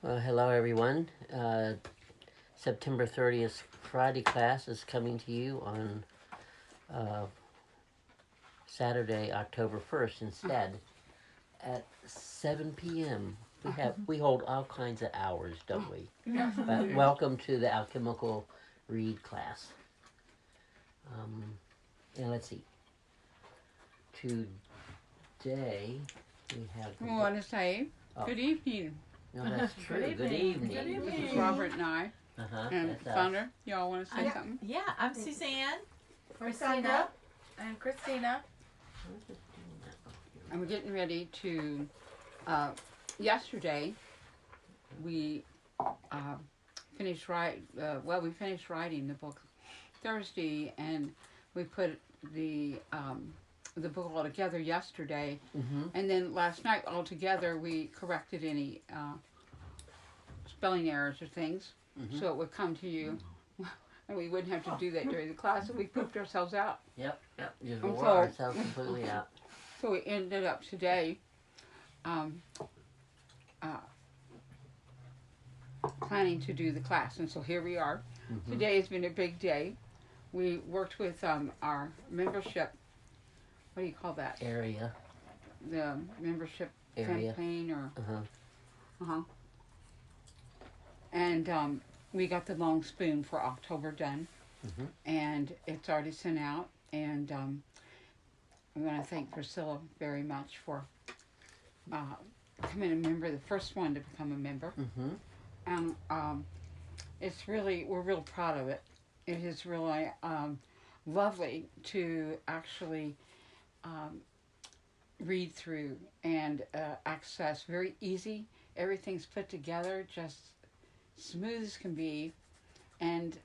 Hello, everyone. September 30th Friday class is coming to you on uh, Saturday, October 1st instead at 7 p.m. We hold all kinds of hours, don't we? Yes, we But do. welcome to the alchemical read class. Um, and let's see. Today we have the We book. want to say Oh, good evening. no, that's true. Good evening. evening. Good This evening. is Robert and I. And That's us. Founder, y'all want to say something? Yeah, I'm Suzanne. We're Sandra and Christina. I'm getting ready to. Yesterday, we finished we finished writing the book Thursday, and we put the book all together yesterday. Mm-hmm. And then last night, all together, we corrected any spelling errors or things, Mm-hmm. so it would come to you, and we wouldn't have to do that during the class. So we pooped ourselves out. Yep. Just And wore so- ourselves completely out. So we ended up today um, planning to do the class, and so here we are. Mm-hmm. Today has been a big day. We worked with our membership. What do you call that? Area. The membership Area. campaign, or Uh-huh. and we got the long spoon for October done, Mhm. and it's already sent out. And I want to thank Priscilla very much for becoming a member, the first one to become a member. Mm-hmm. And it's really, we're real proud of it. It is really lovely to actually read through and access. Very easy. Everything's put together just smooth as can be, and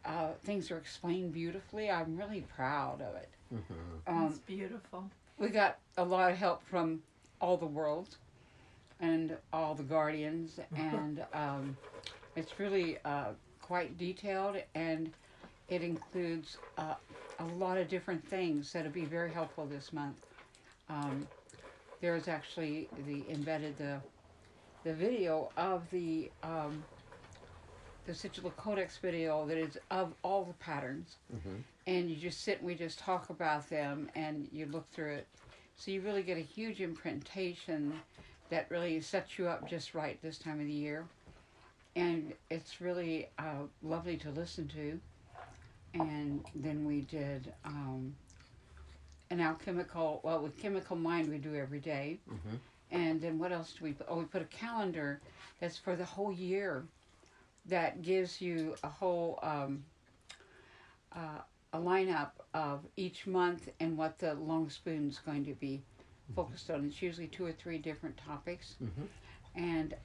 things are explained beautifully. I'm really proud of it. Mm-hmm. It's beautiful. We got a lot of help from all the worlds and all the guardians, and it's really quite detailed, and it includes a lot of different things that'll be very helpful this month. There's actually the video of the Sigilla Codex video that is of all the patterns, Mm-hmm. and you just sit and we just talk about them, and you look through it, so you really get a huge imprintation that really sets you up just right this time of the year, and it's really lovely to listen to. And then we did an alchemical, well, with Chemical Mind we do every day. Mm-hmm. And then what else do we put? Oh, we put a calendar that's for the whole year, that gives you a whole a lineup of each month and what the long spoon's going to be focused on. It's usually 2 or 3 different topics, Mm-hmm. and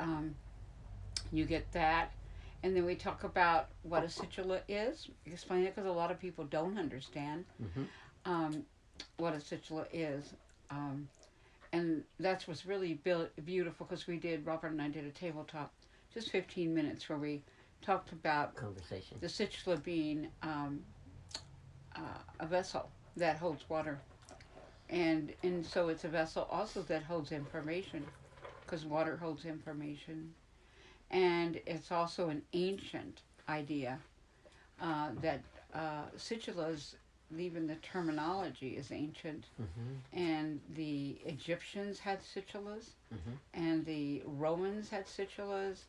you get that. And then we talk about what a Sigilla is, explain it, because a lot of people don't understand Mm-hmm. what a Sigilla is. And that's what's really beautiful, because Robert and I did a tabletop, just 15 minutes, where we talked about Conversation. the Sigilla being a vessel that holds water. And so it's a vessel also that holds information, because water holds information. And it's also an ancient idea that sigillas, even the terminology is ancient. Mm-hmm. And the Egyptians had sigillas, Mm-hmm. and the Romans had sigillas,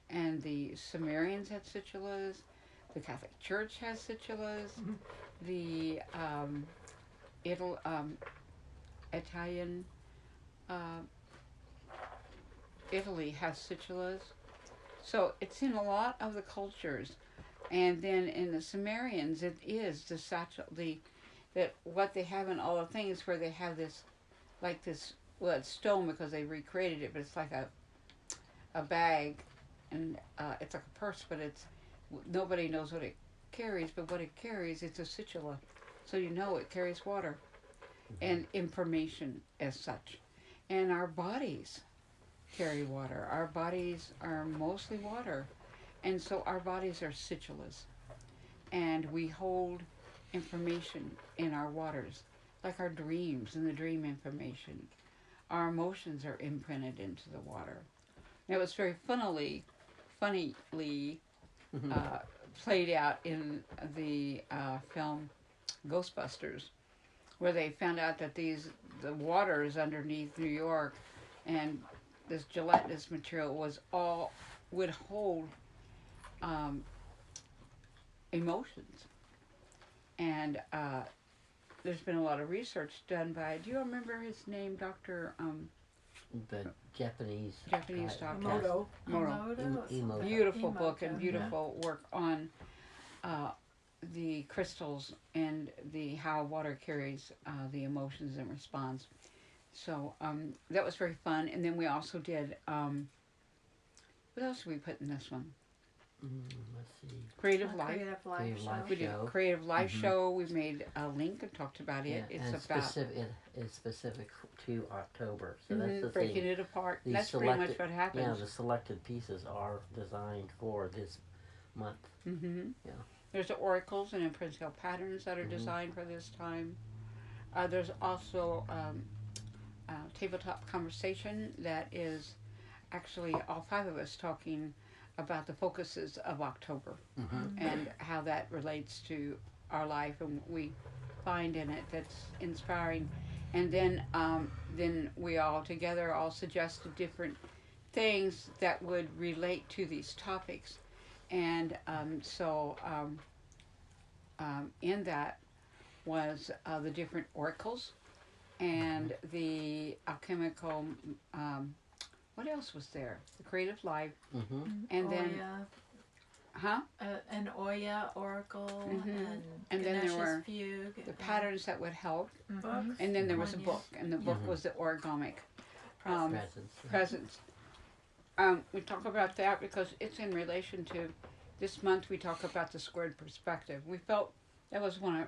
and the Sumerians had sigillas, the Catholic Church has sigillas, the Italian, Italy has sigillas. So it's in a lot of the cultures. And then in the Sumerians, it is that what they have in all the things, where they have this, like this, well, it's stone because they recreated it, but it's like a bag, and it's like a purse, but nobody knows what it carries, but what it carries, it's a sigilla. So you know it carries water and information as such. And our bodies carry water. Our bodies are mostly water. And so our bodies are sigillas. And we hold information in our waters, like our dreams and the dream information. Our emotions are imprinted into the water. Now, it was very funnily funnily played out in the film Ghostbusters, where they found out that the waters underneath New York and this gelatinous material would hold emotions. And there's been a lot of research done by, do you remember his name, Dr. The Japanese Japanese guy, doctor? Emoto. Emoto. Emoto. Beautiful book and Emoto. beautiful work on the crystals and how water carries the emotions and responds. So that was very fun. And then we also did, what else did we put in this one? Let's see. Creative Life. Creative Life Creative show. Life. We did Show. Creative Life Mhm. Show. We made a link and talked about it. Yeah, It's and about it is specific to October. So that's the breaking thing. it apart. These That's pretty much what Yeah, happens. the selected pieces are designed for this month. Yeah. There's the oracles and imprintable patterns that are Mhm. designed for this time. There's also tabletop conversation that is actually all five of us talking about the focuses of October and how that relates to our life and what we find in it that's inspiring. And then we all together all suggested different things that would relate to these topics. And in that was the different oracles and the alchemical, what else was there? The creative life. And then, Oya, an Oya oracle And then there were fugue, the patterns that would help. books. And then there was a Anya. book, and the book was the origamic Presents. presence. We talk about that because it's in relation to this month. We talk about the squared perspective. We felt that was one of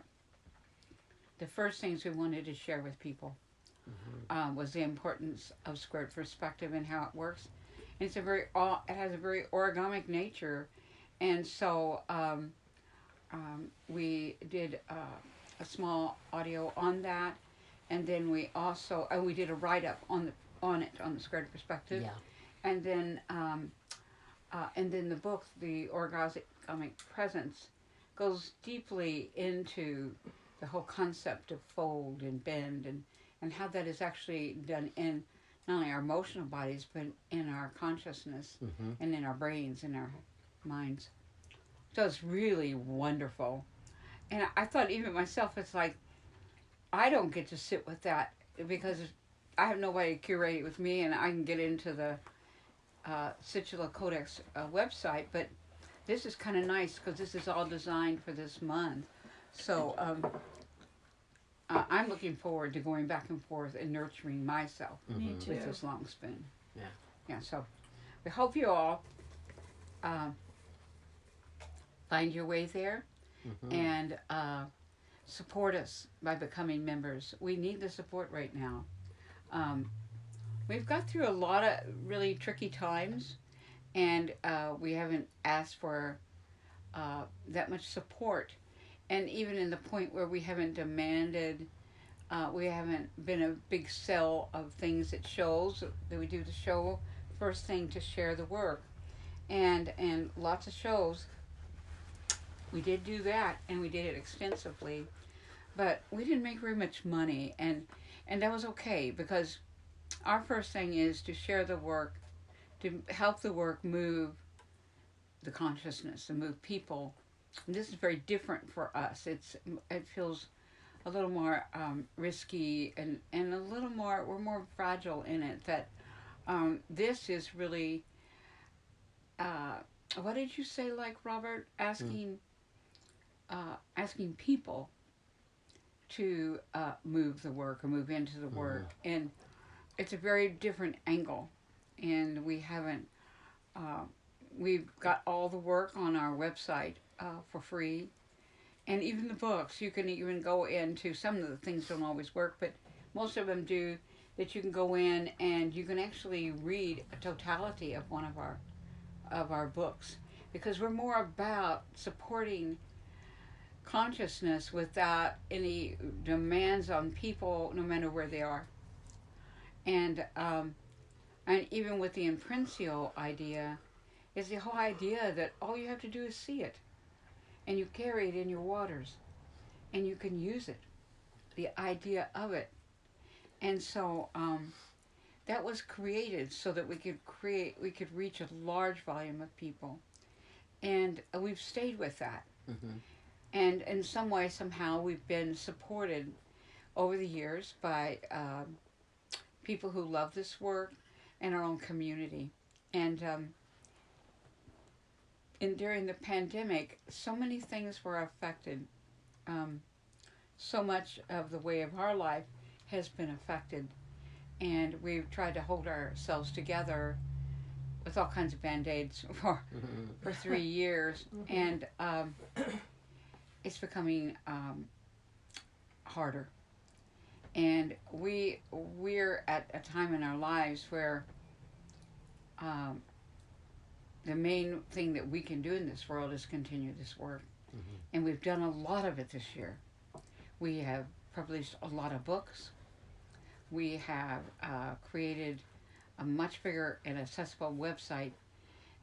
the first things we wanted to share with people. Was the importance of squared perspective and how it works. And it has a very origamic nature, and so we did a small audio on that, and then we also we did a write up on the squared perspective. Yeah. And then the book, The Origamic Presence, goes deeply into the whole concept of fold and bend and how that is actually done in not only our emotional bodies, but in our consciousness and in our brains and our minds. So it's really wonderful. And I thought even myself, it's like, I don't get to sit with that because I have nobody to curate it with me, and I can get into the Situla Codex website, but this is kind of nice because this is all designed for this month. So I'm looking forward to going back and forth and nurturing myself Me too. with this long spoon. Yeah. Yeah, so we hope you all find your way there and support us by becoming members. We need the support right now. We've got through a lot of really tricky times, and we haven't asked for that much support. And even in the point where we haven't demanded, we haven't been a big sell of things at shows, that we do the show first thing to share the work. And lots of shows, we did do that, and we did it extensively. But we didn't make very much money, and that was okay, because our first thing is to share the work, to help the work move the consciousness and move people. And this is very different for us. It feels a little more risky and a little more, we're more fragile in it. That this is really, what did you say, like Robert, asking people to move the work or move into the work. And it's a very different angle, and we haven't, we've got all the work on our website for free, and even the books. You can even go into, some of the things don't always work, but most of them do, that you can go in and you can actually read a totality of one of our books, because we're more about supporting consciousness without any demands on people, no matter where they are. And even with the Imprintio idea, is the whole idea that all you have to do is see it, and you carry it in your waters, and you can use it. The idea of it, and so that was created so that we could reach a large volume of people, and we've stayed with that. Mm-hmm. And in some way, somehow, we've been supported over the years by people who love this work and our own community. And during the pandemic, so many things were affected. So much of the way of our life has been affected, and we've tried to hold ourselves together with all kinds of band-aids for 3 years, and it's becoming harder. And we're at a time in our lives where the main thing that we can do in this world is continue this work. Mm-hmm. And we've done a lot of it this year. We have published a lot of books. We have created a much bigger and accessible website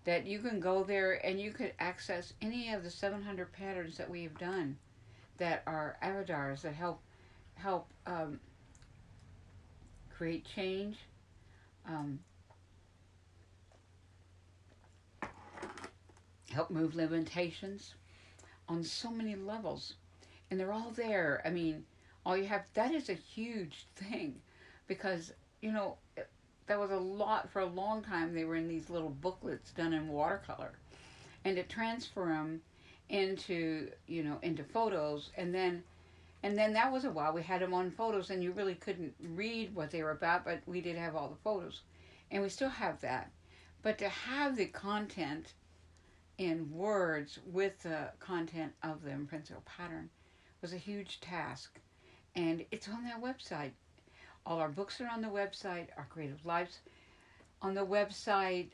that you can go there and you could access any of the 700 patterns that we've done that are avatars that help create change, help move limitations on so many levels. And they're all there. I mean, all you have, that is a huge thing, because, you know, that was a lot, for a long time they were in these little booklets done in watercolor. And to transfer them into, you know, into photos, and then that was a while. We had them on photos and you really couldn't read what they were about, but we did have all the photos. And we still have that. But to have the content in words with the content of the imprintable pattern was a huge task. And it's on that website. All our books are on the website, our creative lives on the website,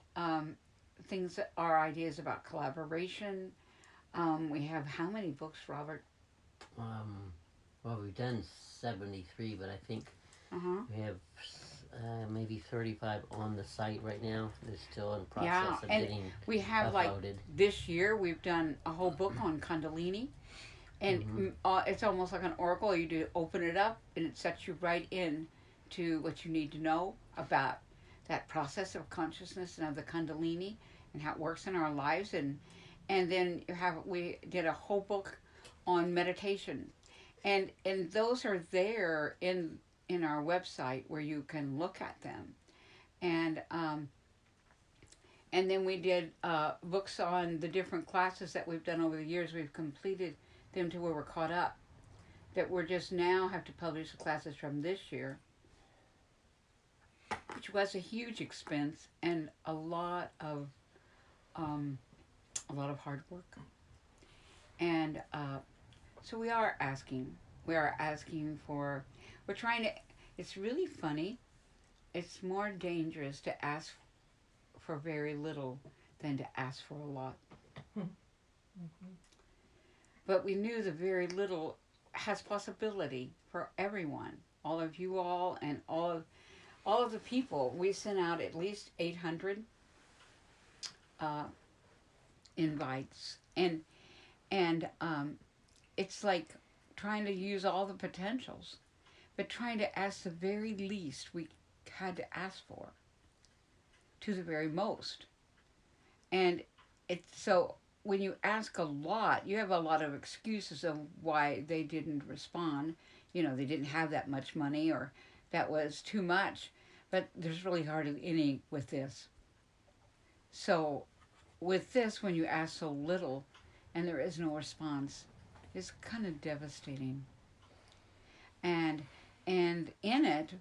things that are ideas about collaboration. We have how many books, Robert? Well, we've done 73, but I think we have maybe 35 on the site right now. They're still in process of getting we have uploaded. Like this year we've done a whole book on Kundalini, and it's almost like an oracle. You do open it up and it sets you right in to what you need to know about that process of consciousness and of the Kundalini and how it works in our lives. And then we did a whole book on meditation, and those are there in our website where you can look at them. And then we did books on the different classes that we've done over the years. We've completed them to where we're caught up, that we're just now have to publish the classes from this year, which was a huge expense and a lot of hard work. And so we are asking for, we're trying to, it's really funny. It's more dangerous to ask for very little than to ask for a lot. But we knew the very little has possibility for everyone, all of you all, and all of the people. We sent out at least 800 invites, and it's like trying to use all the potentials, but trying to ask the very least we had to ask for, to the very most. And it's so when you ask a lot, you have a lot of excuses of why they didn't respond. You know, they didn't have that much money, or that was too much. But there's really hardly any with this. So with this, when you ask so little and there is no response, it's kind of devastating. And in it,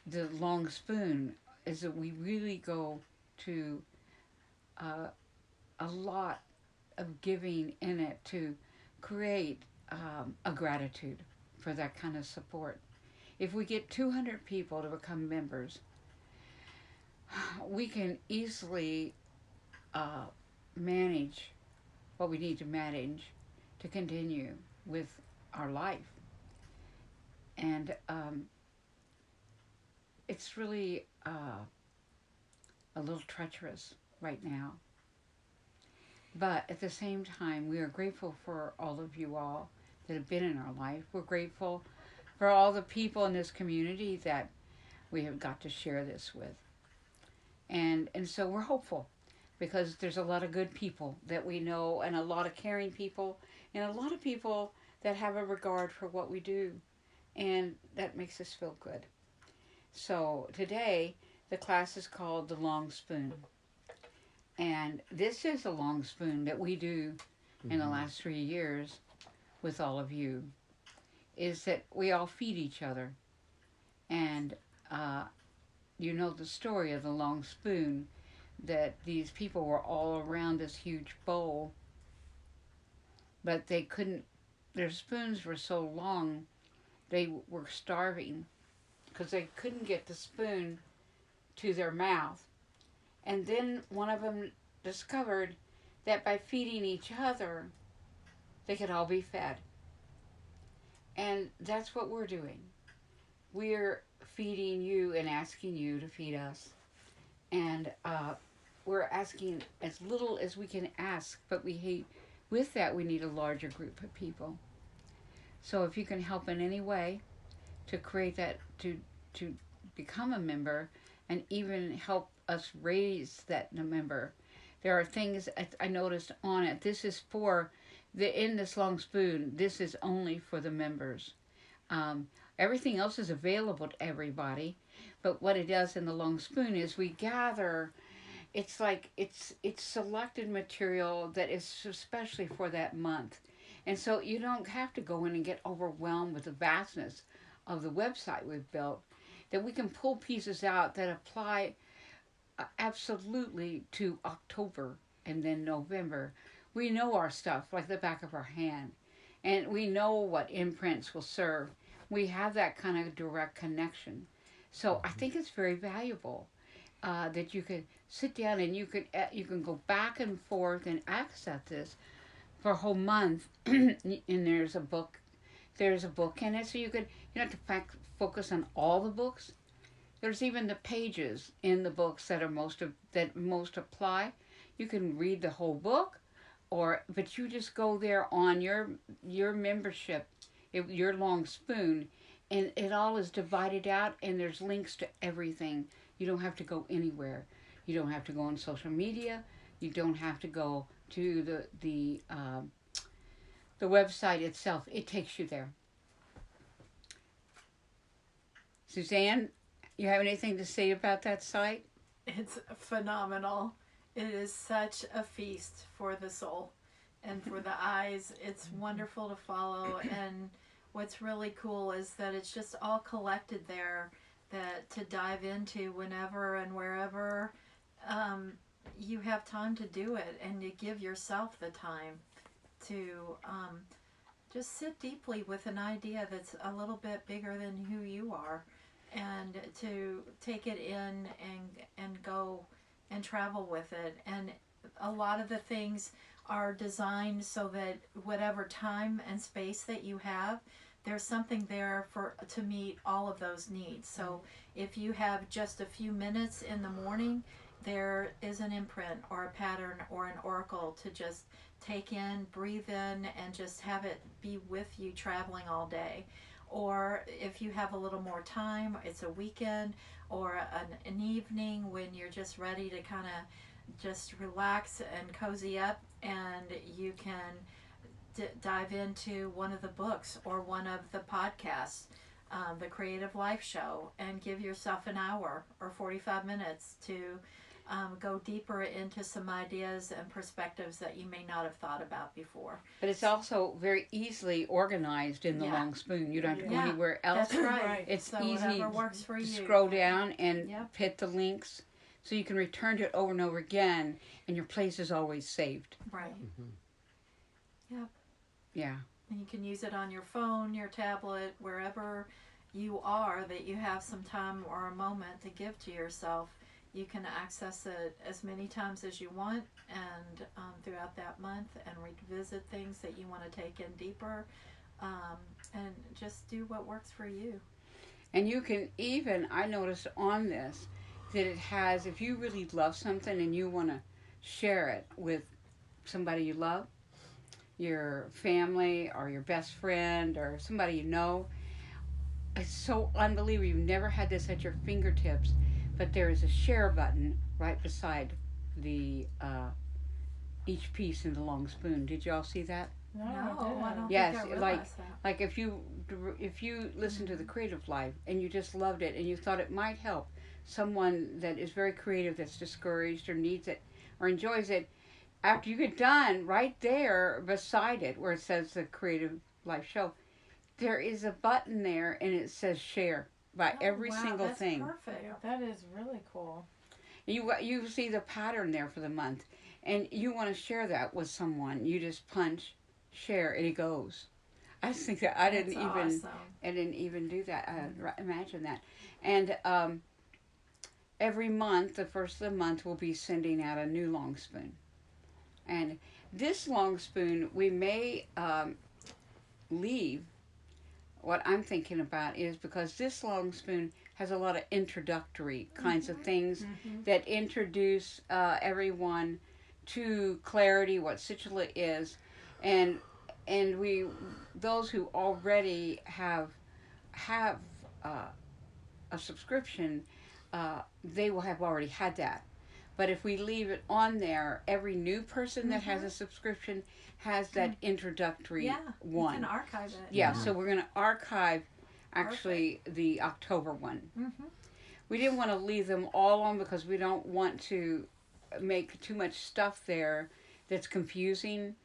the long spoon is that we really go to a lot of giving in it to create a gratitude for that kind of support. If we get 200 people to become members, we can easily manage what we need to manage to continue with our life. And it's really a little treacherous right now. But at the same time, we are grateful for all of you all that have been in our life. We're grateful for all the people in this community that we have got to share this with. And so we're hopeful because there's a lot of good people that we know and a lot of caring people and a lot of people that have a regard for what we do. And that makes us feel good. So today, the class is called The Long Spoon. And this is a long spoon that we do in the last 3 years with all of you, is that we all feed each other. And you know the story of the long spoon, that these people were all around this huge bowl, but they couldn't, their spoons were so long, they were starving because they couldn't get the spoon to their mouth. And then one of them discovered that by feeding each other, they could all be fed. And that's what we're doing. We're feeding you and asking you to feed us. And we're asking as little as we can ask, but with that we need a larger group of people. So if you can help in any way to create that, to become a member and even help us raise that member. There are things I noticed on it. This is for in this long spoon, this is only for the members. Everything else is available to everybody, but what it does in the long spoon is we gather. It's like it's selected material that is especially for that month, and so you don't have to go in and get overwhelmed with the vastness of the website we've built. That we can pull pieces out that apply absolutely to October and then November. We know our stuff like the back of our hand, and we know what imprints will serve. We have that kind of direct connection. So I think it's very valuable that you could sit down and you can go back and forth and access this for a whole month. And there's a book in it, so you don't have to focus on all the books. There's even the pages in the books that most apply. You can read the whole book, but you just go there on your membership, your long spoon, and it all is divided out, and there's links to everything. You don't have to go anywhere. You don't have to go on social media. You don't have to go to the website itself. It takes you there. Suzanne, you have anything to say about that site? It's phenomenal. It is such a feast for the soul and for the eyes. It's wonderful to follow, and what's really cool is that it's just all collected there that to dive into whenever and wherever you have time to do it, and you give yourself the time to just sit deeply with an idea that's a little bit bigger than who you are, and to take it in and go and travel with it. And a lot of the things are designed so that whatever time and space that you have, there's something there to meet all of those needs. So if you have just a few minutes in the morning, there is an imprint or a pattern or an oracle to just take in, breathe in, and just have it be with you traveling all day. Or if you have a little more time, it's a weekend or an evening when you're just ready to kind of just relax and cozy up, and you can dive into one of the books or one of the podcasts, the Creative Life Show, and give yourself an hour or 45 minutes to go deeper into some ideas and perspectives that you may not have thought about before. But it's also very easily organized in the long spoon. You don't have to go anywhere else. That's right. It's so easy works for to you. scroll down and hit the links, so you can return to it over and over again, and your place is always saved. Right. Yep. Yeah. And you can use it on your phone, your tablet, wherever you are that you have some time or a moment to give to yourself. You can access it as many times as you want, and throughout that month, and revisit things that you want to take in deeper, and just do what works for you. And you can even, I noticed on this, that it has, if you really love something and you want to share it with somebody you love, your family, or your best friend, or somebody you know. It's so unbelievable. You've never had this at your fingertips, but there is a share button right beside the each piece in the long spoon. Did y'all see that? No, I don't Yes, think I like realized that. like if you listen to the Creative Life and you just loved it and you thought it might help someone that is very creative, that's discouraged or needs it or enjoys it, after you get done, right there beside it where it says the Creative Life Show, there is a button there and it says share by every single that's thing. Perfect. That is really cool. You see the pattern there for the month, and you want to share that with someone. You just punch share and it goes. I just think that I didn't even do that. Imagine that. And every month, the first of the month, we'll be sending out a new long spoon. And this long spoon, we may leave. What I'm thinking about is because this long spoon has a lot of introductory kinds of things that introduce everyone to clarity, what Situla is, and we, those who already have a subscription, they will have already had that. But if we leave it on there, every new person that has a subscription has that introductory one. You can archive it. Yeah, so we're going to archive actually the October one. We didn't want to leave them all on because we don't want to make too much stuff there that's confusing.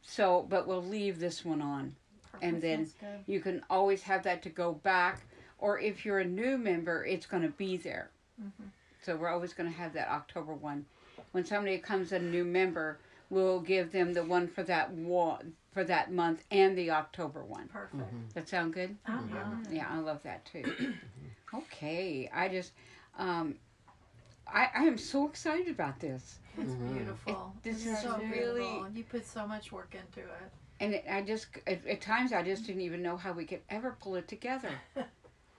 So, but we'll leave this one on. And then you can always have that to go back. Or if you're a new member, it's going to be there. So we're always going to have that October one. When somebody comes a new member, we'll give them the one for that month and the October one. Perfect. That sound good? Yeah, I love that too. Okay, I just, I am so excited about this. It's beautiful. This it's is so really. beautiful. You put so much work into it. And I just, at times, I just didn't even know how we could ever pull it together.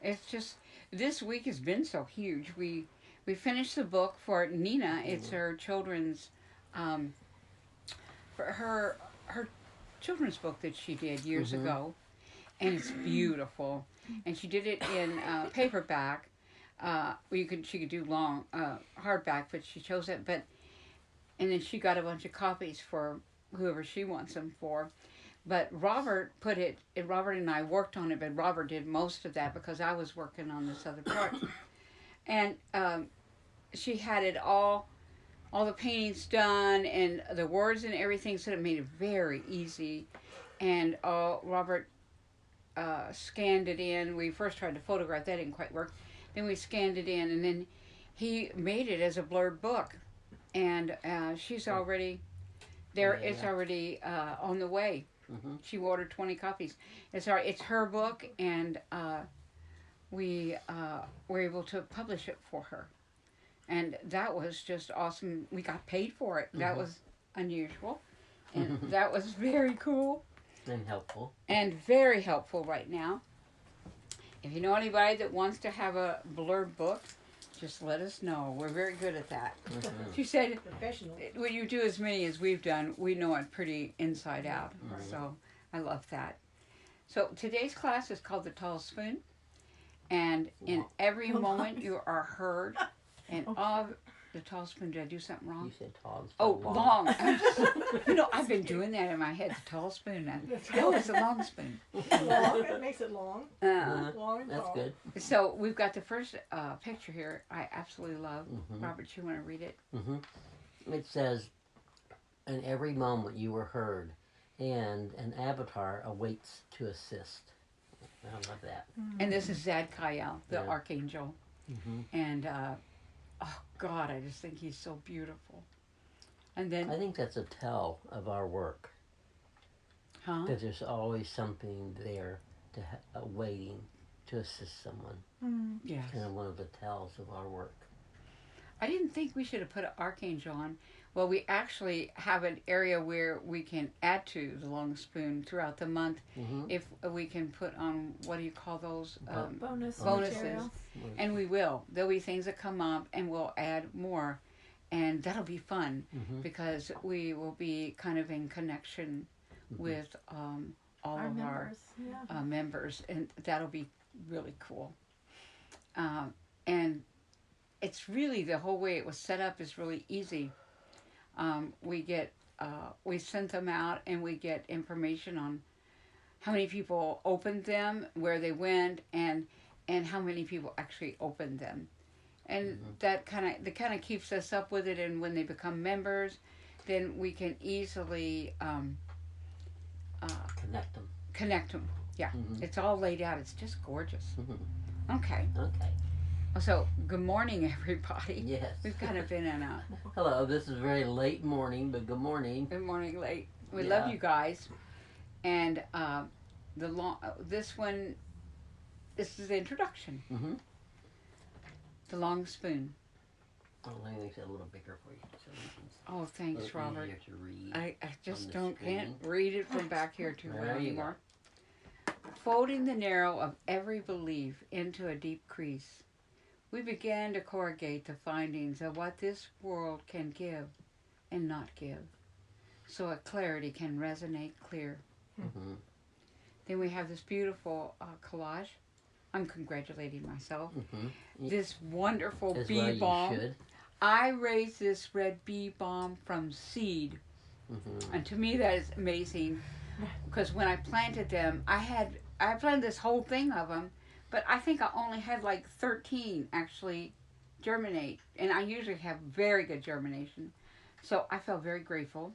It's just, this week has been so huge. We finished the book for Nina. It's her children's, for her children's book that she did years ago, and it's beautiful. And she did it in paperback. She could do long hardback, but she chose it. And then she got a bunch of copies for whoever she wants them for. But Robert and I worked on it, but Robert did most of that because I was working on this other part. And she had it all the paintings done and the words and everything, so it made it very easy. And Robert scanned it in. We first tried to photograph, that didn't quite work. Then we scanned it in, and then he made it as a blurred book. And she's already there. It's already on the way. She ordered 20 copies. It's her book, and we were able to publish it for her. And that was just awesome. We got paid for it. That was unusual. And that was very cool. And helpful. And very helpful right now. If you know anybody that wants to have a blurred book, just let us know. We're very good at that. She said, when you do as many as we've done, we know it pretty inside out. So I love that. So today's class is called The Tall Spoon. And in every moment you are heard. And all the tall spoon, did I do something wrong? You said tall. Oh, long. I've been doing that in my head. The tall spoon. No, it's a long spoon. Long, it makes it long. Long and That's tall. good. So we've got the first picture here. I absolutely love. Robert, you want to read it? It says, in every moment you were heard, and an avatar awaits to assist. I love that. And this is Zadkiel, the Yeah. archangel. And, oh, God, I just think he's so beautiful. And then... I think that's a tell of our work. Huh? That there's always something there to waiting to assist someone. Yes. Kind of one of the tells of our work. I didn't think we should have put an archangel on. Well, we actually have an area where we can add to the long spoon throughout the month. If we can put on, what do you call those? Bonuses. Bonuses. And we will. There'll be things that come up and we'll add more. and that'll be fun Mm-hmm. because we will be kind of in connection with all Our of members. Yeah. our members, and that'll be really cool. And it's really, the whole way it was set up is really easy. We sent them out, and we get information on how many people opened them, where they went, and how many people actually opened them, and that kind of keeps us up with it. And when they become members, then we can easily Connect them. Yeah, Mm-hmm. it's all laid out. It's just gorgeous. Mm-hmm. Okay. Okay. So, good morning, everybody. Yes. We've kind of been in a Hello. This is very late morning, but good morning. good morning late. We Yeah. love you guys, and this one, this is the introduction. Mm-hmm. The long spoon. Oh, let me make it a little bigger for you, so you can. Oh, thanks, Robert. Easier to read. I just the can't screen. read it from back here too well There you anymore. Folding the narrow of every belief into a deep crease, we began to corrugate the findings of what this world can give and not give, so a clarity can resonate clear. Mm-hmm. Then we have this beautiful collage. I'm congratulating myself. Mm-hmm. This wonderful As bee well balm. you should. I raised this red bee balm from seed. Mm-hmm. And to me, that is amazing, because when I planted them, I planted this whole thing of them, but I think I only had like 13 actually germinate, and I usually have very good germination, so I felt very grateful.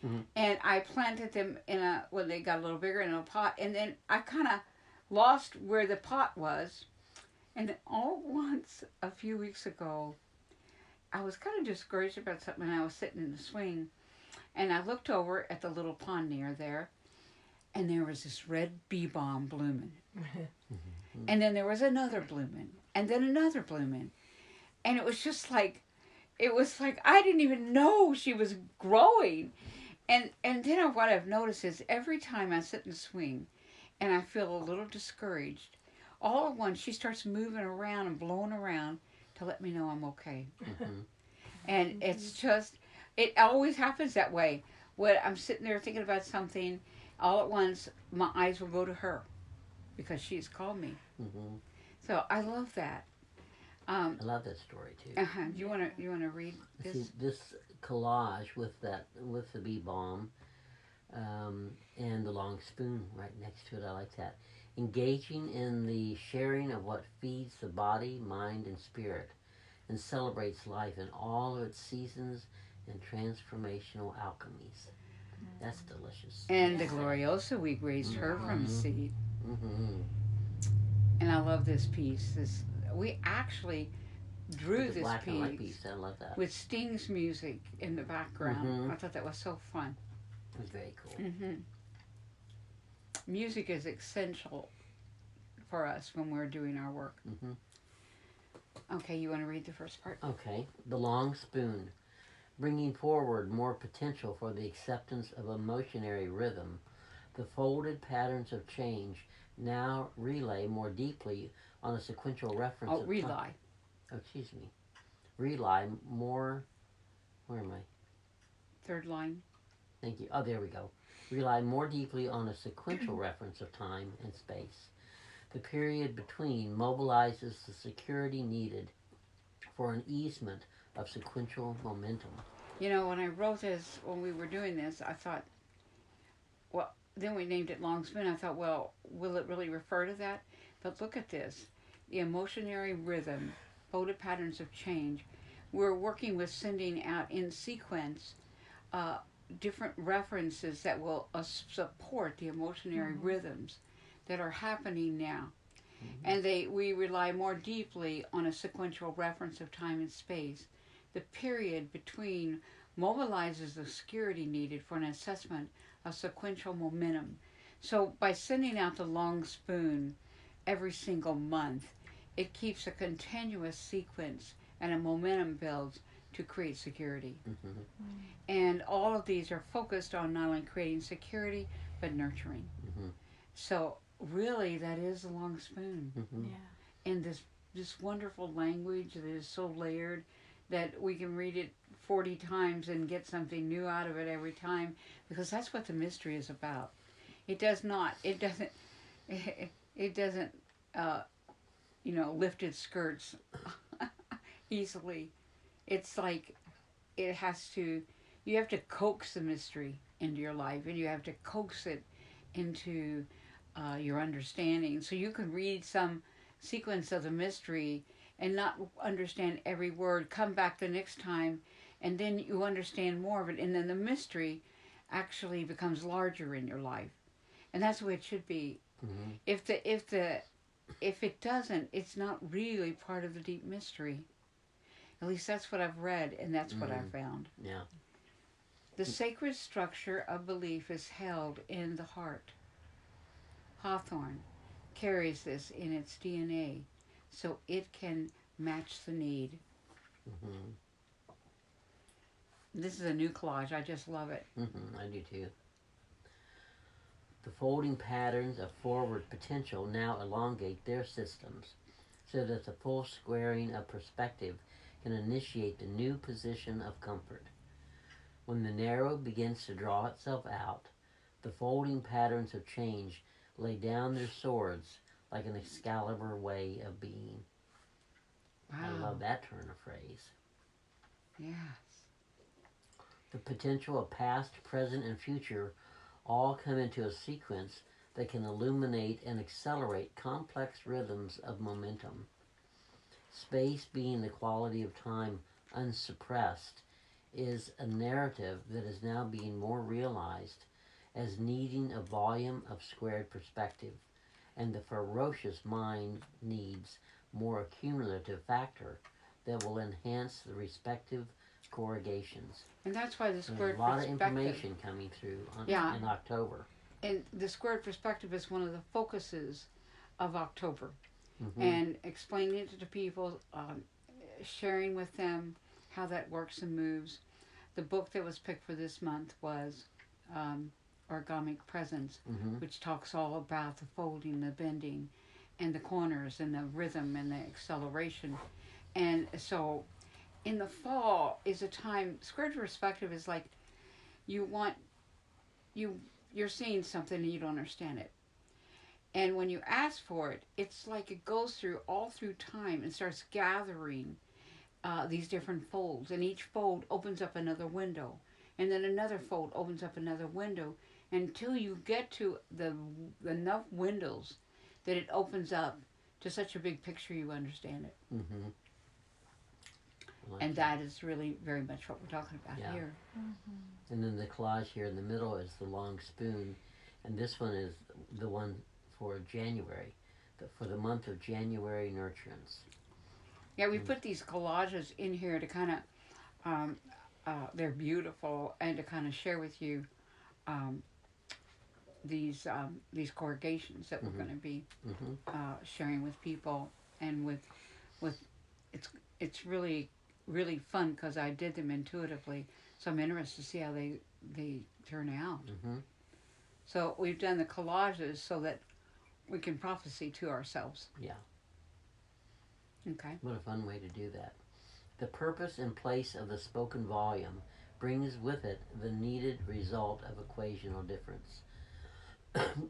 Mm-hmm. And I planted them when they got a little bigger in a pot, and then I kind of lost where the pot was, and then all at once a few weeks ago, I was kind of discouraged about something, and I was sitting in the swing, and I looked over at the little pond near there, and there was this red bee balm blooming. And then there was another blooming, and then another blooming. And it was just like, I didn't even know she was growing. And then what I've noticed is every time I sit in the swing and I feel a little discouraged, all at once she starts moving around and blowing around to let me know I'm okay. Mm-hmm. And it's just, it always happens that way. When I'm sitting there thinking about something, all at once my eyes will go to her because she's called me. Mm-hmm. So I love that. I love that story too. Do you wanna read this? See, this collage with the bee balm, and the long spoon right next to it. I like that. Engaging in the sharing of what feeds the body, mind, and spirit, and celebrates life in all of its seasons and transformational alchemies. That's delicious. And the Gloriosa, we raised her from seed. Mm-hmm. And I love this piece. We actually drew The this black and white piece piece. I love that. with Sting's music in the background. Mhm. I thought that was so fun. It was very cool. Music is essential for us when we're doing our work. Mm-hmm. Okay, you want to read the first part? Okay. The long spoon. Bringing forward more potential for the acceptance of emotionary rhythm, the folded patterns of change now relay more deeply on a sequential reference of Rely. time. Oh, excuse me. Rely more. Where am I? Third line. Thank you. Oh, there we go. Rely more deeply on a sequential reference of time and space. The period between mobilizes the security needed for an easement of sequential momentum. You know, when I wrote this, when we were doing this, I thought, well, then we named it Long Spoon. I thought, well, will it really refer to that? But look at this. The emotionary rhythm, folded patterns of change. We're working with sending out in sequence different references that will support the emotionary rhythms that are happening now. And we rely more deeply on a sequential reference of time and space. The period between mobilizes the security needed for an assessment of sequential momentum. So by sending out the long spoon every single month, it keeps a continuous sequence and a momentum builds to create security. Mm-hmm. And all of these are focused on not only creating security, but nurturing. Mm-hmm. So really, that is the long spoon. Mm-hmm. Yeah. And this wonderful language that is so layered that we can read it 40 times and get something new out of it every time, because that's what the mystery is about. It doesn't lift its skirts easily. It's like you have to coax the mystery into your life, and you have to coax it into your understanding. So you can read some sequence of the mystery and not understand every word, come back the next time, and then you understand more of it, and then the mystery actually becomes larger in your life. And that's the way it should be. Mm-hmm. If it doesn't, it's not really part of the deep mystery. At least that's what I've read, and that's what I've found. Yeah. The sacred structure of belief is held in the heart. Hawthorne carries this in its DNA, so it can match the need. Mm-hmm. This is a new collage. I just love it. Mm-hmm. I do too. The folding patterns of forward potential now elongate their systems so that the full squaring of perspective can initiate the new position of comfort. When the narrow begins to draw itself out, the folding patterns of change lay down their swords like an Excalibur way of being. Wow. I love that turn of phrase. Yes. The potential of past, present, and future all come into a sequence that can illuminate and accelerate complex rhythms of momentum. Space being the quality of time unsuppressed is a narrative that is now being more realized as needing a volume of squared perspective, and the ferocious mind needs more accumulative factor that will enhance the respective corrugations. And that's why the There's squared a lot of perspective. information coming through Yeah. in October. And the squared perspective is one of the focuses of October. Mm-hmm. And explaining it to people, sharing with them how that works and moves. The book that was picked for this month was Origamic Presence, Mm-hmm. which talks all about the folding, the bending, and the corners, and the rhythm, and the acceleration. And so in the fall is a time, squared perspective is like you're seeing something and you don't understand it. And when you ask for it, it's like it goes through all through time and starts gathering these different folds. And each fold opens up another window. And then another fold opens up another window until you get to the enough windows that it opens up to such a big picture you understand it. Mm-hmm. And that is really very much what we're talking about Yeah. here. Mm-hmm. And then the collage here in the middle is the long spoon, and this one is the one for January, for the month of January nurturance. Yeah, we put these collages in here to kind of, they're beautiful, and to kind of share with you these corrugations that we're going to be Mm-hmm. sharing with people, and with it's really fun because I did them intuitively, so I'm interested to see how they turn out. Mm-hmm. So we've done the collages so that we can prophecy to ourselves. Yeah. Okay. What a fun way to do that. The purpose and place of the spoken volume brings with it the needed result of equational difference.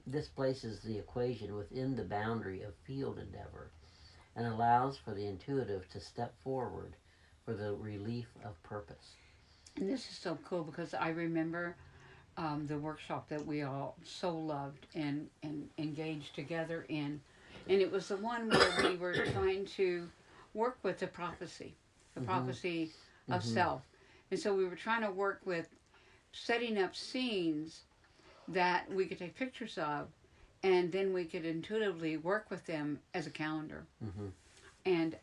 This places the equation within the boundary of field endeavor and allows for the intuitive to step forward for the relief of purpose. And this is so cool because I remember the workshop that we all so loved and engaged together in. And it was the one where we were trying to work with the prophecy of self. And so we were trying to work with setting up scenes that we could take pictures of, and then we could intuitively work with them as a calendar. Mm-hmm. And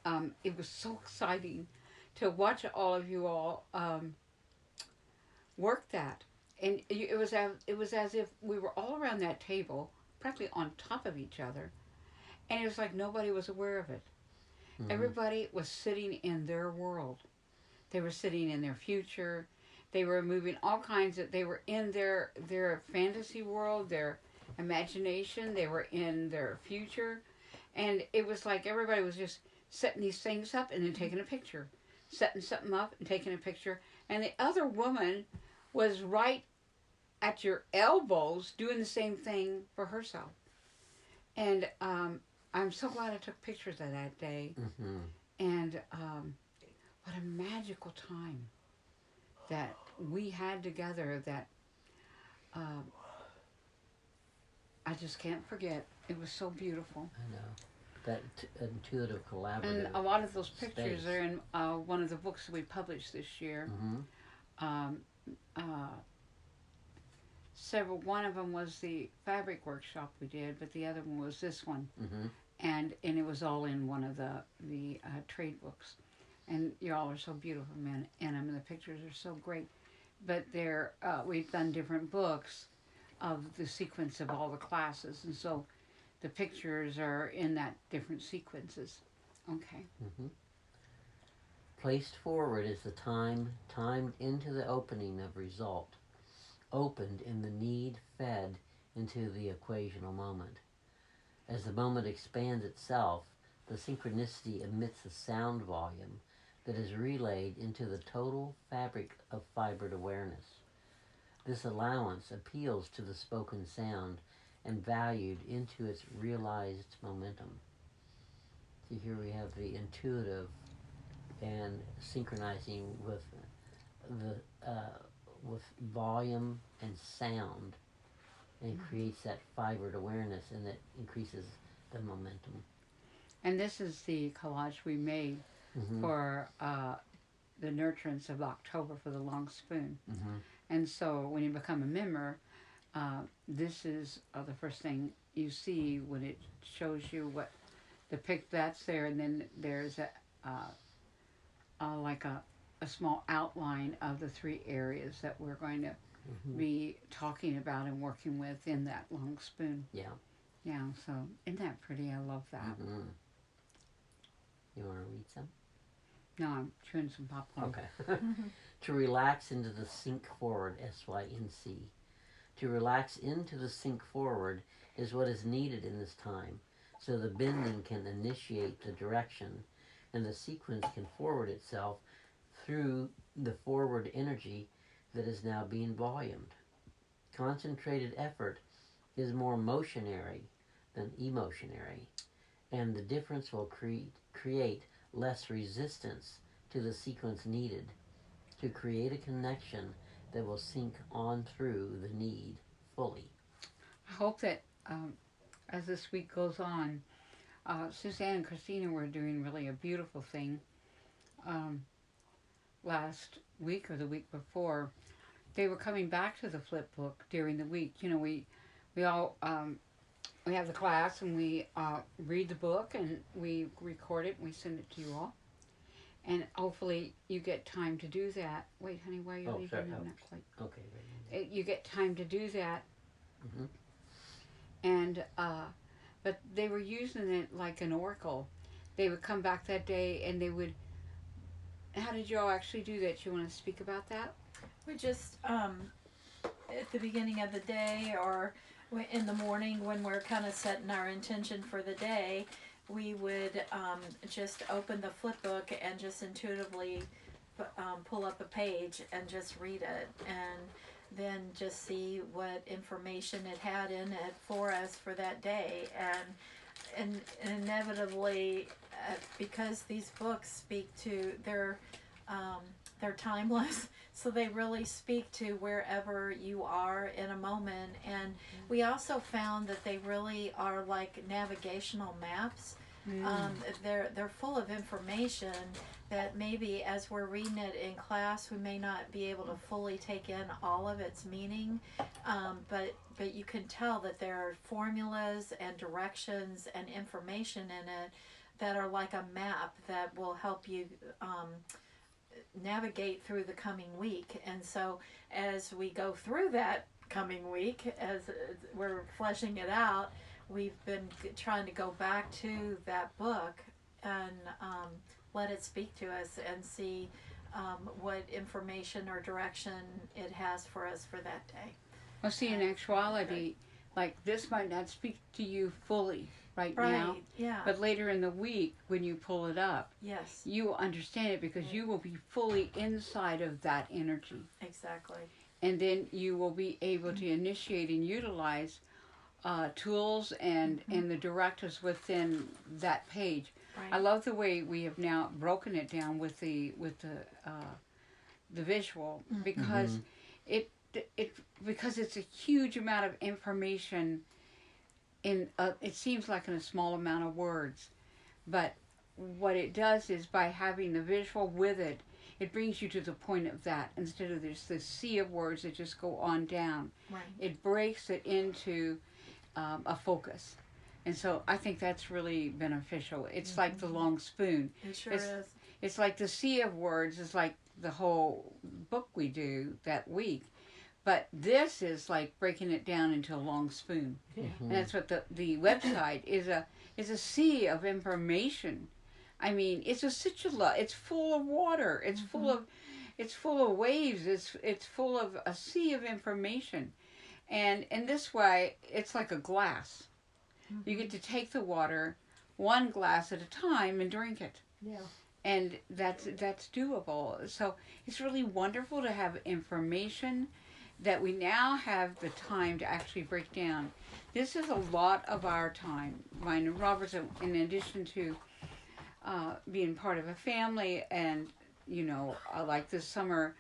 it was so exciting to watch all of you all work that. And it was as if we were all around that table, practically on top of each other, and it was like nobody was aware of it. Mm-hmm. Everybody was sitting in their world. They were sitting in their future. They were moving all kinds of. They were in their fantasy world, their imagination. They were in their future, and it was like everybody was just setting these things up and then taking a picture, setting something up and taking a picture, and the other woman was right at your elbows doing the same thing for herself. And I'm so glad I took pictures of that day. Mm-hmm. And what a magical time that we had together that I just can't forget. It was so beautiful. I know. That intuitive collaborative. And a lot of those pictures space. are in one of the books that we published this year. Mm-hmm. Um, several. One of them was the fabric workshop we did, but the other one was this one, Mm-hmm. and it was all in one of the trade books. And y'all are so beautiful, man, and I mean the pictures are so great. But they're we've done different books of the sequence of all the classes, and so the pictures are in that different sequences. Okay. Mm-hmm. Placed forward is the time timed into the opening of result, opened in the need fed into the equational moment. As the moment expands itself, the synchronicity emits a sound volume that is relayed into the total fabric of fibered awareness. This allowance appeals to the spoken sound and valued into its realized momentum. So here we have the intuitive and synchronizing with with volume and sound, and it creates that fibered awareness, and it increases the momentum. And this is the collage we made Mm-hmm. for the nurturance of October for the long spoon. Mm-hmm. And so when you become a member, this is the first thing you see when it shows you what the pic that's there, and then there's like a small outline of the three areas that we're going to Mm-hmm. be talking about and working with in that long spoon. Yeah. Yeah, so isn't that pretty? I love that. Mm-hmm. You want to read some? No, I'm chewing some popcorn. Okay. To relax into the sink forward, SYNC. To relax into the sink forward is what is needed in this time, so the bending can initiate the direction, and the sequence can forward itself through the forward energy that is now being volumed. Concentrated effort is more motionary than emotionary, and the difference will create less resistance to the sequence needed to create a connection that will sink on through the need fully. I hope that as this week goes on, Suzanne and Christina were doing really a beautiful thing last week or the week before. They were coming back to the flip book during the week. You know, we all we have the class and we read the book and we record it and we send it to you all. And hopefully you get time to do that. Wait, honey, why are you leaving? Sorry. I'm not quite. Okay. Right. You get time to do that. Mm-hmm. And but they were using it like an oracle. They would come back that day and they would. How did you all actually do that? You want to speak about that? We just at the beginning of the day or in the morning when we're kind of setting our intention for the day, we would just open the flip book and just intuitively pull up a page and just read it, and then just see what information it had in it for us for that day. And inevitably, because these books speak to they're timeless, so they really speak to wherever you are in a moment. And we also found that they really are like navigational maps. They're full of information that maybe as we're reading it in class we may not be able to fully take in all of its meaning, but you can tell that there are formulas and directions and information in it that are like a map that will help you navigate through the coming week. And so as we go through that coming week, as we're fleshing it out, we've been trying to go back to that book and let it speak to us and see what information or direction it has for us for that day. Well, see, in actuality, like this might not speak to you fully right Right. now, Yeah. but later in the week when you pull it up, Yes. you will understand it because you will be fully inside of that energy. Exactly. And then you will be able to initiate and utilize tools and the directives within that page. Right. I love the way we have now broken it down with the visual because it because it's a huge amount of information in it seems like in a small amount of words, but what it does is by having the visual with it, it brings you to the point of that instead of this sea of words that just go on down. Right. It breaks it into a focus. And so I think that's really beneficial. It's like the long spoon. It sure It's- is. It's like the sea of words is like the whole book we do that week. But this is like breaking it down into a long spoon. And that's what the website is a sea of information. I mean, it's a situla. It's full of water. It's full of waves. It's full of a sea of information. And in this way, it's like a glass. You get to take the water one glass at a time and drink it. Yeah. And that's doable. So it's really wonderful to have information that we now have the time to actually break down. This is a lot of our time. Mine and Robert's, in addition to being part of a family and, like this summer,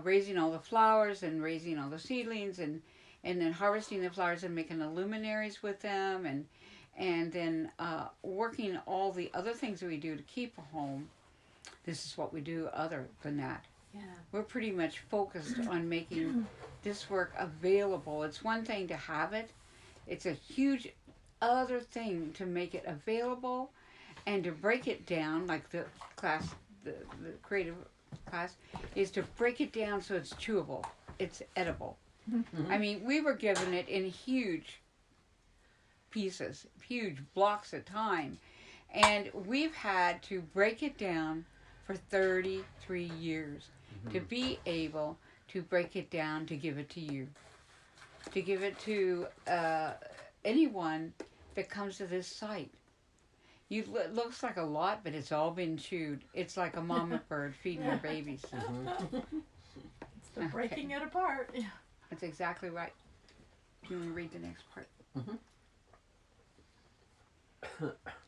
raising all the flowers and raising all the seedlings and then harvesting the flowers and making the luminaries with them and then working all the other things that we do to keep a home. This is what we do other than that. Yeah. We're pretty much focused on making this work available. It's one thing to have it. It's a huge other thing to make it available and to break it down, like the class, the creative class, is to break it down so it's chewable. It's edible. I mean, we were given it in huge pieces, huge blocks at time. And we've had to break it down for 33 years to be able to break it down to give it to you. To give it to anyone that comes to this site. It looks like a lot, but it's all been chewed. It's like a mama bird feeding her babies. It's the breaking it apart. Yeah. That's exactly right. Do you want to read the next part?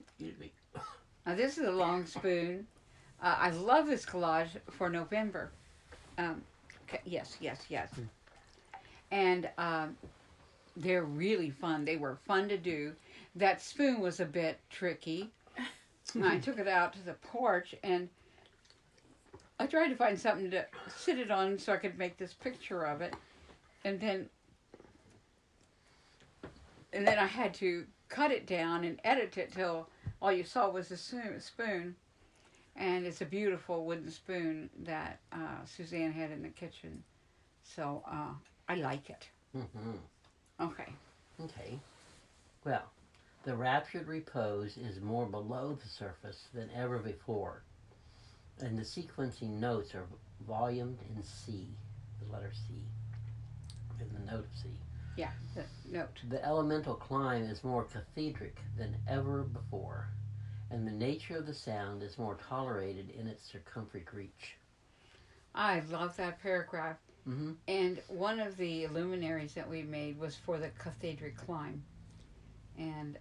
Excuse me. Now this is a long spoon. I love this collage for November. Yes. And they're really fun. They were fun to do. That spoon was a bit tricky. I took it out to the porch and I tried to find something to sit it on so I could make this picture of it. And then I had to cut it down and edit it till all you saw was the spoon. And it's a beautiful wooden spoon that Suzanne had in the kitchen. So I like it. Okay. Okay. Well, the raptured repose is more below the surface than ever before. And the sequencing notes are volumed in C, the letter C, in the note of C. Yeah, the note. The elemental climb is more cathedric than ever before, and the nature of the sound is more tolerated in its circumference reach. I love that paragraph. Mm-hmm. And one of the luminaries that we made was for the cathedric climb. And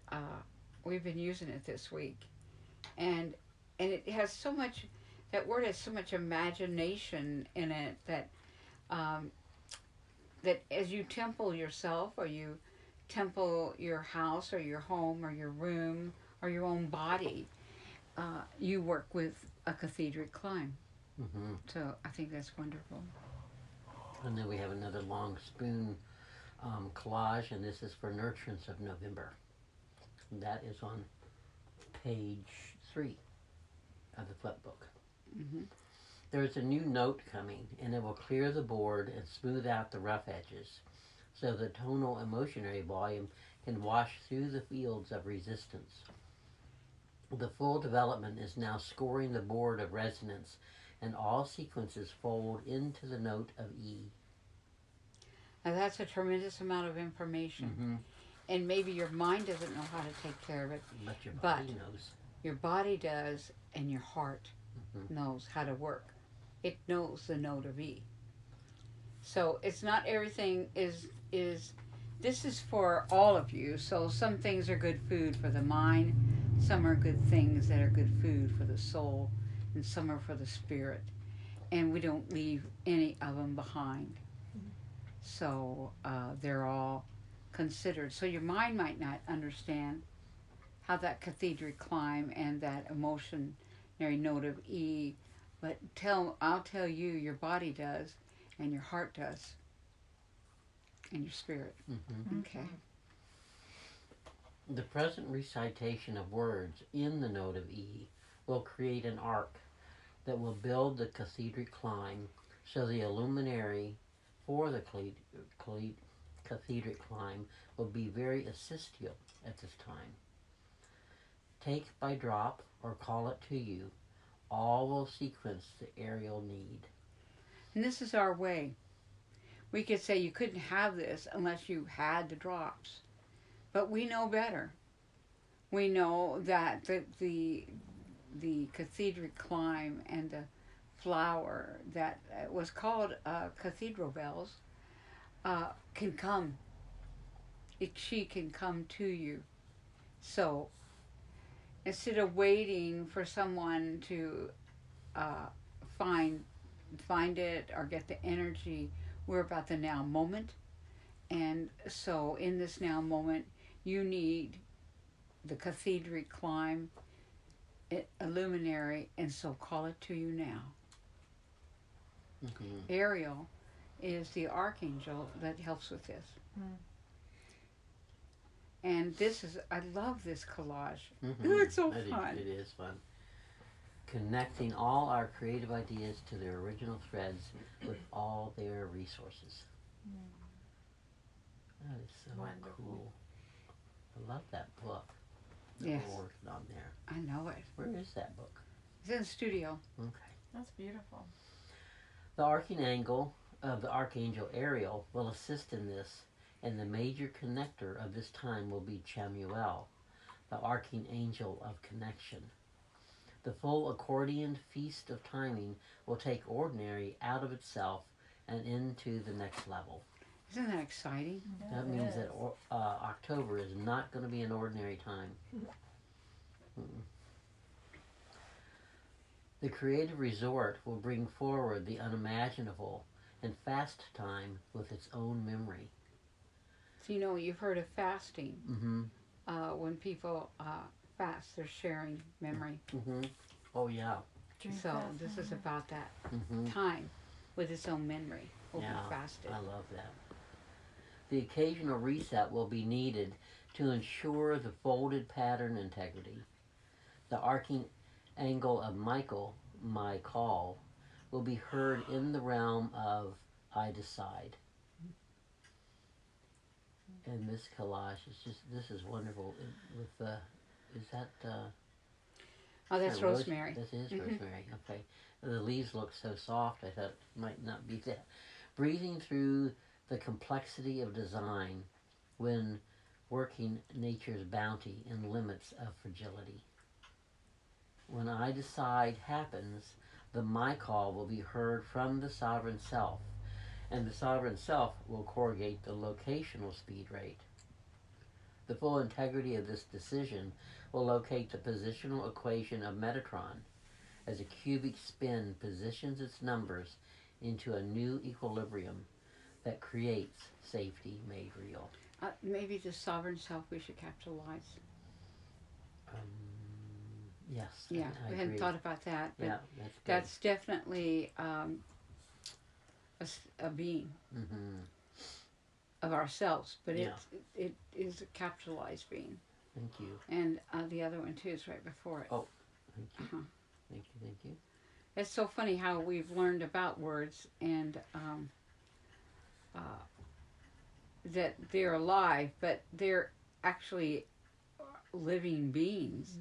we've been using it this week. And it has so much, that word has so much imagination in it that that as you temple yourself or you temple your house or your home or your room or your own body, you work with a cathedric climb. Mm-hmm. So I think that's wonderful. And then we have another long spoon collage, and this is for Nurturance of November. And that is on page 3 of the flip book. Mm-hmm. There is a new note coming, and it will clear the board and smooth out the rough edges, so the tonal emotionary volume can wash through the fields of resistance. The full development is now scoring the board of resonance, and all sequences fold into the note of E. Now that's a tremendous amount of information. Mm-hmm. and maybe your mind doesn't know how to take care of it. But your But- body knows. Your body does, and your heart Mhm. knows how to work. It knows the note of E. So it's not everything is. This is for all of you. So some things are good food for the mind, some are good things that are good food for the soul, and some are for the spirit. And we don't leave any of them behind. So they're all considered. So your mind might not understand how that cathedral climb and that emotionary note of E, but I'll tell you, your body does, and your heart does, and your spirit. Mhm. Okay. The present recitation of words in the note of E will create an arc that will build the cathedral climb, so the luminary for the cathedral climb will be very assistio at this time. Take by drop or call it to you, all will sequence the aerial need. And this is our way. We could say you couldn't have this unless you had the drops. But we know better. We know that the cathedral climb and the flower that was called cathedral bells can come. She can come to you. So instead of waiting for someone to find it or get the energy, we're about the now moment. And so in this now moment, you need the cathedral climb, a luminary, and so call it to you now. Mhm. Ariel is the archangel that helps with this. Mm. And this is, I love this collage. Mhm. It's so It fun. It is fun. Connecting all our creative ideas to their original threads with all their resources. That is so Wonderful. cool. I love that book that Yes. we're working on there. I know it. Where is that book? It's in the studio. Okay. That's beautiful. The archangel of the archangel Ariel will assist in this, and the major connector of this time will be Chamuel, the archangel of connection. The full accordion feast of timing will take ordinary out of itself and into the next level. Isn't that exciting? Yeah, That it means is. that October is not going to be an ordinary time. Mm-mm. The creative resort will bring forward the unimaginable and fast time with its own memory. So you know, you've heard of fasting. Mm-hmm. When people fast, they're sharing memory. Mm-hmm. Oh, yeah. Drink So fast, this is huh? about that Mm-hmm. time with its own memory. Will Yeah, be fasted. I love that. The occasional reset will be needed to ensure the folded pattern integrity. The arcing angle of Michael, my call, will be heard in the realm of I decide. And this collage is just, this is wonderful. With the, is that, Oh, that's that rose- rosemary. That is Mhm. rosemary, okay. The leaves look so soft, I thought it might not be that. Breathing through the complexity of design when working nature's bounty and limits of fragility. When I decide happens, the my call will be heard from the sovereign self, and the sovereign self will corrugate the locational speed rate. The full integrity of this decision will locate the positional equation of Metatron as a cubic spin positions its numbers into a new equilibrium that creates safety made real. Maybe the sovereign self we should capitalize. Yes. Yeah, I we hadn't agree. thought about that, but Yeah, that's good. that's definitely a being Mm-hmm. of ourselves, but Yeah. it is a capitalized being. Thank you. And the other one too is right before it. Oh. Thank you. Uh-huh. Thank you. Thank you. It's so funny how we've learned about words and that they're alive, but they're actually living beings.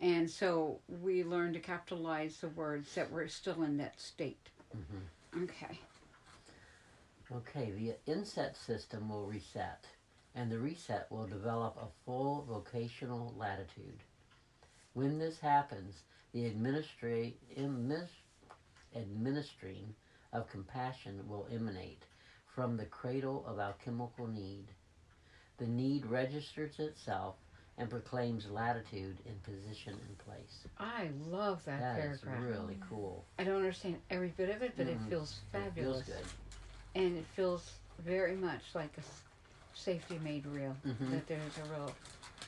And so we learn to capitalize the words that were still in that state. Mm-hmm. Okay. Okay, the inset system will reset, and the reset will develop a full vocational latitude. When this happens, the administering of compassion will emanate from the cradle of alchemical need. The need registers itself and proclaims latitude in position and place. I love that That is paragraph. really cool. I don't understand every bit of it, but it Mhm. feels fabulous. It feels good. And it feels very much like a safety made real. Mhm. That there's a real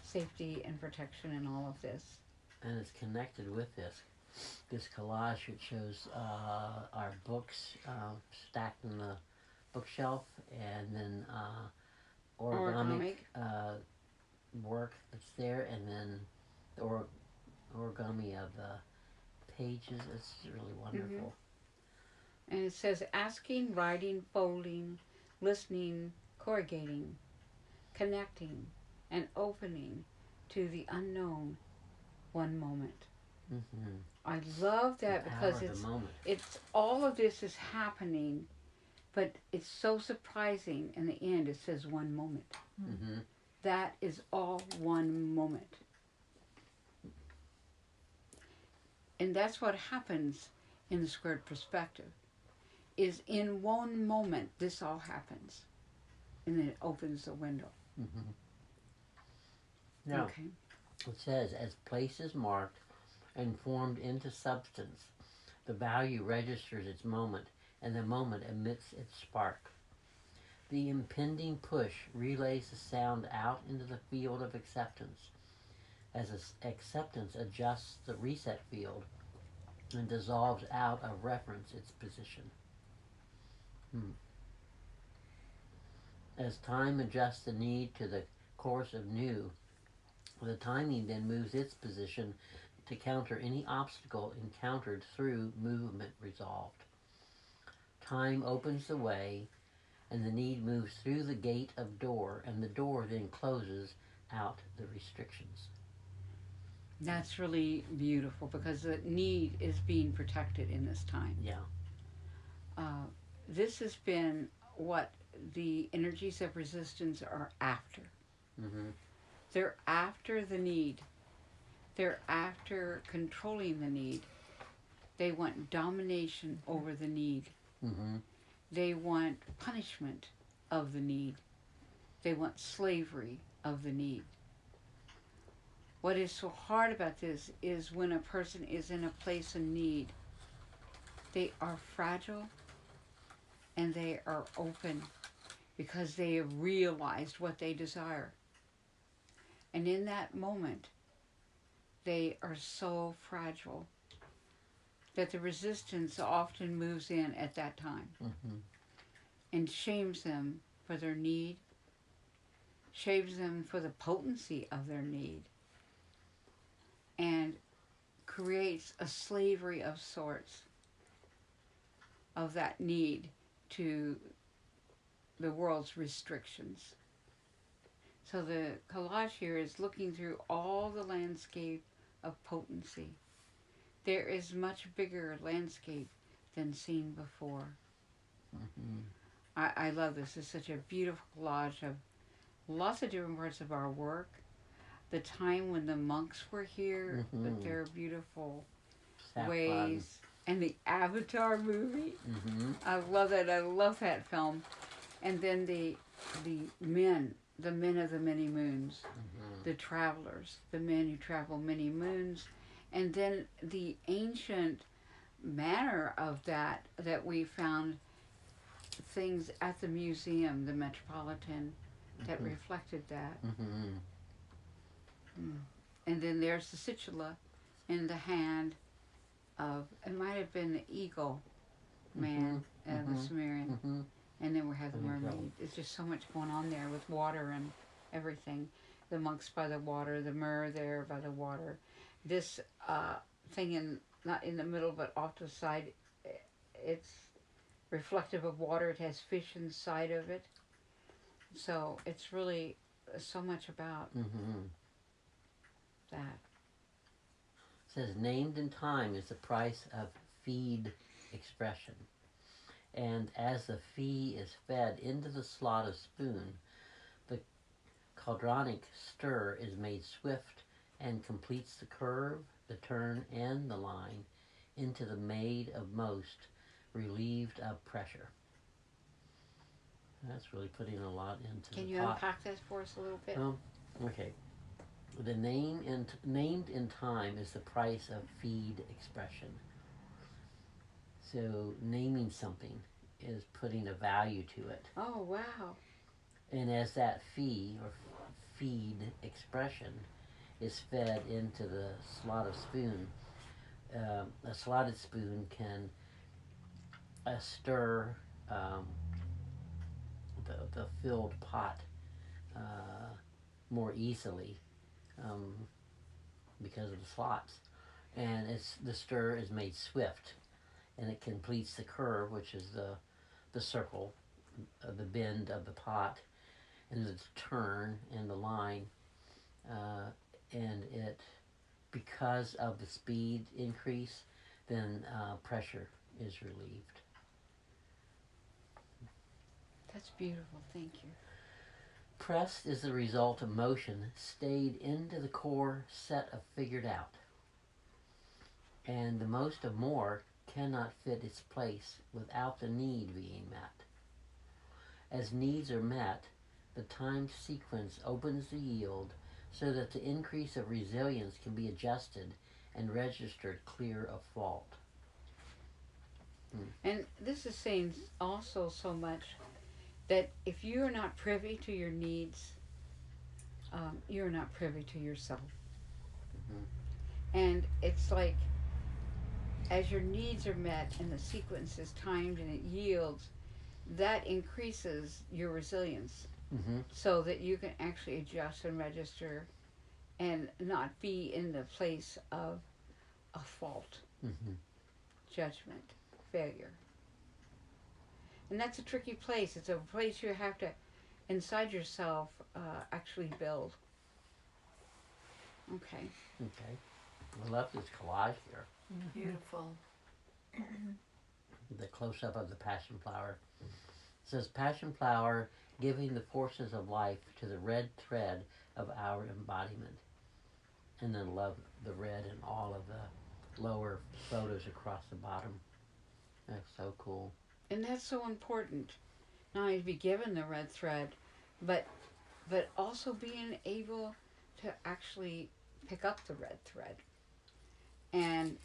safety and protection in all of this. And it's connected with this collage which shows our books stacked in the bookshelf, and then origami work that's there, and then the origami of the pages. It's really wonderful. And it says asking, writing, folding, listening, corrugating, connecting, and opening to the unknown one moment. Mm-hmm. I love that The because power of the moment. it's all of this is happening, but it's so surprising. In the end, it says one moment. Mm-hmm. That is all one moment. And that's what happens in the squared perspective. Is in one moment this all happens. And then it opens the window. Mm-hmm. Now, Okay. it says, as place is marked and formed into substance, the value registers its moment, and the moment emits its spark. The impending push relays the sound out into the field of acceptance, as acceptance adjusts the reset field and dissolves out of reference its position. As time adjusts the need to the course of new, the timing then moves its position to counter any obstacle encountered through movement resolved. Time opens the way, and the need moves through the gate of door, and the door then closes out the restrictions. That's really beautiful because the need is being protected in this time. Yeah. This has been what the energies of resistance are after. Mm-hmm. They're after the need. They're after controlling the need. They want domination over the need. Mm-hmm. They want punishment of the need. They want slavery of the need. What is so hard about this is when a person is in a place of need, they are fragile and they are open because they have realized what they desire. And in that moment, they are so fragile that the resistance often moves in at that time Mm-hmm. and shames them for their need, shames them for the potency of their need, and creates a slavery of sorts of that need to the world's restrictions. So the collage here is looking through all the landscape of potency. There is much bigger landscape than seen before. Mm-hmm. I love this. It's such a beautiful collage of lots of different parts of our work. The time when the monks were here, with their beautiful ways, and the Avatar movie. Mm-hmm. I love that. I love that film. And then the men of the many moons, Mm-hmm. the travelers, the men who travel many moons, and then the ancient manner of that we found things at the museum, the Metropolitan, that reflected that. Mm-hmm. And then there's the Situla in the hand of, it might have been the eagle man of the Sumerian. Mm-hmm. And then we have the There you go. mermaid. There's just so much going on there with water and everything. The monks by the water, the mer there by the water. This thing not in the middle but off to the side, it's reflective of water. It has fish inside of it. So it's really so much about Mm-hmm. that. It says, named in time is the price of feed expression. And as the fee is fed into the slot of spoon, the cauldronic stir is made swift and completes the curve, the turn, and the line into the made of most, relieved of pressure. That's really putting a lot into Can the you pot. unpack this for us a little bit? Oh, okay. The named in time is the price of feed expression. So naming something is putting a value to it. Oh, wow. And as that fee or feed expression is fed into the slotted spoon, a slotted spoon can stir the filled pot more easily because of the slots. And the stir is made swift, and it completes the curve, which is the circle, the bend of the pot, and the turn and the line, and it, because of the speed increase, then pressure is relieved. That's beautiful. Thank you. Pressed is the result of motion stayed into the core set of figured out, and the most of more cannot fit its place without the need being met. As needs are met, the time sequence opens the yield so that the increase of resilience can be adjusted and registered clear of fault. And this is saying also so much that if you are not privy to your needs, you're not privy to yourself. And it's like, as your needs are met and the sequence is timed and it yields, that increases your resilience so that you can actually adjust and register and not be in the place of a fault, judgment, failure. And that's a tricky place. It's a place you have to, inside yourself, actually build. Okay. Okay. I love this collage here. Beautiful. The close-up of the passion flower. It says, passion flower giving the forces of life to the red thread of our embodiment. And then love the red in all of the lower photos across the bottom. That's so cool. And that's so important, not only to be given the red thread, but also being able to actually pick up the red thread. And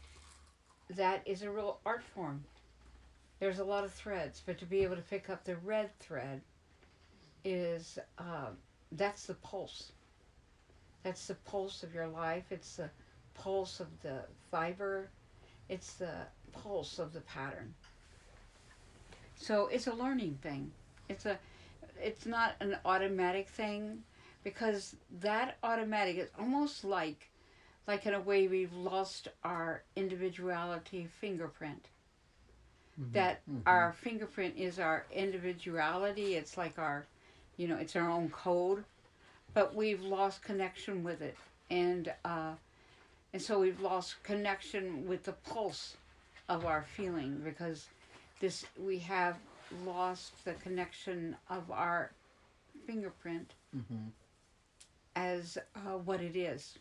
that is a real art form. There's a lot of threads, but to be able to pick up the red thread is, that's the pulse. That's the pulse of your life. It's the pulse of the fiber. It's the pulse of the pattern. So it's a learning thing. It's not an automatic thing, because that automatic is almost like in a way we've lost our individuality fingerprint. That our fingerprint is our individuality. It's like our, it's our own code, but we've lost connection with it, and so we've lost connection with the pulse of our feeling, because we have lost the connection of our fingerprint as what it is.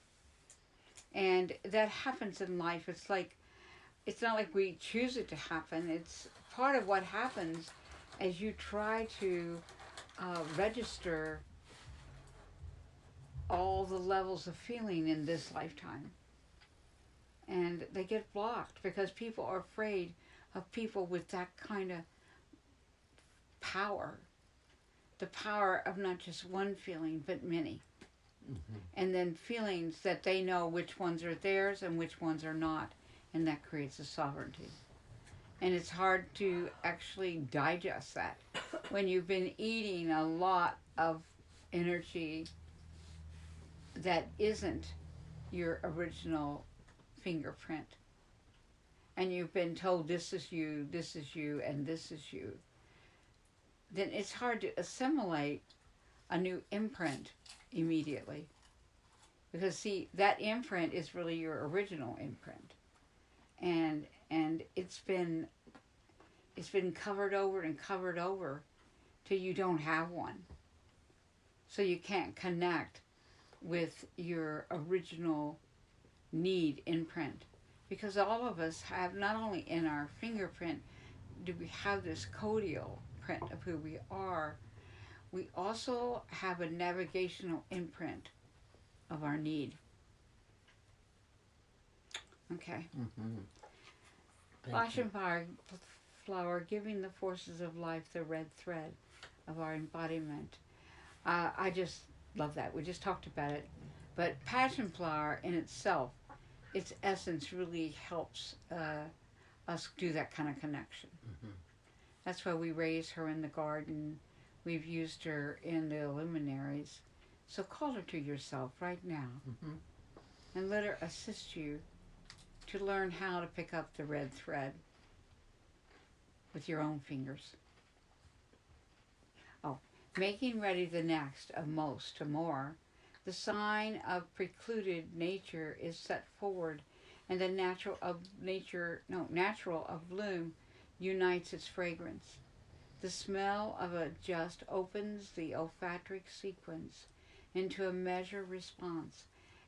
And that happens in life. It's not like we choose it to happen. It's part of what happens as you try to register all the levels of feeling in this lifetime. And they get blocked because people are afraid of people with that kind of power. The power of not just one feeling, but many. And then feelings that they know which ones are theirs and which ones are not. And that creates a sovereignty. And it's hard to actually digest that when you've been eating a lot of energy that isn't your original fingerprint. And you've been told this is you, and this is you. Then it's hard to assimilate a new imprint immediately. Because see, that imprint is really your original imprint. And it's been covered over and covered over till you don't have one. so you can't connect with your original need imprint. Because all of us have, not only in our fingerprint do we have this codial print of who we are, we also have a navigational imprint of our need. Okay. Mm-hmm. Passion flower, giving the forces of life the red thread of our embodiment. I just love that. We just talked about it. But passion flower in itself, its essence really helps us do that kind of connection. Mm-hmm. That's why we raise her in the garden. We've used her in the luminaries. So call her to yourself right now, Mm-hmm. and let her assist you to learn how to pick up the red thread with your own fingers. Oh, making ready the next of most to more. The sign of precluded nature is set forward, and the natural of bloom unites its fragrance. The smell of a just opens the olfactory sequence into a measure response,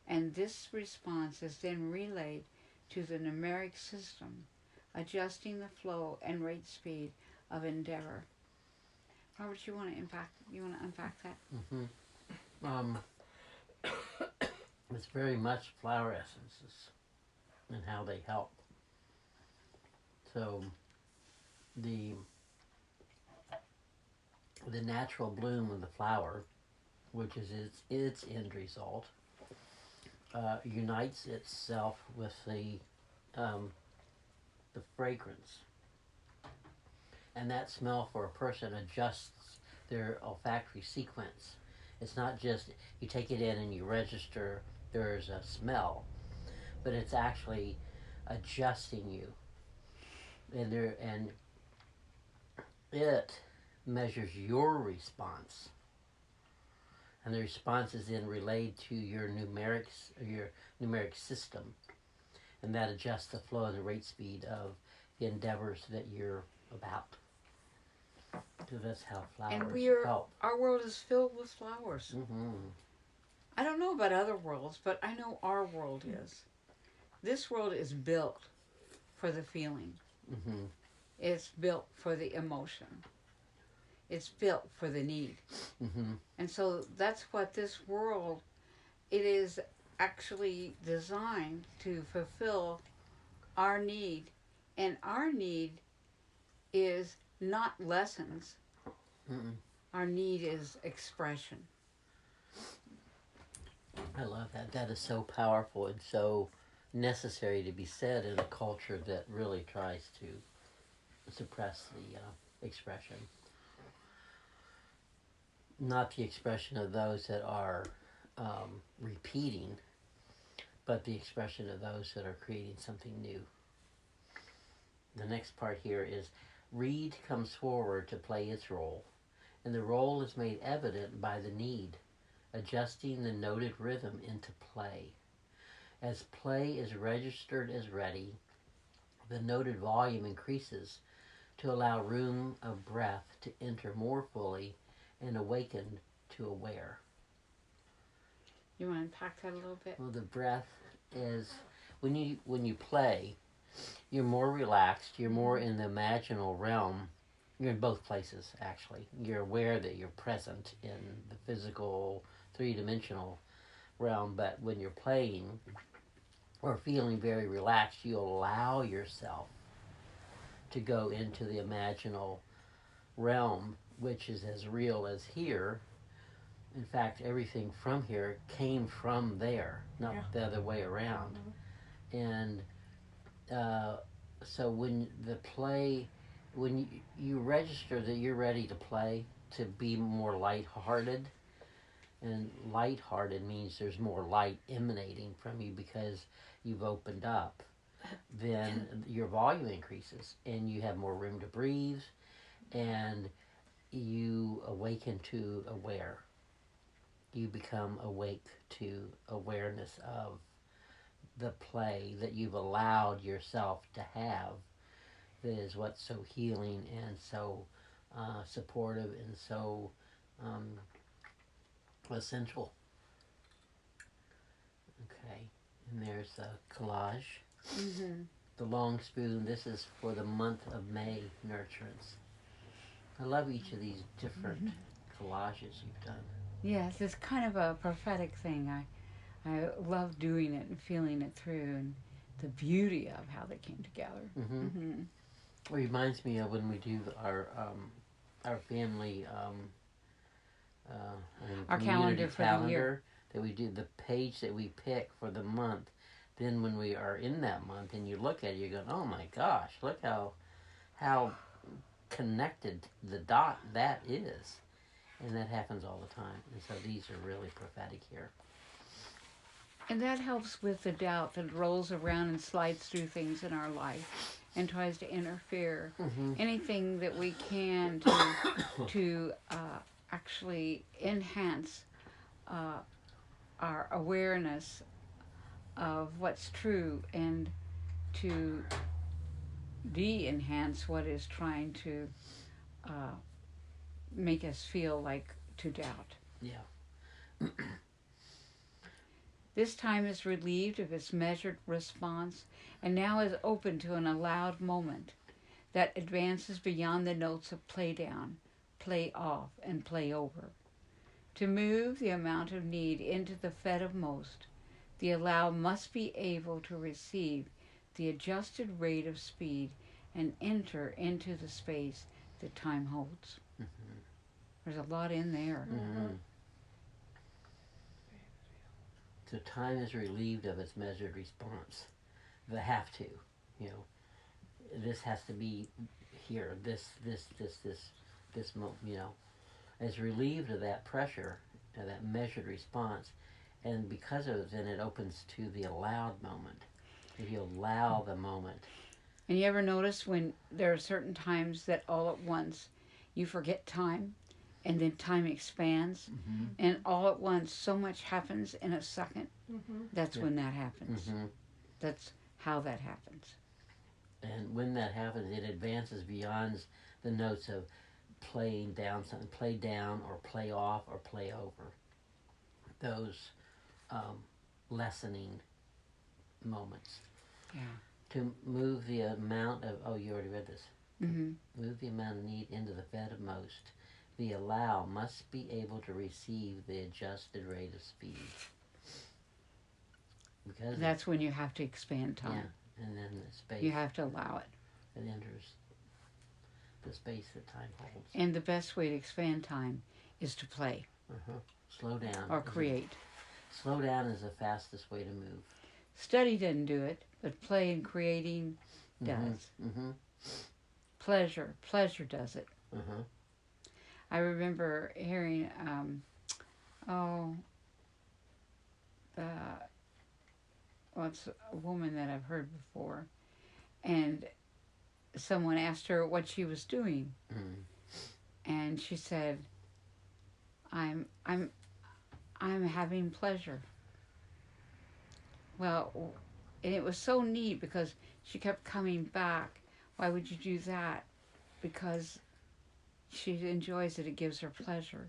and this response is then relayed to the numeric system, adjusting the flow and rate speed of endeavor. Robert, you want to unpack that? Mm-hmm. It's very much flower essences and how they help. So the natural bloom of the flower, which is its end result, unites itself with the fragrance, and that smell for a person adjusts their olfactory sequence. It's not just you take it in and you register there's a smell, but it's actually adjusting you, and it measures your response, and the response is then relayed to your numeric system, and that adjusts the flow and the rate speed of the endeavors that you're about. So that's how flowers help. Our world is filled with flowers. Mm-hmm. I don't know about other worlds, but I know our world is. This world is built for the feeling. Mm-hmm. It's built for the emotion. It's built for the need. Mm-hmm. And so that's what this world, it is actually designed to fulfill our need. And our need is not lessons. Mm-mm. Our need is expression. I love that. That is so powerful and so necessary to be said in a culture that really tries to suppress the expression. Not the expression of those that are repeating, but the expression of those that are creating something new. The next part here is Reed comes forward to play its role, and the role is made evident by the need, adjusting the noted rhythm into play. As play is registered as ready, the noted volume increases to allow room of breath to enter more fully and awakened to aware. You want to unpack that a little bit? Well, the breath is when you play, you're more relaxed, you're more in the imaginal realm. You're in both places, actually. You're aware that you're present in the physical, three-dimensional realm, but when you're playing or feeling very relaxed, you allow yourself to go into the imaginal realm, which is as real as here. In fact, everything from here came from there, not the other way around. Mm-hmm. And so when you register that you're ready to play, to be more lighthearted, and lighthearted means there's more light emanating from you because you've opened up, then your volume increases and you have more room to breathe, and you awaken to aware. You become awake to awareness of the play that you've allowed yourself to have. That is what's so healing and so supportive and so essential. Okay, and there's a collage. Mm-hmm. The long spoon, this is for the month of May nurturance. I love each of these different collages you've done. Yes, it's kind of a prophetic thing. I love doing it and feeling it through and the beauty of how they came together. Mm-hmm. Mm-hmm. It reminds me of when we do our family Our community calendar for the year. that we do the page that we pick for the month. Then when we are in that month and you look at it, you're going, oh my gosh, look how connected the dot that is. And that happens all the time. And so these are really prophetic here. And that helps with the doubt that rolls around and slides through things in our life and tries to interfere. Mm-hmm. Anything that we can to actually enhance our awareness of what's true and to de-enhance what is trying to make us feel like to doubt. Yeah. This time is relieved of its measured response and now is open to an allowed moment that advances beyond the notes of play down, play off, and play over. To move the amount of need into the fed of most, the allow must be able to receive the adjusted rate of speed and enter into the space that time holds. Mm-hmm. There's a lot in there. Mm-hmm. So time is relieved of its measured response. The have to, you know, this has to be here. This, you know, is relieved of that pressure, of that measured response, and because of it, then it opens to the allowed moment. If you allow the moment. And you ever notice when there are certain times that all at once you forget time and then time expands Mm-hmm. and all at once so much happens in a second? Mm-hmm. That's Yeah. when that happens. Mm-hmm. That's how that happens. And when that happens, it advances beyond the notes of playing down something, play down or play off or play over. Those lessening moments. Yeah. To move the amount of, oh, you already read this. Mm-hmm. Move the amount of need into the fed of most. The allow must be able to receive the adjusted rate of speed. Because That's when you have to expand time. yeah, and then the space You have to allow it. that enters the space that time holds. And the best way to expand time is to play Slow down. or create. Slow down is the fastest way to move. Study doesn't do it, but play and creating does. Mm-hmm. Pleasure does it. Uh-huh. I remember hearing, it's a woman that I've heard before, and someone asked her what she was doing, and she said, "I'm having pleasure." Well, and it was so neat because she kept coming back. Why would you do that? Because she enjoys it. It gives her pleasure.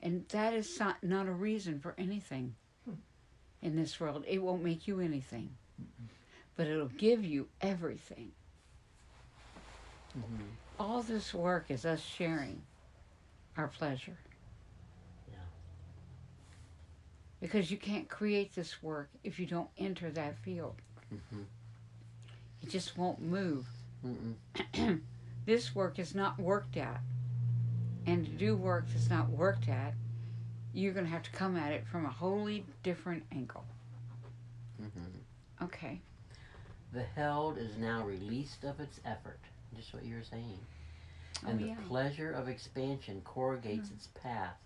And that is not a reason for anything in this world. It won't make you anything. But it'll give you everything. Mm-hmm. All this work is us sharing our pleasure. Yeah. Because you can't create this work if you don't enter that field. Mm-hmm. It just won't move. Mm-mm. This work is not worked at. And to do work that's not worked at, you're going to have to come at it from a wholly different angle. Mm-hmm. Okay. The held is now released of its effort. Just what you were saying. And the yeah. pleasure of expansion corrugates its path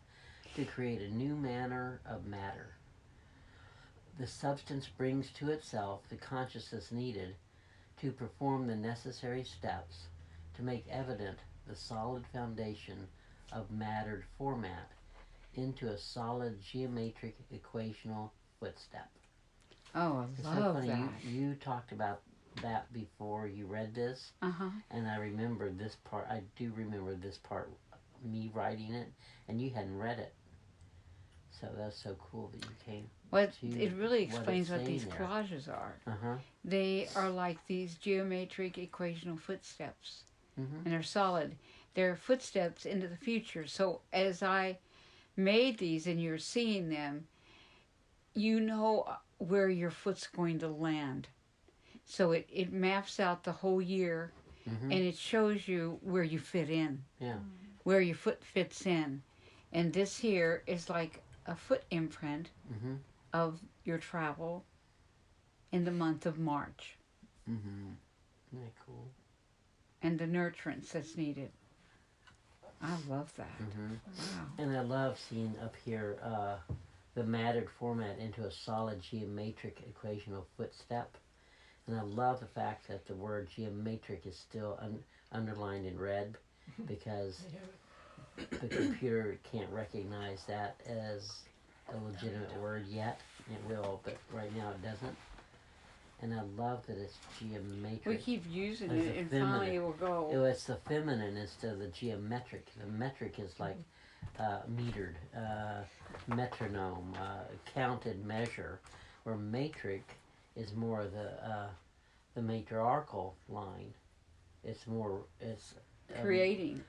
to create a new manner of matter. The substance brings to itself the consciousness needed to perform the necessary steps to make evident the solid foundation of mattered format into a solid geometric equational footstep. Oh, It's I so love funny. that. You talked about that before you read this, Uh-huh. and I remember this part. I do remember this part, me writing it, and you hadn't read it. So that's so cool that you came. Well, to it really what explains it's what these saying there. collages are. Uh-huh. They are like these geometric equational footsteps, Mm-hmm. and they're solid. They're footsteps into the future. So as I made these and you're seeing them, you know where your foot's going to land. So it maps out the whole year, Mm-hmm. and it shows you where you fit in, Yeah. where your foot fits in. And this here is like a foot imprint Mm-hmm. of your travel in the month of March Mm-hmm. Isn't that cool? and the nurturance that's needed. I love that. Mm-hmm. Wow. And I love seeing up here the mattered format into a solid geometric equational footstep. And I love the fact that the word geometric is still underlined in red because the computer can't recognize that as a legitimate word yet. It will, but right now it doesn't. And I love that it's geometric. We keep using As it, a and feminine. finally it will go. It's the feminine instead of the geometric. The metric is like metered, metronome, counted measure, where matrix is more the matriarchal line. It's Creating.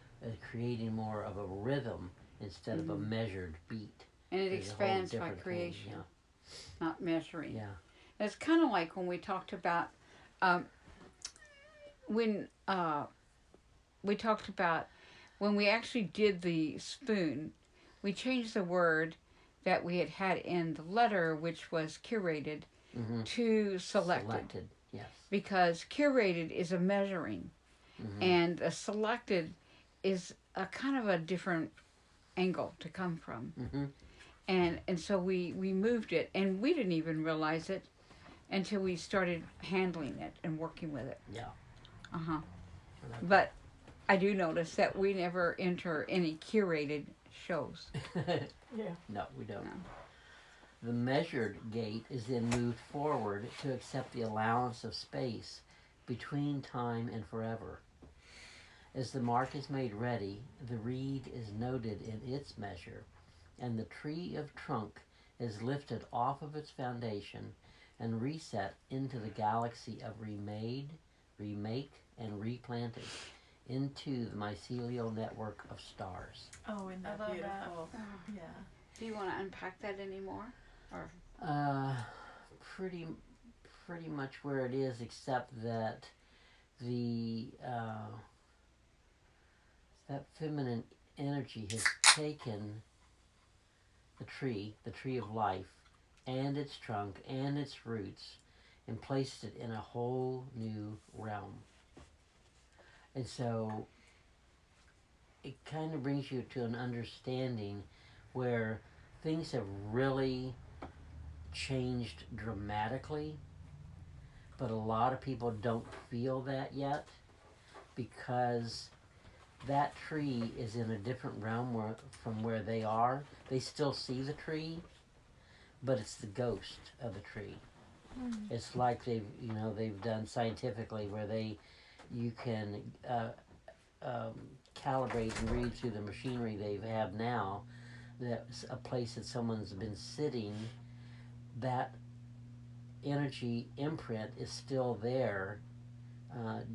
creating more of a rhythm instead of a measured beat. And it It's a whole expands by different thing, creation, yeah. not measuring. Yeah. It's kind of like when we talked about when we actually did the spoon, we changed the word that we had in the letter, which was curated, Mm-hmm. to selected. Yes. Because curated is a measuring, Mm-hmm. and a selected is a kind of a different angle to come from. Mm-hmm. And so we moved it, and we didn't even realize it until we started handling it and working with it. Yeah. Uh-huh. But I do notice that we never enter any curated shows. Yeah. No, we don't. No. The measured gate is then moved forward to accept the allowance of space between time and forever. As the mark is made ready, the reed is noted in its measure, and the tree of trunk is lifted off of its foundation and reset into the galaxy of remade, remake, and replanted into the mycelial network of stars. Oh, isn't that I love beautiful? that. Yeah. Do you want to unpack that anymore? Pretty much where it is, except that that feminine energy has taken the tree of life, and its trunk and its roots, and placed it in a whole new realm. And so it kind of brings you to an understanding where things have really changed dramatically, but a lot of people don't feel that yet because that tree is in a different realm from where they are. They still see the tree, but it's the ghost of the tree. It's like they've done scientifically where you can calibrate and read through the machinery they have now. That's a place that someone's been sitting. That energy imprint is still there,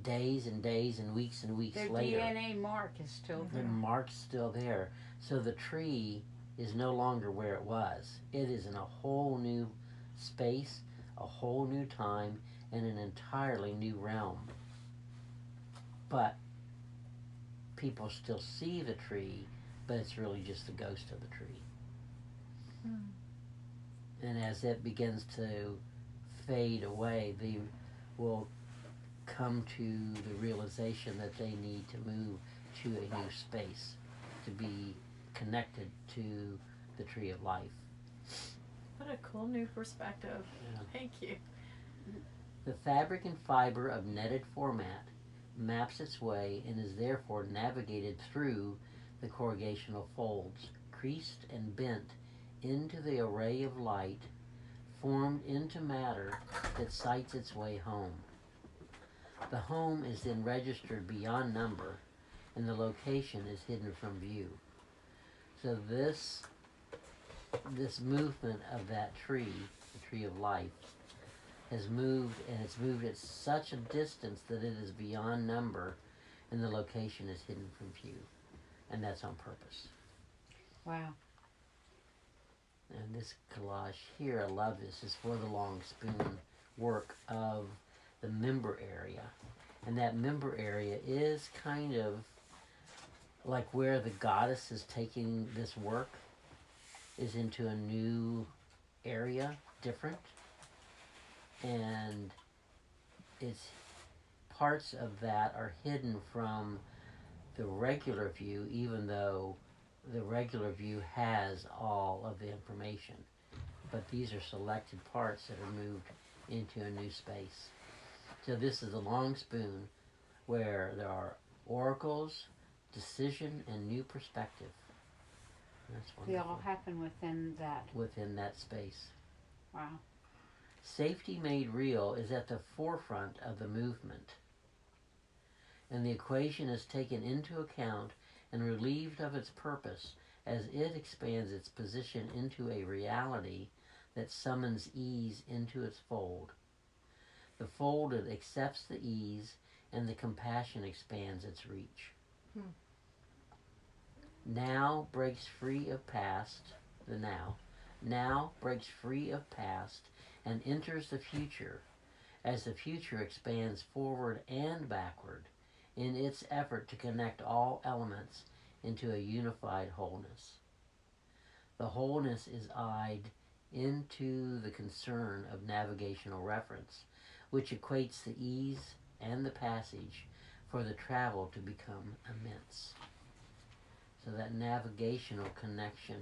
days and days and weeks Their later. DNA mark is still The there. mark's still there. So the tree is no longer where it was. It is in a whole new space, a whole new time, and an entirely new realm. But people still see the tree, but it's really just the ghost of the tree. And as it begins to fade away, they will come to the realization that they need to move to a new space to be connected to the tree of life. What a cool new perspective. Yeah. Thank you. The fabric and fiber of netted format maps its way and is therefore navigated through the corrugational folds, creased and bent into the array of light, formed into matter that sights its way home. The home is then registered beyond number, and the location is hidden from view. So this this movement of that tree, the tree of life, has moved, and it's moved at such a distance that it is beyond number, and the location is hidden from view, and that's on purpose. Wow. And this collage here, I love this, is for the long spoon work of the member area. And that member area is kind of like where the goddess is taking this work, is into a new area, different. And it's parts of that are hidden from the regular view, even though the regular view has all of the information. But these are selected parts that are moved into a new space. So this is a long spoon where there are oracles, decision, and new perspective. That's They wonderful. all happen within that. Within that space. Wow. Safety made real is at the forefront of the movement, and the equation is taken into account and relieved of its purpose as it expands its position into a reality that summons ease into its fold. The folded accepts the ease, and the compassion expands its reach. Now breaks free of past, the now breaks free of past and enters the future, as the future expands forward and backward in its effort to connect all elements into a unified wholeness. The wholeness is eyed into the concern of navigational reference, which equates the ease and the passage for the travel to become immense. So that navigational connection,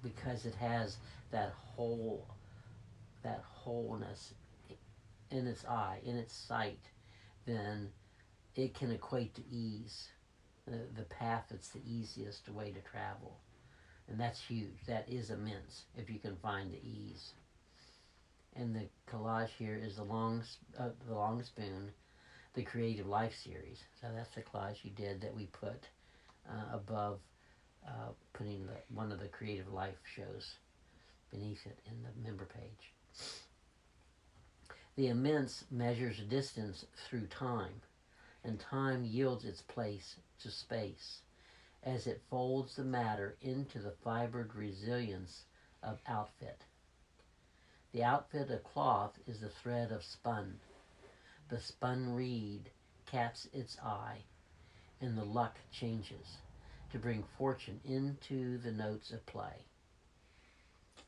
because it has that wholeness in its eye, in its sight, then it can equate to ease, the path that's the easiest way to travel. And that's huge. That is immense if you can find the ease. And the collage here is the long spoon, the Creative Life series. So that's the collage you did that we put above, putting one of the Creative Life shows beneath it in the member page. The immense measures distance through time, and time yields its place to space as it folds the matter into the fibered resilience of outfit. The outfit of cloth is the thread of spun. The spun reed caps its eye, and the luck changes to bring fortune into the notes of play.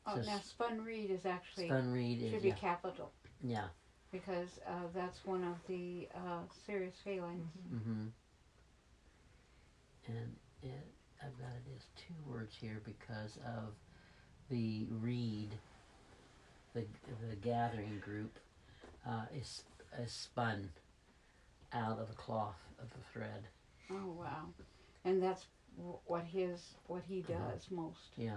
Oh, So now spun reed is actually spun reed should is be capital yeah. because that's one of the serious failings. Mm-hmm. And I've got it as two words here because of the reed, the gathering group is spun out of the cloth of the thread. Oh wow, and that's what he does most. Yeah.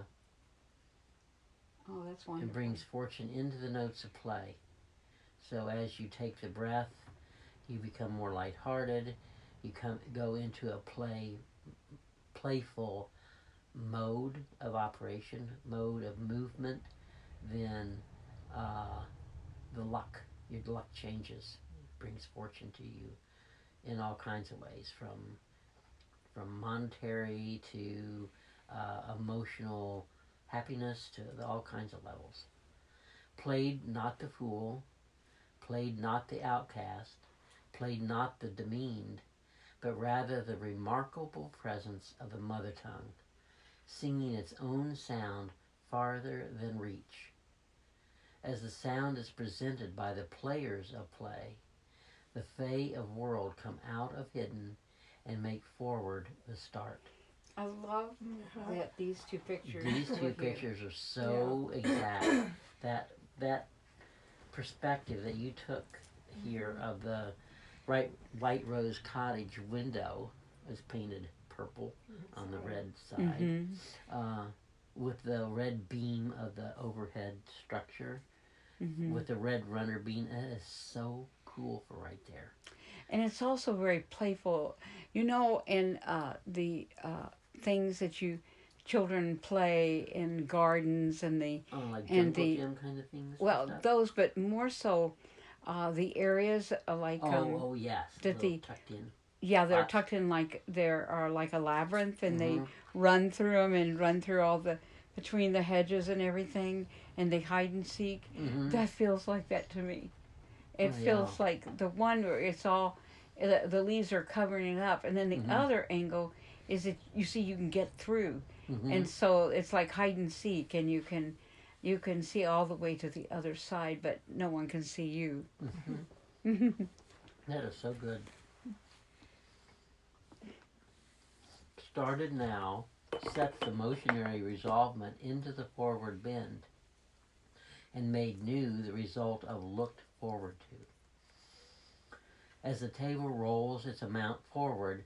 Oh, that's wonderful. And brings fortune into the notes of play. So as you take the breath, you become more lighthearted. You go into a playful mode of operation, mode of movement. Then your luck changes. It brings fortune to you in all kinds of ways, from monetary to emotional happiness to all kinds of levels. Played not the fool, played not the outcast, played not the demeaned, but rather the remarkable presence of the mother tongue, singing its own sound farther than reach. As the sound is presented by the players of play, the Fae of world come out of hidden and make forward the start. I love that these two pictures. These two were here. pictures are so exact. That perspective that you took here of the White Rose Cottage window is painted purple on the red side, Mm-hmm. with the red beam of the overhead structure, Mm-hmm. with the red runner beam. That is so cool for right there. And it's also very playful, you know, in the things that you children play in gardens and Oh, like and jungle gym kind of things. and well stuff? those, but more so the areas Oh, yes. that Little the tucked in. yeah, they're Huts. tucked in like there are like a labyrinth, and they Mhm. run through them and run through all the between the hedges and everything, and they hide and seek. Mhm. That feels like that to me. It Oh, feels yeah. like the one where it's all the leaves are covering it up, and then the Mhm. other angle is that you see you can get through, Mhm. and so it's like hide and seek, and you can see all the way to the other side, but no one can see you. Mhm. That is so good. Started now sets the motionary resolvement into the forward bend, and made new the result of looked forward to. As the table rolls its amount forward,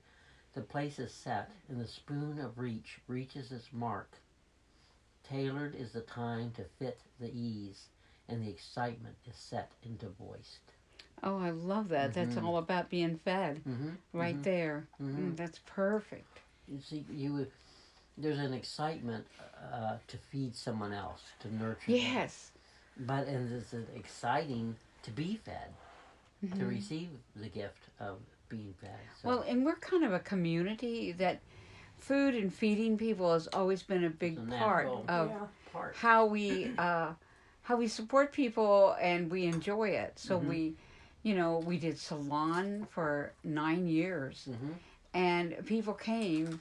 the place is set, and the spoon of reach reaches its mark. Tailored is the time to fit the ease, and the excitement is set into voiced. Oh, I love that. That's Mhm. all about being fed Mm-hmm. right there. Mm-hmm. That's perfect. You see, there's an excitement to feed someone else, to nurture them. Yes. And it's exciting to be fed, to receive the gift of being fed. So. Well, and we're kind of a community that food and feeding people has always been a big It's a part natural of Yeah. part. how we support people, and we enjoy it. So Mhm. we did salon for 9 years, Mm-hmm. and people came,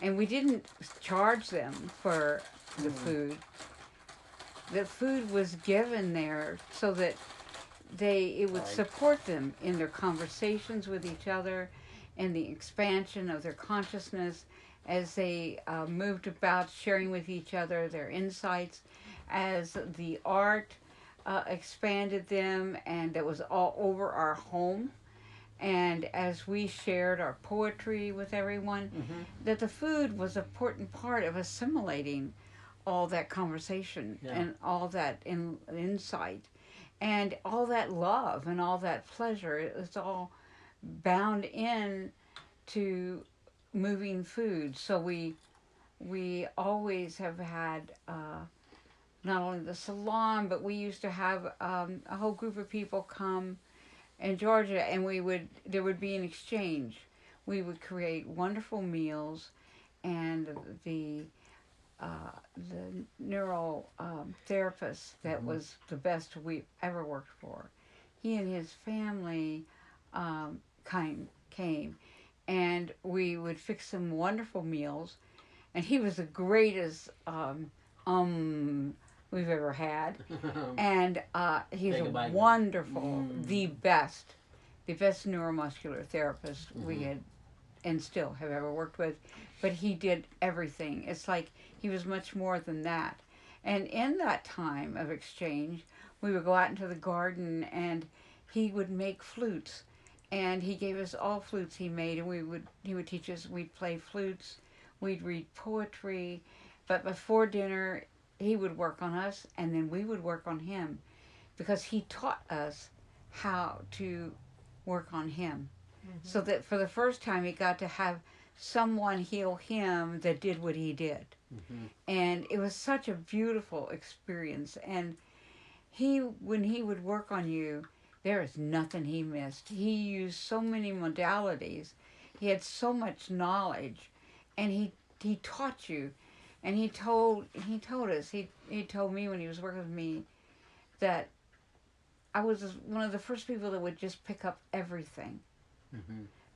and we didn't charge them for the food. The food was given there so that it would Right. support them in their conversations with each other and the expansion of their consciousness as they moved about sharing with each other their insights, as the art expanded them, and that was all over our home, and as we shared our poetry with everyone, Mm-hmm. that the food was an important part of assimilating all that conversation and all that insight and all that love and all that pleasure. It's all bound in to moving food. So we always have had not only the salon, but we used to have a whole group of people come in Georgia, and there would be an exchange. We would create wonderful meals, and the the neuro therapist that was the best we ever worked for. He and his family came, and we would fix some wonderful meals. And he was the greatest we've ever had. And he's Take a a bite. wonderful, the best neuromuscular therapist we had and still have ever worked with. But he did everything. It's like he was much more than that. And in that time of exchange, we would go out into the garden, and he would make flutes. And he gave us all flutes he made, and he would teach us. We'd play flutes, we'd read poetry, but before dinner he would work on us, and then we would work on him, because he taught us how to work on him. So that for the first time he got to have someone heal him that did what he did. And it was such a beautiful experience. And when he would work on you, there is nothing he missed. He used so many modalities. He had so much knowledge, and he taught you. And he told us, he told me when he was working with me, that I was one of the first people that would just pick up everything.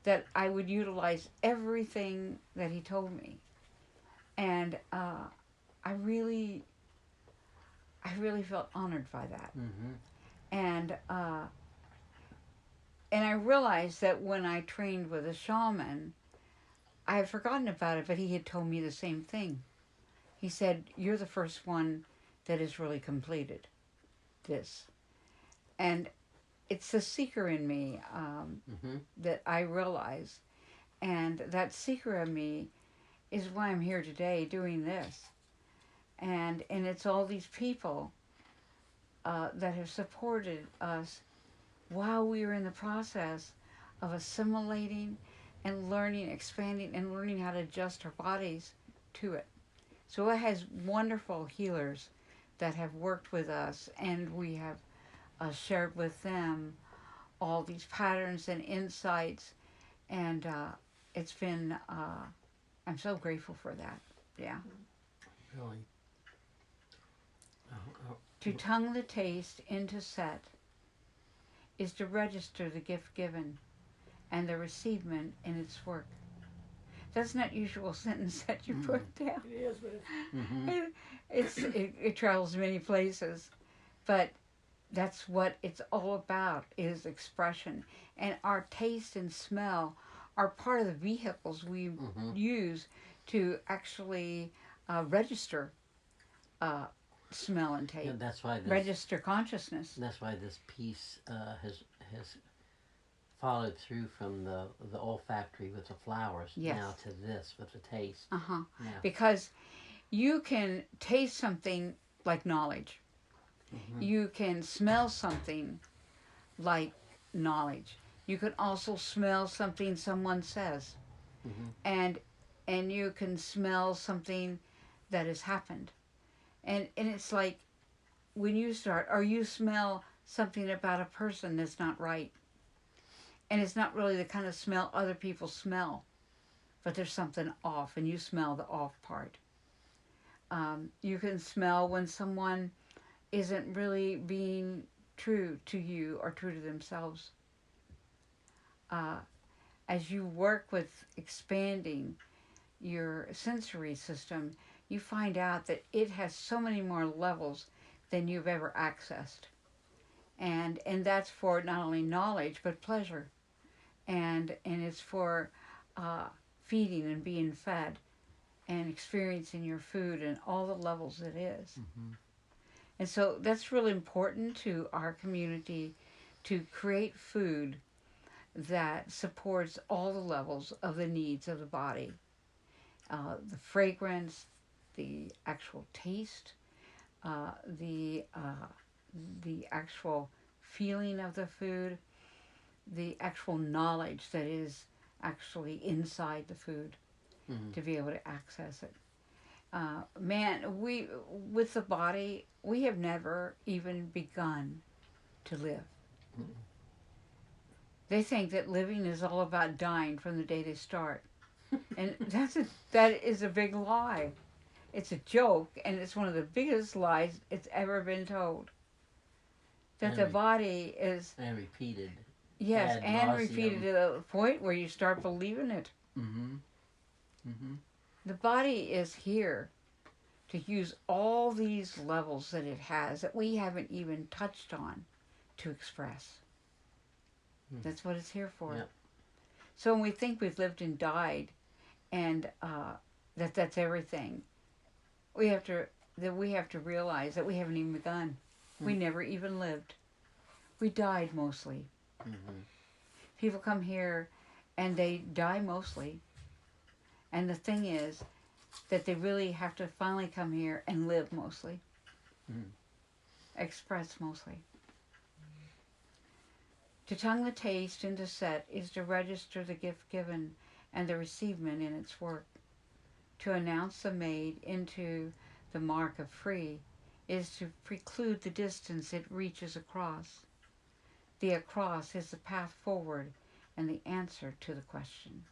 That I would utilize everything that he told me. And I really felt honored by that. And I realized that when I trained with a shaman, I had forgotten about it, but he had told me the same thing. He said, "You're the first one that has really completed this." And it's the seeker in me that I realize. And that seeker in me is why I'm here today doing this. And it's all these people that have supported us while we were in the process of assimilating and learning, expanding, and learning how to adjust our bodies to it. So it has wonderful healers that have worked with us, and we have shared with them all these patterns and insights, and it's been. I'm so grateful for that. Yeah. Really. To tongue the taste into set is to register the gift given and the receivement in its work. That's not usual sentence that you put down. It is, but It travels many places, but that's what it's all about, is expression. And our taste and smell are part of the vehicles we use to actually register smell and taste. Yeah, that's why this, Register consciousness. That's why this piece has followed through from the olfactory with the flowers Yes. now to this with the taste. Uh-huh. Yeah. Because you can taste something like knowledge. You can smell something like knowledge. You can also smell something someone says. And you can smell something that has happened. And it's like when you start, or you smell something about a person that's not right. And it's not really the kind of smell other people smell. But there's something off, and you smell the off part. You can smell when someone isn't really being true to you or true to themselves. As you work with expanding your sensory system, you find out that it has so many more levels than you've ever accessed. And that's for not only knowledge, but pleasure. And it's for feeding and being fed and experiencing your food and all the levels it is. And so that's really important to our community, to create food that supports all the levels of the needs of the body. The fragrance, the actual taste, the actual feeling of the food, the actual knowledge that is actually inside the food to be able to access it. With the body, we have never even begun to live. They think that living is all about dying from the day they start. And that is a big lie. It's a joke, and it's one of the biggest lies it's ever been told. That the body is... And repeated. Yes, Ad and nauseam. repeated to the point where you start believing it. The body is here to use all these levels that it has that we haven't even touched on to express. That's what it's here for. Yep. So when we think we've lived and died, and that's everything, we have to realize that we haven't even begun. We never even lived. We died mostly. People come here and they die mostly. And the thing is that they really have to finally come here and live mostly. Express mostly. To tongue the taste into set is to register the gift given and the receivement in its work. To announce the made into the mark of free is to preclude the distance it reaches across. The across is the path forward and the answer to the question.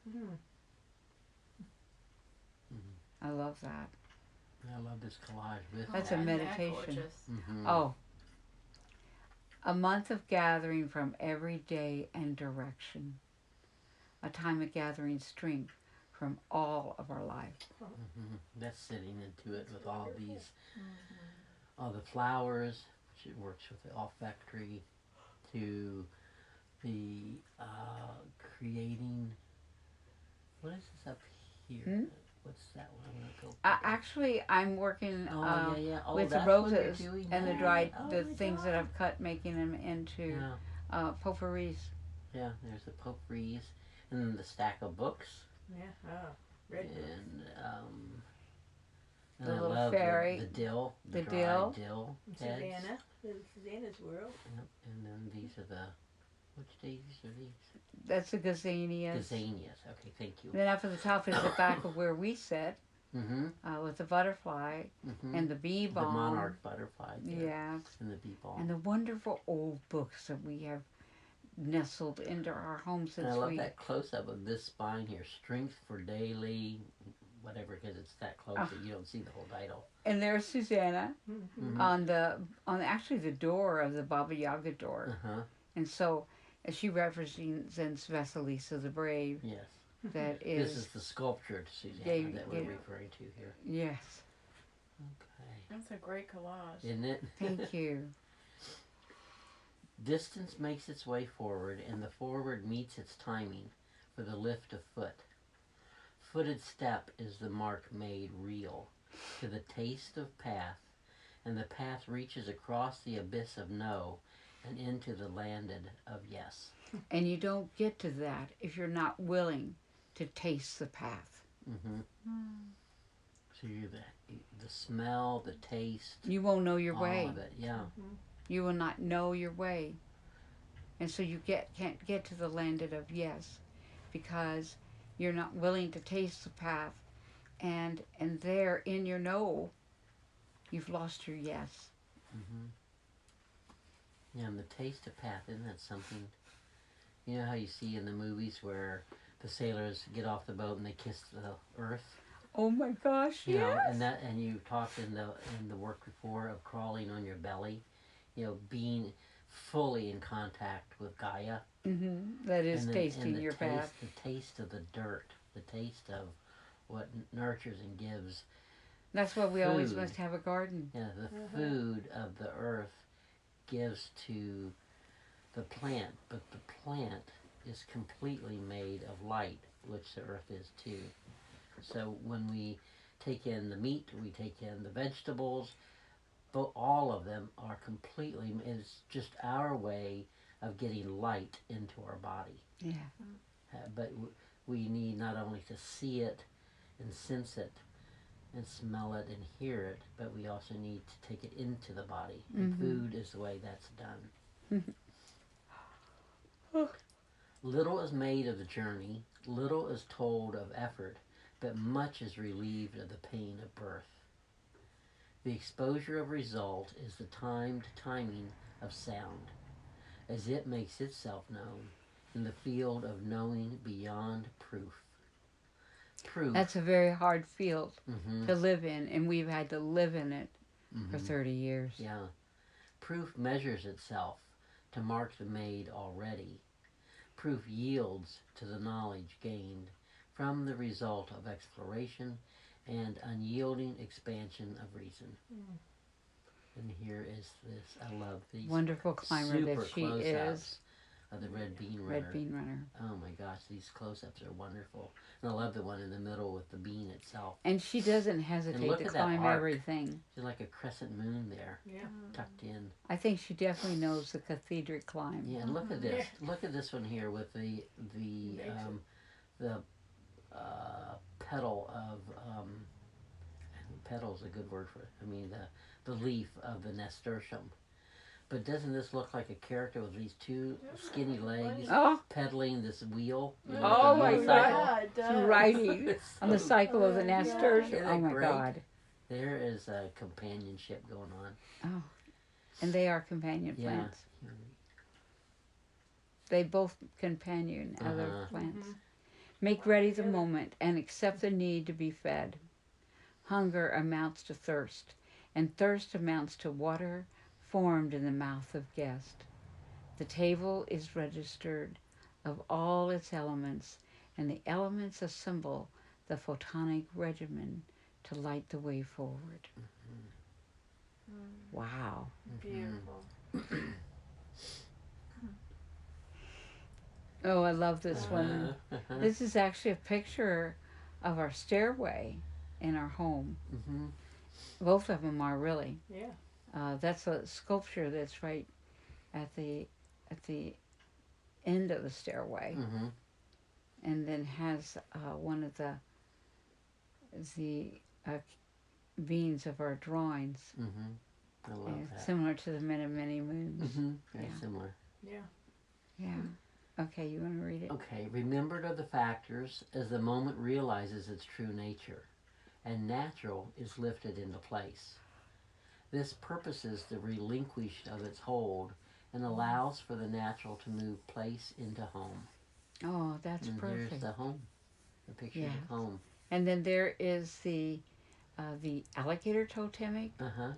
I love that. I love this collage with That's that. a Isn't that meditation. gorgeous? Oh. A month of gathering from every day and direction. A time of gathering strength from all of our life. That's sitting into it with all these, all the flowers, which it works with the olfactory, to the creating. What is this up here? What's that one? I'm gonna go. Actually, I'm working Oh, with the that's what you're roses doing and the now. dried, Oh the my things that God. I've cut, making them into Yeah, potpourris. yeah. There's the potpourris, and then the stack of books, Yeah. Oh, red. and The and I little love fairy. the dill, The dried dill. dill heads. Susanna. Susanna's world. Yep. And then these are the, which daisies are these? That's the gazanias. Gazanias. Okay, thank you. Then up at the top is the back of where we sit. Mm-hmm. with the butterfly Mm-hmm. and the bee The balm. monarch butterfly. There, Yeah, and the bee balm. and the wonderful old books that we have nestled into our home And I since love we. that close up of this spine here. Strength for daily, whatever, because it's that close Oh. that you don't see the whole title. And there's Susanna Mm-hmm. on actually the door of the Baba Yaga door, Uh huh. and so she represents Vasilisa the Brave. Yes. That This is is the sculptured Susanna They- that we're they- referring to here. yes. Okay. That's a great collage. Isn't it? Thank you. Distance makes its way forward, and the forward meets its timing for the lift of foot. Footed step is the mark made real to the taste of path, and the path reaches across the abyss of no and into the landed of yes. And you don't get to that if you're not willing to taste the path. Mm-hmm. So you're the smell, the taste, You won't know your all way. of it. Yeah. You will not know your way. And so you can't get to the landed of yes because you're not willing to taste the path. And there in your no, you've lost your yes. Mm-hmm. Yeah, and the taste of path, isn't that something? You know how you see in the movies where the sailors get off the boat and they kiss the earth? Oh my gosh, You know, yes. and you talked in the work before of crawling on your belly, you know, being fully in contact with Gaia. That is and tasting the your taste, path. The taste of the dirt, the taste of what nurtures and gives. That's why we always food. must have a garden. Yeah, the food of the earth gives to the plant, but the plant is completely made of light, which the earth is too. So when we take in the meat, we take in the vegetables, but all of them are completely, it's just our way of getting light into our body. Yeah. But we need not only to see it and sense it and smell it and hear it, but we also need to take it into the body. And food is the way that's done. Little is made of the journey, little is told of effort, but much is relieved of the pain of birth. The exposure of result is the timed timing of sound, as it makes itself known in the field of knowing beyond proof. Proof. That's a very hard field Mm-hmm. to live in, and we've had to live in it for 30 years. Yeah. Proof measures itself to mark the made already. Proof yields to the knowledge gained from the result of exploration and unyielding expansion of reason. And here is this. I love these Wonderful climber super that she close-ups is. of the red bean runner. Red bean runner. Oh my gosh, these close-ups are wonderful. And I love the one in the middle with the bean itself. And she doesn't hesitate look to at that climb arc. everything. There's like a crescent moon there, Yeah. tucked in. I think she definitely knows the cathedral climb. Yeah, and look at this. Look at this one here with the petal of petal is a good word for it. I mean the leaf of the nasturtium. But doesn't this look like a character with these two skinny legs Oh, pedaling this wheel? You Oh like a my motorcycle? Yeah, it does. riding It's on the so- cycle of the Yeah. nasturtium. Isn't Oh that my great? God. There is a companionship going on. And they are companion Yeah. plants. They both companion other Uh-huh. plants. Make ready the moment and accept the need to be fed. Hunger amounts to thirst, and thirst amounts to water formed in the mouth of guest. The table is registered of all its elements, and the elements assemble the photonic regimen to light the way forward. Wow. Beautiful. Oh, I love this one. Uh-huh. This is actually a picture of our stairway in our home. Mm-hmm. Both of them are really. Yeah. That's a sculpture that's right at the end of the stairway, Mm-hmm. and then has one of the beans of our drawings, Mm-hmm. I love that. similar to the Men of Many Moons. Mm-hmm. Very Yeah. similar. Yeah. Yeah. Okay, you want to read it? Okay, remembered are the factors as the moment realizes its true nature. and natural is lifted into place. This purposes the relinquish of its hold and allows for the natural to move place into home. Oh, that's And perfect. here's the home, the picture Yeah. of home. And then there is the alligator totemic. Uh-huh,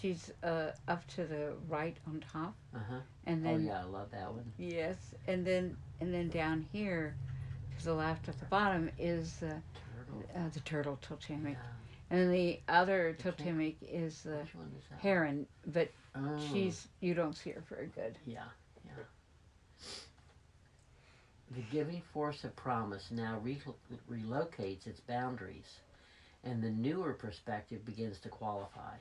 She's up to the right on top, uh-huh. and Oh then yeah, I love that one. yes, and then down here to the left at the bottom is Turtle. the turtle totemic, Yeah. and then the other can't- totemic is the Which one is that? heron, but Oh, you don't see her very good. yeah, yeah. The giving force of promise now relocates its boundaries, and the newer perspective begins to qualify.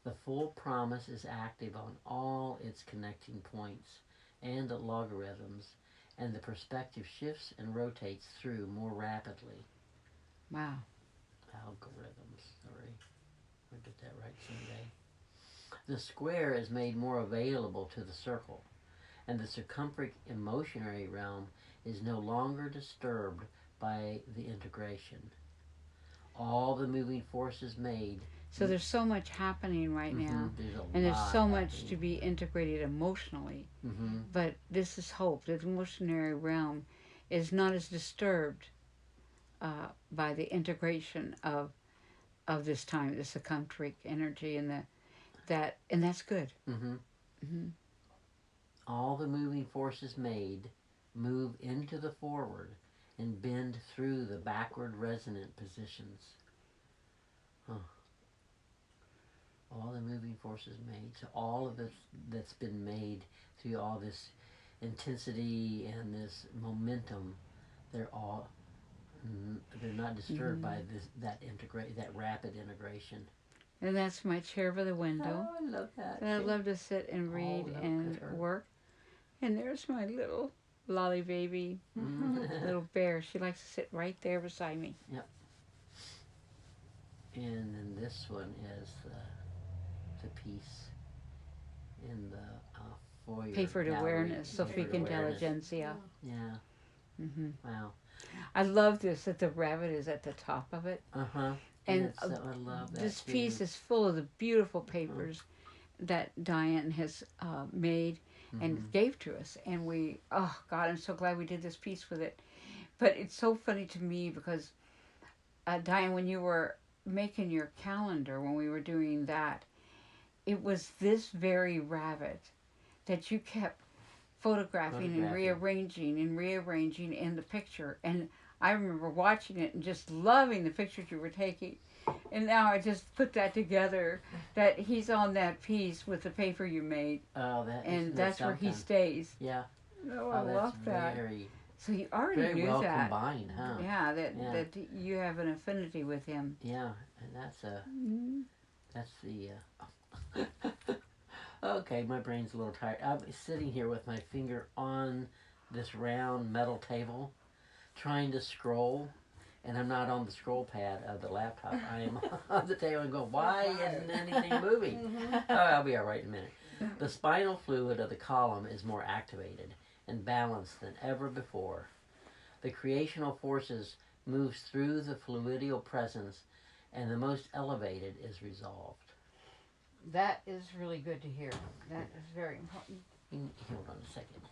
The full promise is active on all its connecting points and logarithms, and the perspective shifts and rotates through more rapidly. Wow. Algorithms, sorry. I'll get that right someday. The square is made more available to the circle, and the circumferent emotionary realm is no longer disturbed by the integration. All the moving forces made. So there's so much happening right now, There's a and there's lot so much happening. to be integrated emotionally. Mm-hmm. But this is hope. The emotionary realm is not as disturbed by the integration of this time, the circumferent energy, and that's good. Mm-hmm. Hmm. All the moving forces made move into the forward and bend through the backward resonant positions. All the moving forces made. So all of it that's been made through all this intensity and this momentum, they're not disturbed by that rapid integration. And that's my chair by the window. Oh, I love that. And I love to sit and read look and at her. work. And there's my little lolly baby, little bear. She likes to sit right there beside me. And then this one is the piece in the foyer. Payford gallery. awareness, Sophic Payford awareness. intelligentsia. Yeah. Hmm. Wow. I love this, that the rabbit is at the top of it. Uh-huh. And I love that this too. piece is full of the beautiful papers that Diane has made and gave to us. And we, oh God, I'm so glad we did this piece with it. But it's so funny to me because, Diane, when you were making your calendar, when we were doing that, it was this very rabbit that you kept photographing and rearranging in the picture. And I remember watching it and just loving the pictures you were taking. And now I just put that together, that he's on that piece with the paper you made. Oh, And that's where he stays. Yeah. Oh, I love that. Very, So you already very knew well that. combined, huh? Yeah, that Yeah. that you have an affinity with him. Yeah, and that's Mm-hmm. the okay, my brain's a little tired. I'm sitting here with my finger on this round metal table trying to scroll, and I'm not on the scroll pad of the laptop. I am on the table and go, why isn't anything moving? Oh, I'll be all right in a minute. The spinal fluid of the column is more activated and balanced than ever before. The creational forces moves through the fluidial presence, and the most elevated is resolved. That is really good to hear. That is very important. Hold on a second.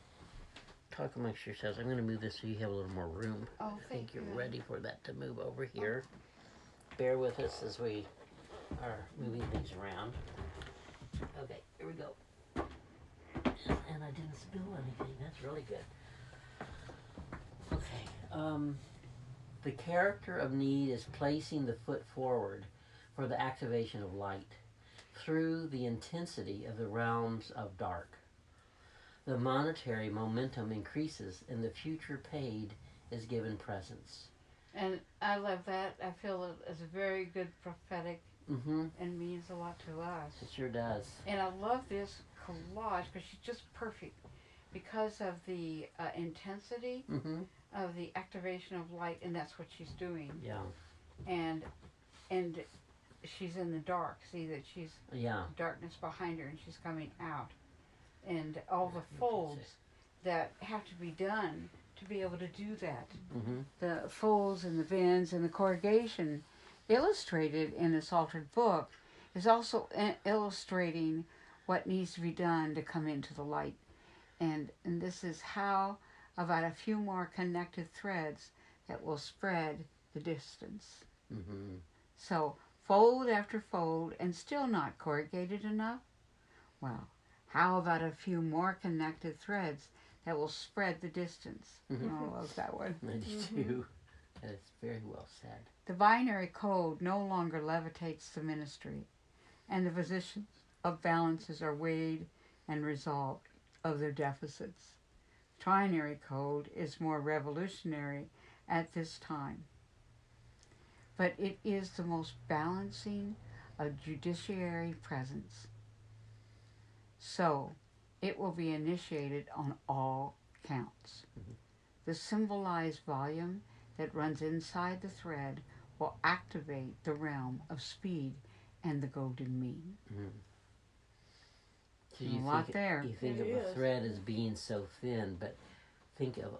Talk amongst yourselves. I'm going to move this so you have a little more room. Oh, I think thank you're you. ready for that to move over here. Bear with us as we are moving things around. Okay, here we go. And I didn't spill anything. That's really good. Okay. The character of need is placing the foot forward for the activation of light through the intensity of the realms of dark. The monetary momentum increases and the future paid is given presence. And I love that. I feel it's a very good prophetic Mm-hmm. and means a lot to us. It sure does. And I love this collage because she's just perfect because of the intensity Mm-hmm. of the activation of light, and that's what she's doing. Yeah. And she's in the dark. See that she's Yeah. darkness behind her, and she's coming out. And all the folds that have to be done to be able to do that. Mm-hmm. The folds and the bends and the corrugation illustrated in this altered book is also illustrating what needs to be done to come into the light. And this is how about a few more connected threads that will spread the distance. Mm-hmm. So fold after fold and still not corrugated enough? Well, how about a few more connected threads that will spread the distance? Mhm. Oh, I love that one. I do too. That is very well said. The binary code no longer levitates the ministry, and the positions of balances are weighed and resolved of their deficits. Trinary code is more revolutionary at this time, but it is the most balancing of judiciary presence. So, it will be initiated on all counts. Mhm. The symbolized volume that runs inside the thread will activate the realm of speed and the golden mean. Mm-hmm. So A lot there. You think It of a is. thread as being so thin, but think of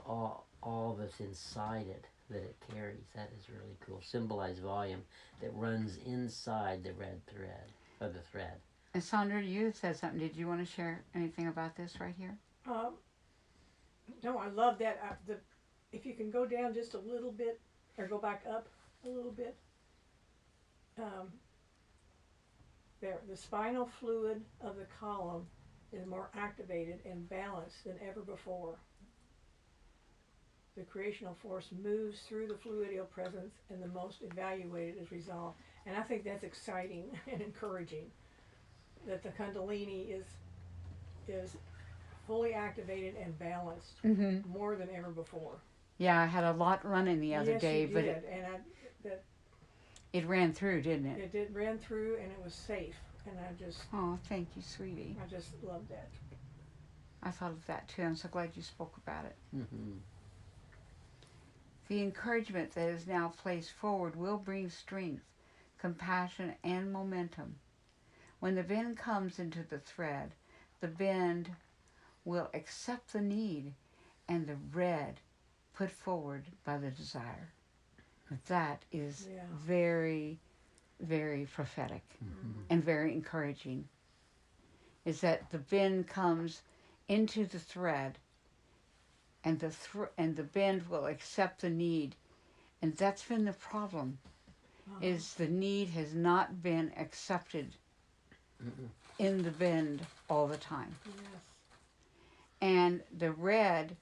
all that's inside it that it carries. That is really cool. Symbolized volume that runs inside the red thread or the thread. And Sandra, you said something. Did you want to share anything about this right here? No, I love that. If you can go down just a little bit, or go back up a little bit. There, the spinal fluid of the column is more activated and balanced than ever before. The creational force moves through the fluidial presence, and the most evaluated is resolved. And I think that's exciting and encouraging. That the Kundalini is fully activated and balanced Mm-hmm. more than ever before. Yeah, I had a lot running the other Yes, day, you but did, it ran through, didn't it? it did ran through, and it was safe. And Oh, thank you, sweetie. I just loved that. I thought of that too. I'm so glad you spoke about it. Mm-hmm. The encouragement that is now placed forward will bring strength, compassion, and momentum. When the bend comes into the thread, the bend will accept the need and the red put forward by the desire. That is Yeah. very, very prophetic Mm-hmm. and very encouraging. Is that the bend comes into the thread, and the bend will accept the need, and that's been the problem. Is the need has not been accepted Mm-mm. in the bend all the time, Yes. and the red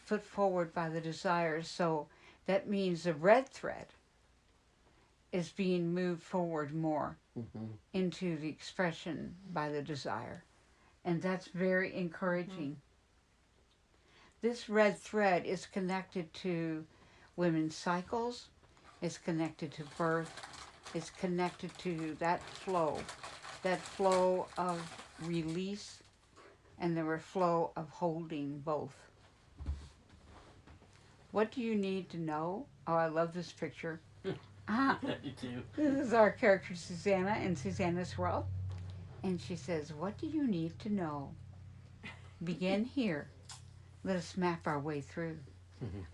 put forward by the desire. So that means the red thread is being moved forward more Mm-hmm. into the expression by the desire. And that's very encouraging. This red thread is connected to women's cycles, it's connected to birth, it's connected to that flow of release and the flow of holding both. What do you need to know? Oh, I love this picture. I do too. This is our character Susanna in Susanna's World. And she says, what do you need to know? Begin here. Let us map our way through.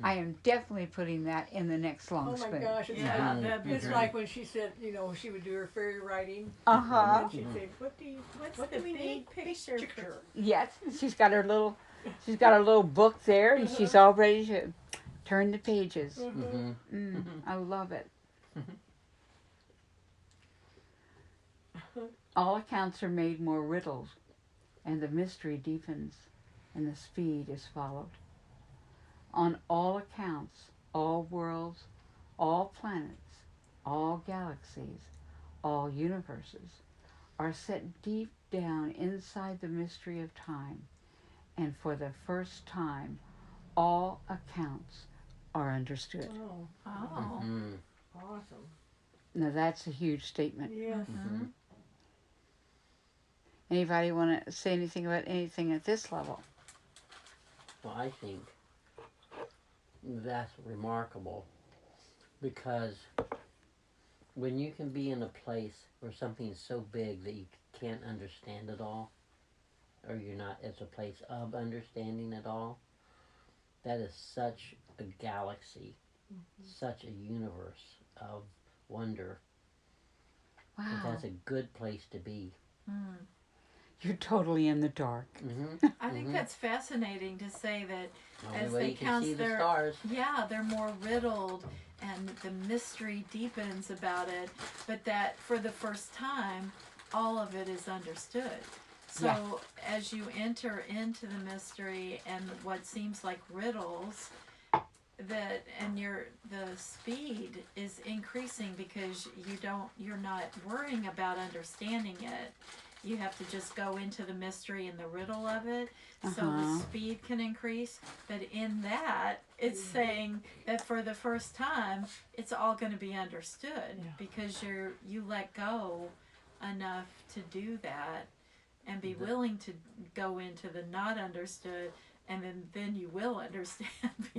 I am definitely putting that in the next long Oh my spoon. gosh, it's, Yeah, like, that'd be it's great. like when she said, she would do her fairy writing. Uh-huh. And she'd say, what do we need? Picture. Yes, she's got her little book there, and she's all ready to turn the pages. Mm-hmm. I love it. All accounts are made more riddled, and the mystery deepens, and the speed is followed. On all accounts, all worlds, all planets, all galaxies, all universes are set deep down inside the mystery of time, and for the first time, all accounts are understood. Oh, Oh. Mm-hmm. awesome. Now that's a huge statement. Yes. Mm-hmm. Anybody want to say anything about anything at this level? Well, I think that's remarkable because when you can be in a place where something's so big that you can't understand it all, or you're not at a place of understanding it all, that is such a galaxy, such a universe of wonder But Wow. that's a good place to be. You're totally in the dark. I think that's fascinating to say that Only as way they you can count see the their stars. yeah, they're more riddled and the mystery deepens about it, but that for the first time all of it is understood. So Yeah. as you enter into the mystery and what seems like riddles, that and the speed is increasing because you're not worrying about understanding it. You have to just go into the mystery and the riddle of it, so the speed can increase. But in that, it's saying that for the first time it's all going to be understood because you let go enough to do that and be willing to go into the not understood, and then you will understand.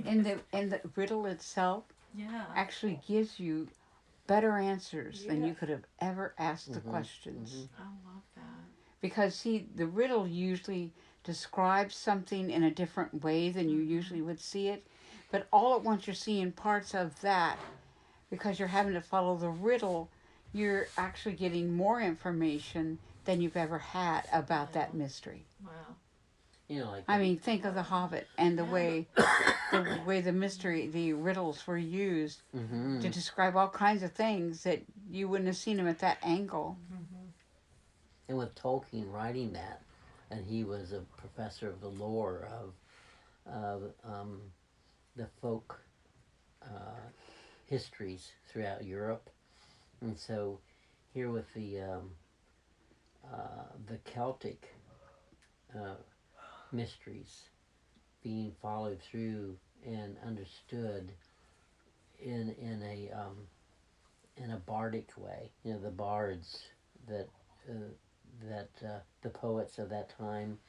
And the riddle itself Yeah. actually gives you better answers than you Yes. could have ever asked the questions. I love that. Because, see, the riddle usually describes something in a different way than you usually would see it. But all at once you're seeing parts of that because you're having to follow the riddle. You're actually getting more information than you've ever had about that mystery. Wow. You know, like I mean, think of The Hobbit and the way the mystery, the riddles were used to describe all kinds of things that you wouldn't have seen them at that angle. and with Tolkien writing that, and he was a professor of the lore of the folk histories throughout Europe, and so here with the Celtic mysteries being followed through and understood in a bardic way. You know, the bards that the poets of that time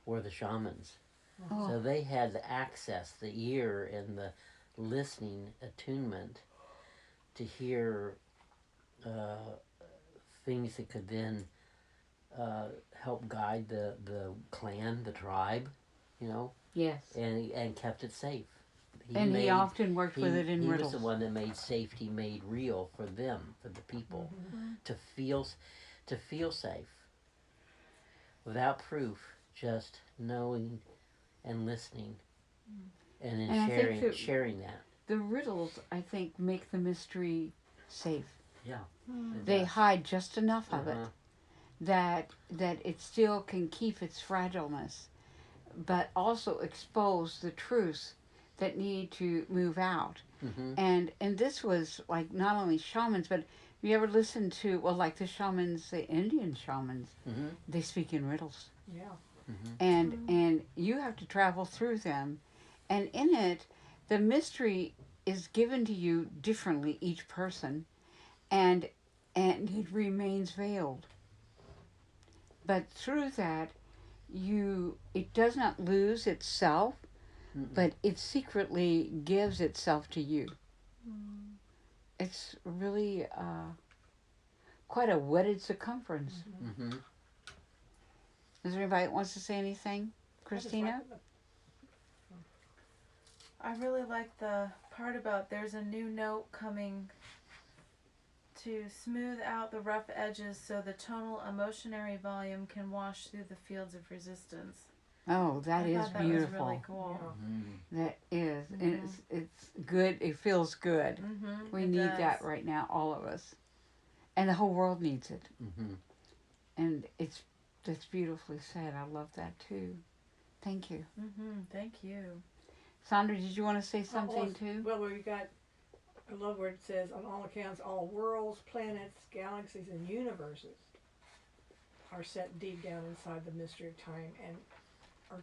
were the shamans. Oh. So they had the access, the ear, and the listening attunement to hear things that could then help guide the clan, the tribe, you know, Yes. and kept it safe. He often worked with it in he riddles. was the one that made safety made real for them, for the people, to feel safe without proof, just knowing and listening, and then And I think sharing that. The riddles, I think, make the mystery safe. Yeah, They hide just enough of it Uh-huh. that it still can keep its fragileness, but also expose the truths that need to move out. Mm-hmm. And this was like not only shamans, but have you ever listened to, well, like the shamans, the Indian shamans, Mm-hmm. they speak in riddles. Yeah. And you have to travel through them, and in it the mystery is given to you differently each person, and it remains veiled, but through that it does not lose itself, but it secretly gives itself to you. It's really quite a wedded circumference. Mm-hmm. Is there anybody that wants to say anything? Christina? I really like the part about there's a new note coming to smooth out the rough edges so the tonal emotionary volume can wash through the fields of resistance. Oh, that I is thought that beautiful. was really cool. That is. And it's good. It feels good. Mm-hmm. We need that right now, all of us. And the whole world needs it. Mm-hmm. And that's beautifully said. I love that too. Thank you. Mm-hmm. Thank you. Sandra, did you want to say something too? Well, we got, I love where it says, on all accounts, all worlds, planets, galaxies, and universes are set deep down inside the mystery of time and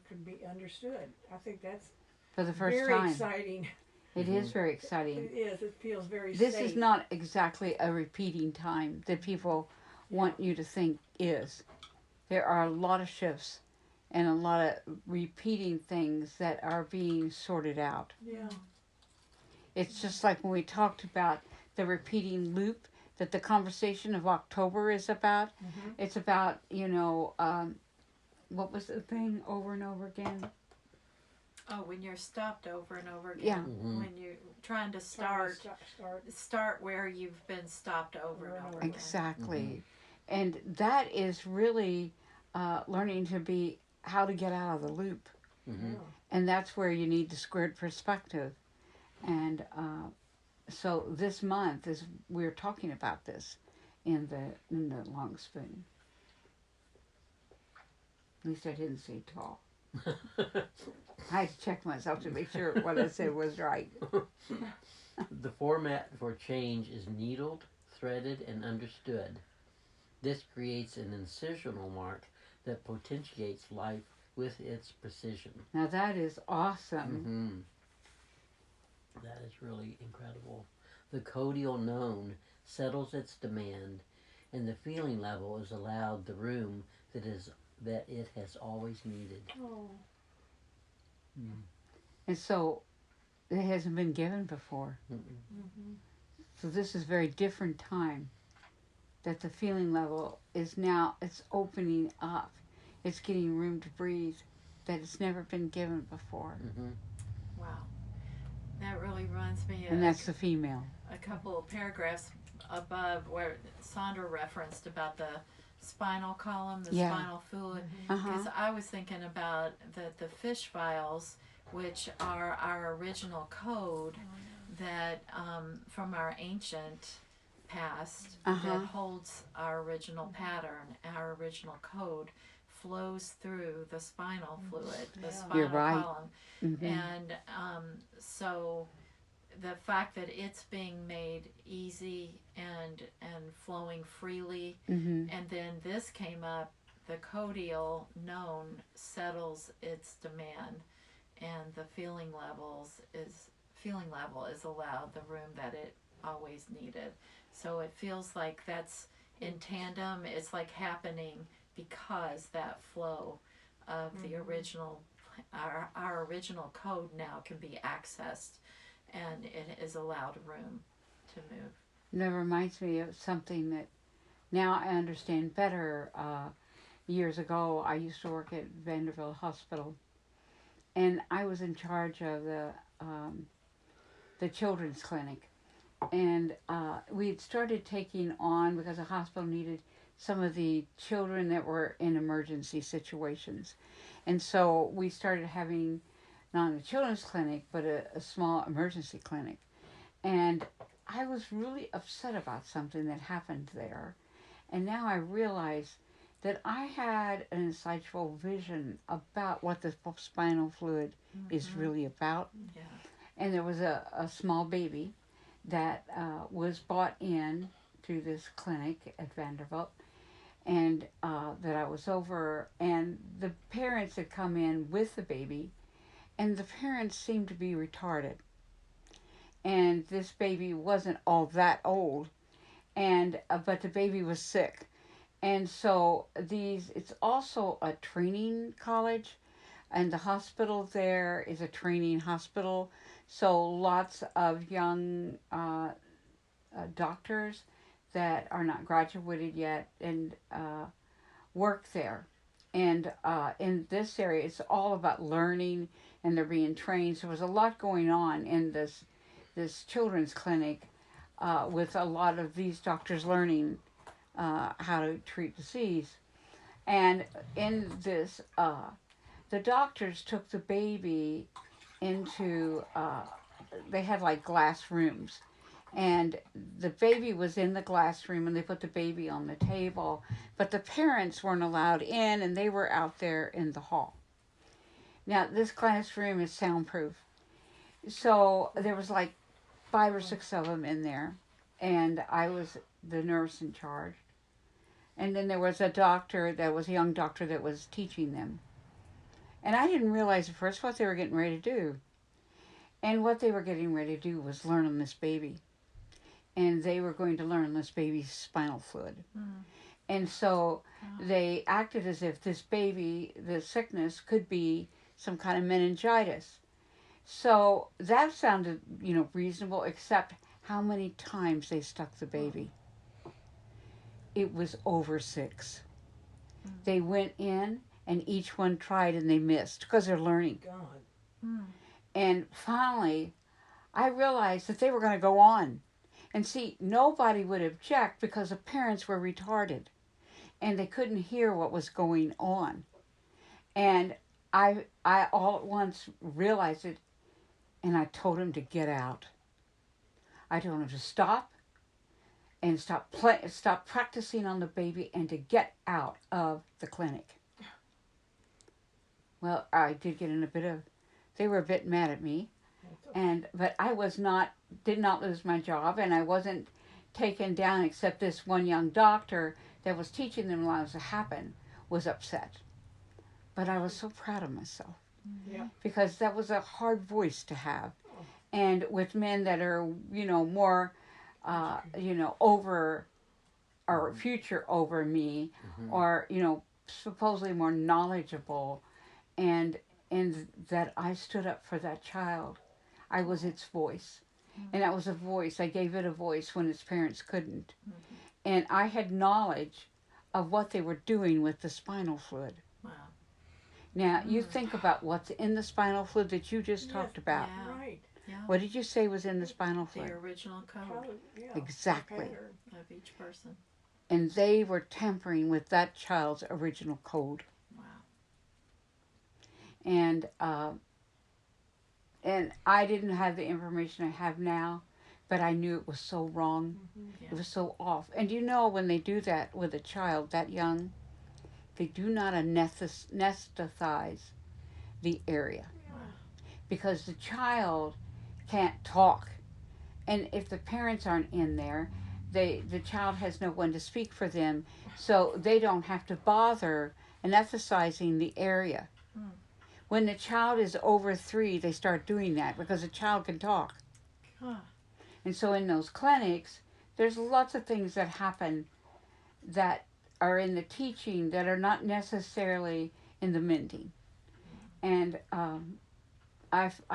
could be understood. I think that's For the first very time. exciting. It is very exciting. It is. It feels very This safe. is not exactly a repeating time that people want you to think is. There are a lot of shifts and a lot of repeating things that are being sorted out. Yeah. It's just like when we talked about the repeating loop that the conversation of October is about. It's about, what was the thing over and over again? Oh, when you're stopped over and over again. Yeah. Mhm. When you're trying to Start. start where you've been stopped over and over again. Exactly. And that is really learning to be how to get out of the loop. Mhm. Yeah. And that's where you need the squared perspective. And so this month is we're talking about this in the long spoon. At least I didn't say tall. I had to check myself to make sure what I said was right. The format for change is needled, threaded, and understood. This creates an incisional mark that potentiates life with its precision. Now that is awesome. That is really incredible. The codial known settles its demand, and the feeling level is allowed the room that it has always needed. Oh. And so it hasn't been given before. Mm-hmm. So this is very different time that the feeling level is now, it's opening up. It's getting room to breathe that it's never been given before. Wow. That really reminds me of And that's the female. a couple of paragraphs above where Sandra referenced about the spinal column, the Yeah. spinal fluid. Uh-huh. Because I was thinking about the fish files, which are our original code that from our ancient past Uh-huh. that holds our original pattern, our original code flows through the spinal fluid, the Yeah. spinal You're right. column. Mm-hmm. And so the fact that it's being made easy and flowing freely, Mm-hmm. and then this came up, the codial known settles its demand, and the feeling level is allowed the room that it always needed. So it feels like that's in tandem. It's like happening because that flow of the original, our original code now can be accessed, and it is allowed room to move. That reminds me of something that now I understand better. Years ago, I used to work at Vanderbilt Hospital, and I was in charge of the children's clinic. And we had started taking on, because the hospital needed some of the children that were in emergency situations. And so we started having not a children's clinic, but a small emergency clinic. And I was really upset about something that happened there. And now I realize that I had an insightful vision about what the spinal fluid is really about. Yeah. And there was a small baby that was brought in to this clinic at Vanderbilt, and that I was over, and the parents had come in with the baby, and the parents seemed to be retarded. And this baby wasn't all that old, and but the baby was sick. And so it's also a training college, and the hospital there is a training hospital. So lots of young doctors that are not graduated yet and work there. And in this area, it's all about learning, and they're being trained. So there's a lot going on in this children's clinic with a lot of these doctors learning how to treat disease. And in this, the doctors took the baby into, they had like glass rooms. And the baby was in the glass room, and they put the baby on the table. But the parents weren't allowed in, and they were out there in the hall. Now, this glass room is soundproof. So there was like 5 or 6 of them in there. And I was the nurse in charge. And then there was a doctor that was a young doctor that was teaching them. And I didn't realize at first what they were getting ready to do. And what they were getting ready to do was learn on this baby. And they were going to learn on this baby's spinal fluid. And so they acted as if this baby, the sickness, could be some kind of meningitis. So that sounded, reasonable, except how many times they stuck the baby. It was over 6. They went in, and each one tried, and they missed, because they're learning. God. Mm. And finally, I realized that they were going to go on. And see, nobody would object because the parents were retarded and they couldn't hear what was going on. And I all at once realized it, and I told him to get out. I told him to stop and stop practicing on the baby and to get out of the clinic. Well, I did get in a bit of, they were a bit mad at me, but I did not lose my job, and I wasn't taken down, except this one young doctor that was teaching them lives to happen was upset. But I was so proud of myself. Yeah. Because that was a hard voice to have. And with men that are, more, over, or future over me, or, supposedly more knowledgeable, and that I stood up for that child. I was its voice. And that was a voice. I gave it a voice when its parents couldn't. And I had knowledge of what they were doing with the spinal fluid. Wow. Now, you think about what's in the spinal fluid that you just Yes, talked about. Yeah. Right. Yeah. What did you say was in the spinal The fluid? original code Yeah. Exactly. Pattern. of each person. And they were tampering with that child's original code. Wow. And I didn't have the information I have now, but I knew it was so wrong. Yeah. It was so off. And when they do that with a child that young, they do not anesthetize the area. Wow. Because the child can't talk. And if the parents aren't in there, the child has no one to speak for them, so they don't have to bother anesthetizing the area. Hmm. When the child is over 3, they start doing that because the child can talk. Huh. And so in those clinics, there's lots of things that happen that are in the teaching that are not necessarily in the mending. And I'm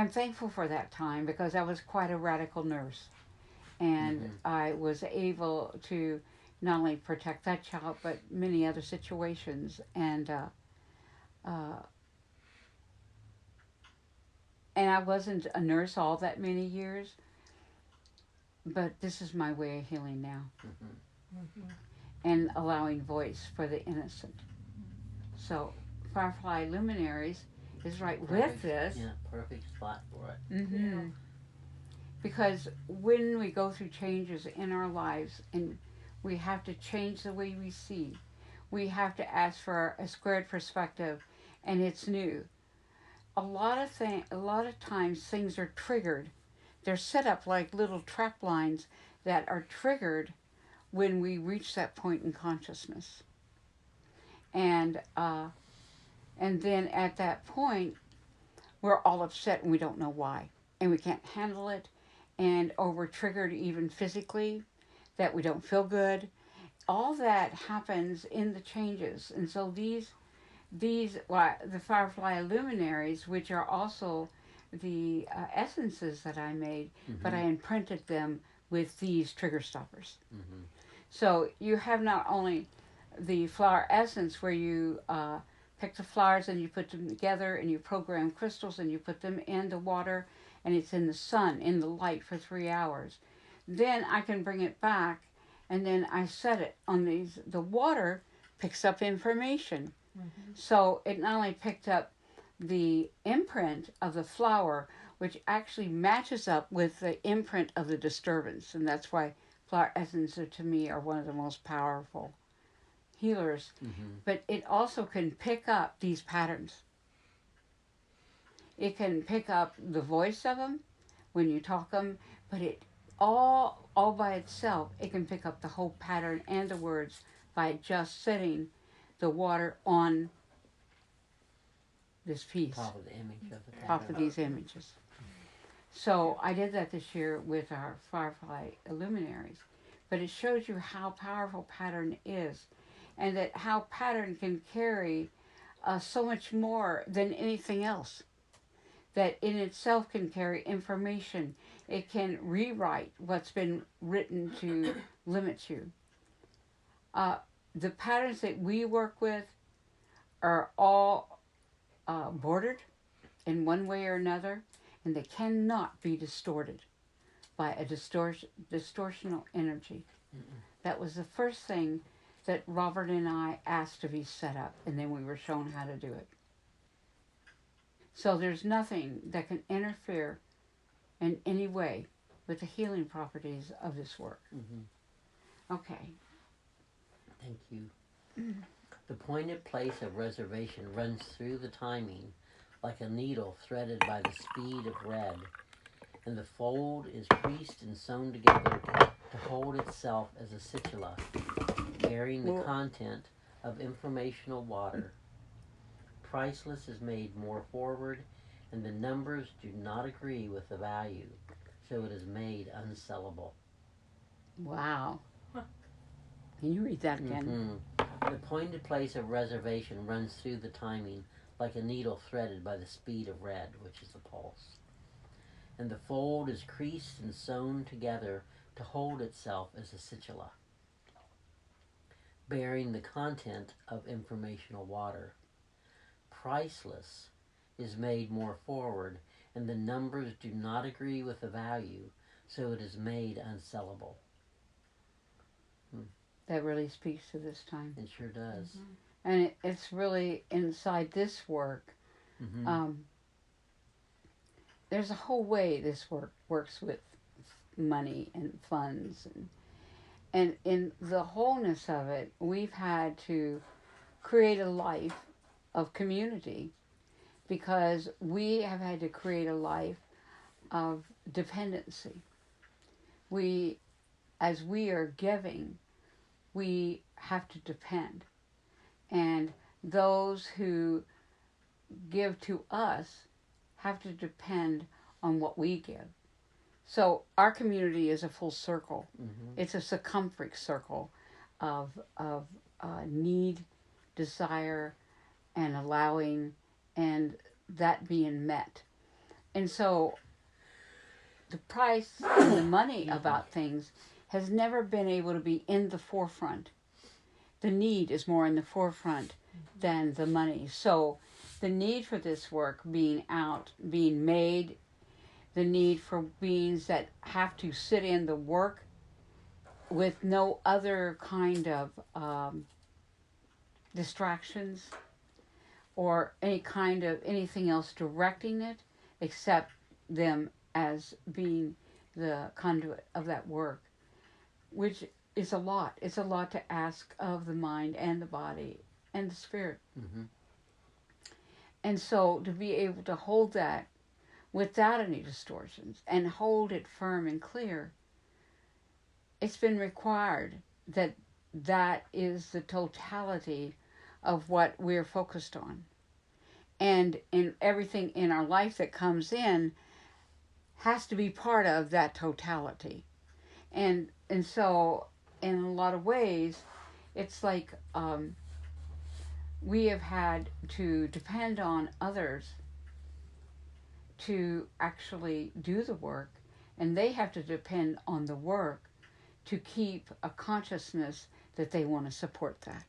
thankful for that time because I was quite a radical nurse. And I was able to not only protect that child, but many other situations. And I wasn't a nurse all that many years, but this is my way of healing now. And allowing voice for the innocent. So, Firefly Luminaries is right with this. Yeah, perfect spot for it. Mm-hmm. Yeah. Because when we go through changes in our lives and we have to change the way we see, we have to ask for a squared perspective, and it's new. A lot of times things are triggered. They're set up like little trap lines that are triggered when we reach that point in consciousness. And then at that point, we're all upset and we don't know why. And we can't handle it. Or we're triggered even physically, that we don't feel good. All that happens in the changes. And so the Firefly Luminaries, which are also the essences that I made, but I imprinted them with these trigger stoppers. So you have not only the flower essence where you pick the flowers and you put them together and you program crystals and you put them in the water and it's in the sun, in the light for 3 hours. Then I can bring it back and then I set it on these. The water picks up information. So it not only picked up the imprint of the flower, which actually matches up with the imprint of the disturbance. And that's why flower essences to me are one of the most powerful healers. But it also can pick up these patterns. It can pick up the voice of them when you talk them, but it all by itself, it can pick up the whole pattern and the words by just setting the water on this piece, Top of the image of the top of pattern. these images. So I did that this year with our Firefly Luminaries, but it shows you how powerful pattern is, and that how pattern can carry so much more than anything else. That in itself can carry information. It can rewrite what's been written to limit you. The patterns that we work with are all bordered in one way or another, and they cannot be distorted by a distortional energy. That was the first thing that Robert and I asked to be set up, and then we were shown how to do it. So there's nothing that can interfere in any way with the healing properties of this work. Okay. Thank you. The pointed place of reservation runs through the timing like a needle threaded by the speed of red, and the fold is creased and sewn together to hold itself as a situla, bearing the content of informational water. Priceless is made more forward, and the numbers do not agree with the value, so it is made unsellable. Wow. Can you read that again? The pointed place of reservation runs through the timing like a needle threaded by the speed of red, which is the pulse. And the fold is creased and sewn together to hold itself as a situla, bearing the content of informational water. Priceless is made more forward, and the numbers do not agree with the value, so it is made unsellable. That really speaks to this time. It sure does. And it's really inside this work. There's a whole way this work works with money and funds. And in the wholeness of it, we've had to create a life of community because we have had to create a life of dependency. As we are giving, we have to depend. And those who give to us have to depend on what we give. So our community is a full circle. It's a circumference circle of need, desire, and allowing, and that being met. And so the price and the money about things has never been able to be in the forefront. The need is more in the forefront than the money. So the need for this work being made, the need for beings that have to sit in the work with no other kind of distractions or any kind of anything else directing it except them as being the conduit of that work, which is a lot. It's a lot to ask of the mind and the body and the spirit. And so to be able to hold that without any distortions and hold it firm and clear, it's been required that that is the totality of what we're focused on. And in everything in our life that comes in has to be part of that totality. And so in a lot of ways, it's like we have had to depend on others to actually do the work, and they have to depend on the work to keep a consciousness that they want to support that.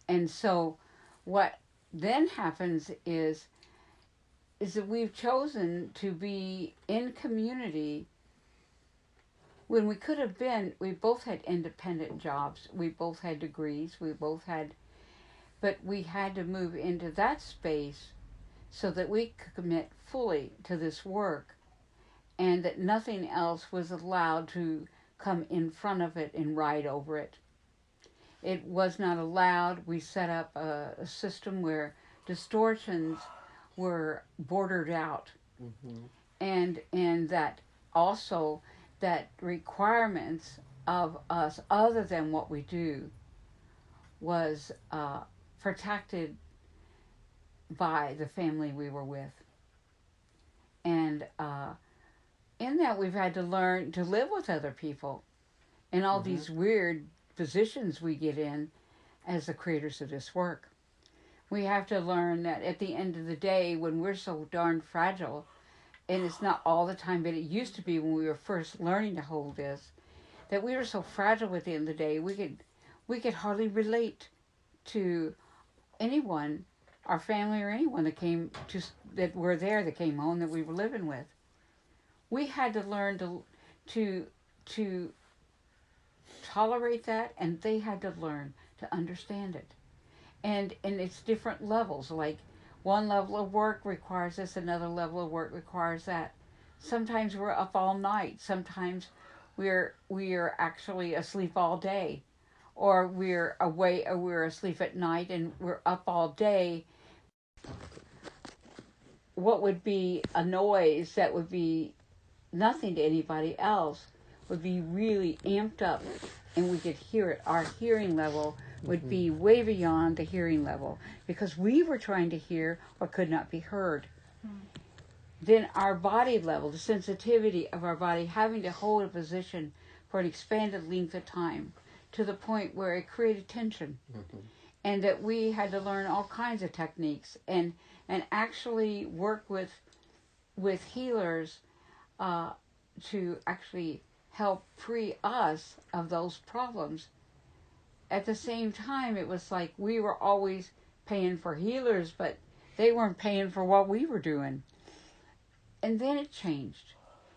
And so what then happens is that we've chosen to be in community when we could have been, we both had independent jobs, we both had degrees, but we had to move into that space so that we could commit fully to this work and that nothing else was allowed to come in front of it and ride over it. It was not allowed. We set up a system where distortions were bordered out. And that also that requirements of us other than what we do was protected by the family we were with. And in that we've had to learn to live with other people in all these weird positions we get in as the creators of this work. We have to learn that at the end of the day, when we're so darn fragile, and it's not all the time, but it used to be when we were first learning to hold this, that we were so fragile at the end of the day, we could hardly relate to anyone our family or anyone that came that were there, that came home, that we were living with. We had to learn to tolerate that, and they had to learn to understand it. And it's different levels. Like one level of work requires this, another level of work requires that. Sometimes we're up all night. Sometimes we're actually asleep all day, or we're asleep at night and we're up all day. What would be a noise that would be nothing to anybody else would be really amped up, and we could hear it. Our hearing level would be way beyond the hearing level because we were trying to hear what could not be heard. Then our body level, the sensitivity of our body having to hold a position for an expanded length of time to the point where it created tension. And that we had to learn all kinds of techniques and actually work with healers to actually help free us of those problems. At the same time, it was like we were always paying for healers, but they weren't paying for what we were doing. And then it changed.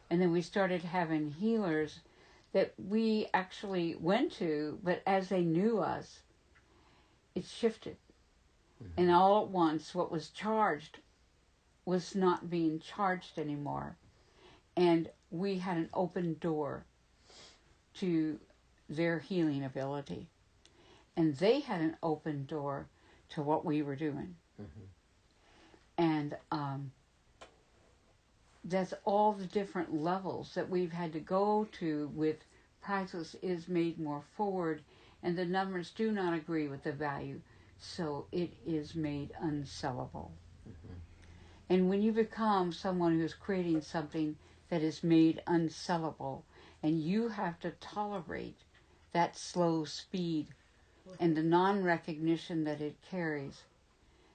And then we started having healers that we actually went to, but as they knew us, it shifted. And all at once, what was charged was not being charged anymore. And we had an open door to their healing ability. And they had an open door to what we were doing. And that's all the different levels that we've had to go to with practice is made more forward, and the numbers do not agree with the value, so it is made unsellable. And when you become someone who's creating something that is made unsellable, and you have to tolerate that slow speed and the non-recognition that it carries,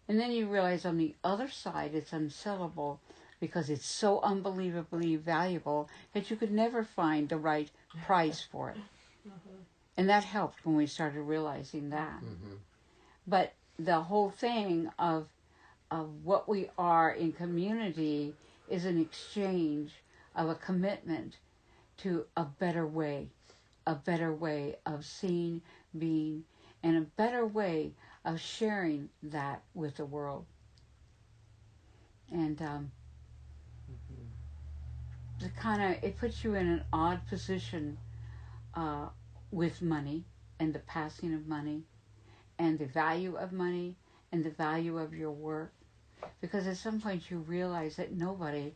and then you realize on the other side it's unsellable because it's so unbelievably valuable that you could never find the right price for it. And that helped when we started realizing that. But the whole thing of what we are in community is an exchange of a commitment to a better way of seeing, being, and a better way of sharing that with the world. And it puts you in an odd position with money and the passing of money and the value of money and the value of your work, because at some point you realize that nobody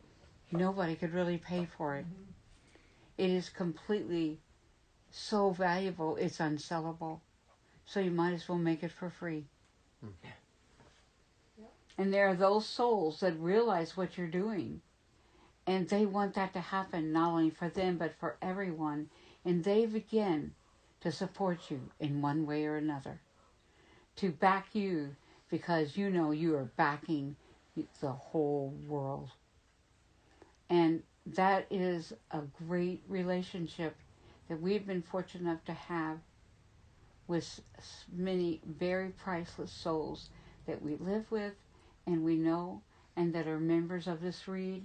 could really pay for it. It is completely so valuable, it's unsellable. So you might as well make it for free. And there are those souls that realize what you're doing, and they want that to happen not only for them but for everyone, and they begin to support you in one way or another, to back you, because you know you are backing the whole world. And that is a great relationship that we've been fortunate enough to have with many very priceless souls that we live with and we know, and that are members of this read,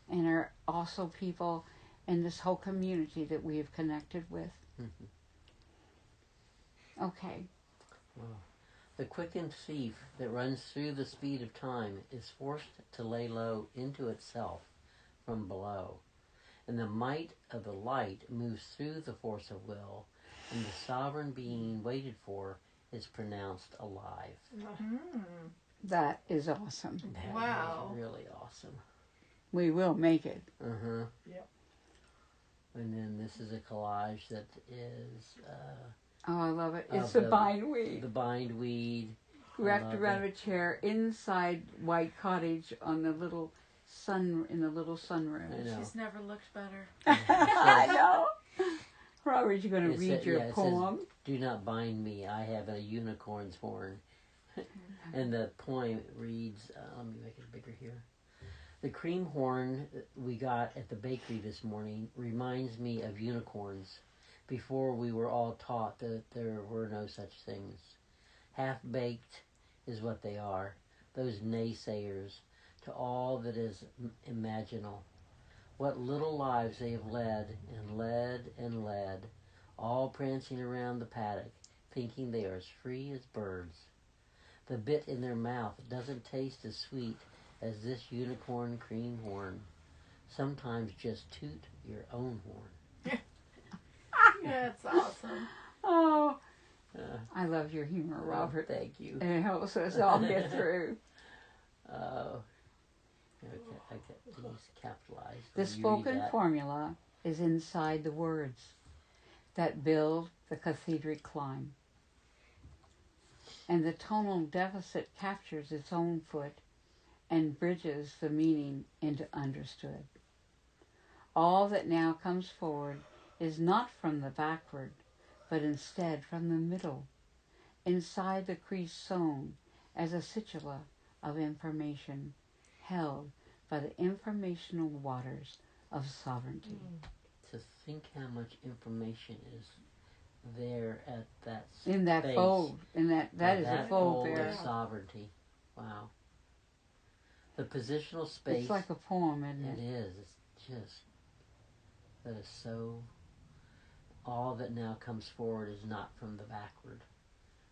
and are also people in this whole community that we have connected with. Okay. Wow. The quickened thief that runs through the speed of time is forced to lay low into itself from below, and the might of the light moves through the force of will, and the sovereign being waited for is pronounced alive. That is awesome. That Wow. is really awesome. We will make it. Yep. And then this is a collage that is Oh, I love it. Of It's the the- bindweed. the bindweed. Wrapped love around it. a chair inside White Cottage on the little sunroom. I know. She's never looked better. I know. Robert, you're going to It read said- your yeah, it says, poem? "Do not bind me. I have a unicorn's horn." And the poem reads, let me make it bigger here. The cream horn we got at the bakery this morning reminds me of unicorns before we were all taught that there were no such things. Half-baked is what they are, those naysayers, to all that is imaginal. What little lives they have led, and led, and led, all prancing around the paddock, thinking they are as free as birds. The bit in their mouth doesn't taste as sweet as this unicorn cream horn. Sometimes just toot your own horn. That's awesome. Oh, Uh, I love your humor, Robert. Thank you. And it helps us all get through. I get these capitalized. The when you read spoken that. formula is inside the words that build the cathedral climb. And the tonal deficit captures its own foot and bridges the meaning into understood. All that now comes forward is not from the backward, but instead from the middle, inside the crease sewn as a situla of information held by the informational waters of sovereignty. To think how much information is there at that In that space. fold, in that is a fold of there. sovereignty. Wow. The positional space. It's like a poem, isn't It it? is. It's just, that is so, all that now comes forward is not from the backward,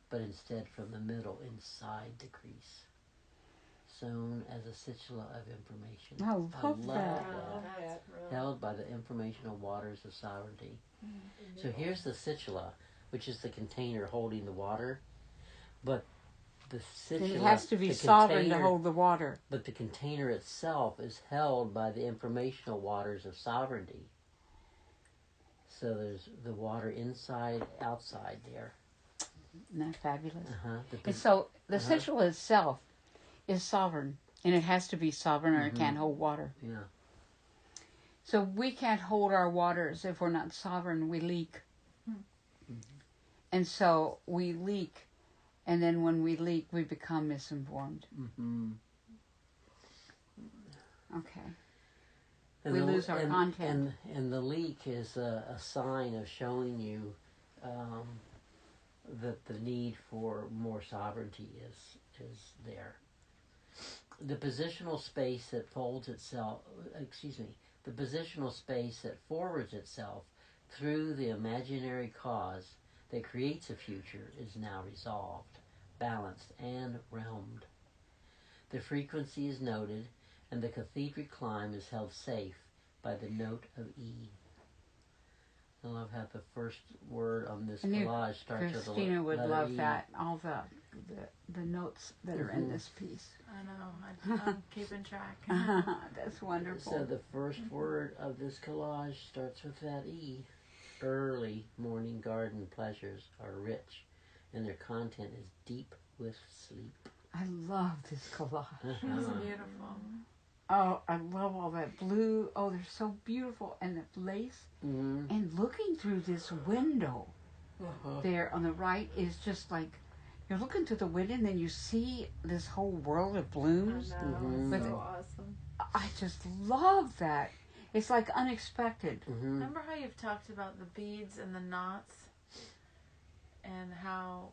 but instead from the middle, inside the crease, sewn as a situla of information. I love that. Wow, that's really Held by the informational waters of sovereignty. So here's the situla, which is the container holding the water, but the situla, It has to be the sovereign to container- hold the water. But the container itself is held by the informational waters of sovereignty. So there's the water inside, outside there. Isn't that fabulous? The And so the Uh-huh. situla itself is sovereign, and it has to be sovereign or it can't hold water. yeah. So we can't hold our waters if we're not sovereign. We leak. And so we leak, and then when we leak, we become misinformed. Mm-hmm. Okay. And We lose our content. And the leak is a sign of showing you that the need for more sovereignty is there. The positional space that the positional space that forwards itself through the imaginary cause that creates a future is now resolved, balanced, and realmed. The frequency is noted, and the cathedral climb is held safe by the note of E. I love how the first word on this I knew collage starts with the letter E. Christina would love that. All the notes that are in this piece. I know. I'm keeping track. That's wonderful. So the first word of this collage starts with that E. Early morning garden pleasures are rich, and their content is deep with sleep. I love this collage. It's beautiful. Oh, I love all that blue. Oh, they're so beautiful. And the lace. Mm-hmm. And looking through this window there on the right is just like, you're looking through the window and then you see this whole world of blooms. I know. Mhm. It's With so it- awesome. I just love that. It's like unexpected. Mm-hmm. Remember how you've talked about the beads and the knots, and how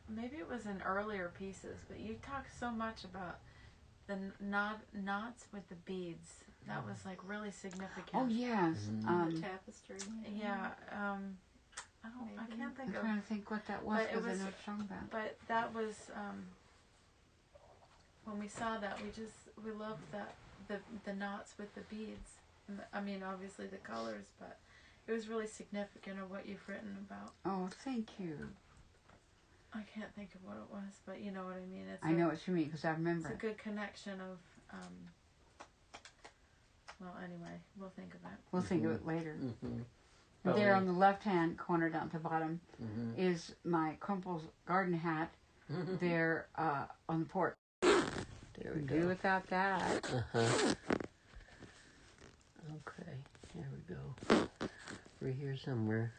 maybe it was in earlier pieces, but you talked so much about the knots with the beads. That was like really significant. Oh, yes. Mhm. The tapestry. Yeah. I can't think I'm of. trying to think what that was But it because I was- know what you're talking about. But that was when we saw that, we loved that the knots with the beads. And I mean, obviously the colors, but it was really significant of what you've written about. Oh, thank you. I can't think of what it was, but you know what I mean. I know what you mean because I It's remember a it. good connection of. Well, anyway, we'll think of it. We'll think of it later. Mm-hmm. There on the left-hand corner down at the bottom Mm-hmm. is my Crumple's garden hat. There on the porch. There we Do go. without that. Uh-huh. Okay, here we go. We're here somewhere.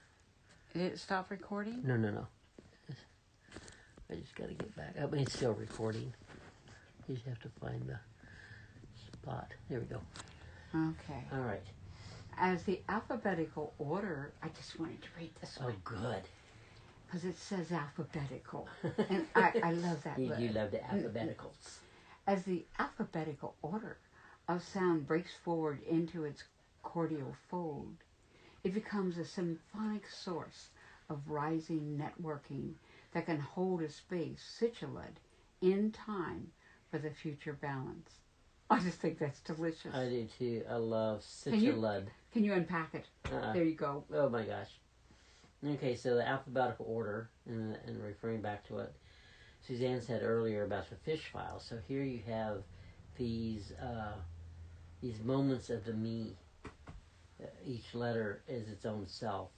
Did it stop recording? No. I just gotta get back. I mean, it's still recording. You just have to find the spot. There we go. Okay. All right. As the alphabetical order, I just wanted to read this Oh, one. good. because it says alphabetical, and I love that. You word. love the alphabeticals. As the alphabetical order of sound breaks forward into its chordial fold, it becomes a symphonic source of rising networking that can hold a space situate in time for the future balance. I just think that's delicious. I do too. I love Can you- Citulud. Can you unpack it? There you go. Oh my gosh. Okay, so the alphabetical order, and referring back to what Suzanne said earlier about the fish file. So here you have these moments of the me. Each letter is its own self.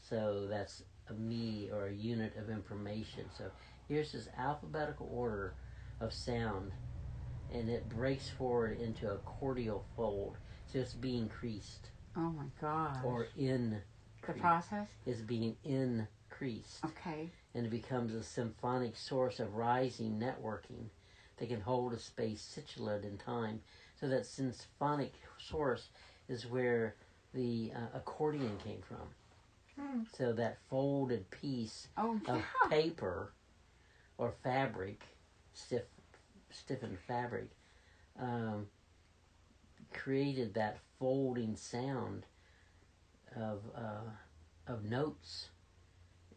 So that's a me or a unit of information. So here's this alphabetical order of sound, and it breaks forward into a chordial fold. So it's being increased Oh my gosh. or in. The process? Is being increased, Okay. and it becomes a symphonic source of rising networking that can hold a space situate in time. So that symphonic source is where the accordion came from. So that folded piece Oh, of yeah. paper or fabric, stiffened fabric, created that folding sound of notes,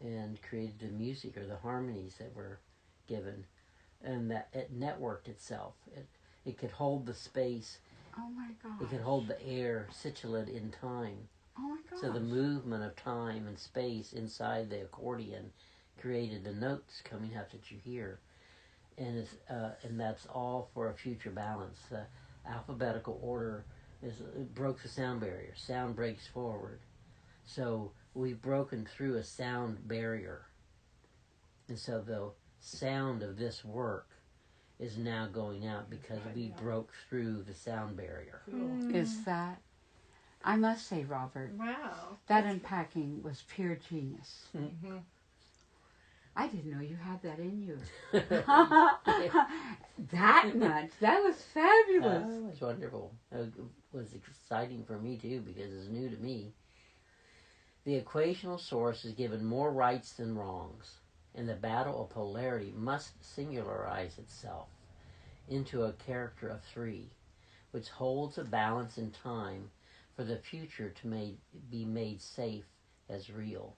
and created the music or the harmonies that were given, and that it networked itself. It could hold the space. Oh my gosh. It could hold the air situate in time. Oh my gosh. So the movement of time and space inside the accordion created the notes coming out that you hear, and that's all for a future balance. The alphabetical order it broke the sound barrier. Sound breaks forward. So we've broken through a sound barrier. And so the sound of this work is now going out because we broke through the sound barrier. Is that? I must say, Robert, Wow. that unpacking was pure genius. Mm-hmm. I didn't know you had that in you. That much. That was fabulous. Oh, it was wonderful. It was exciting for me too because it's new to me. The equational source is given more rights than wrongs, and the battle of polarity must singularize itself into a character of three, which holds a balance in time for the future to be made safe as real.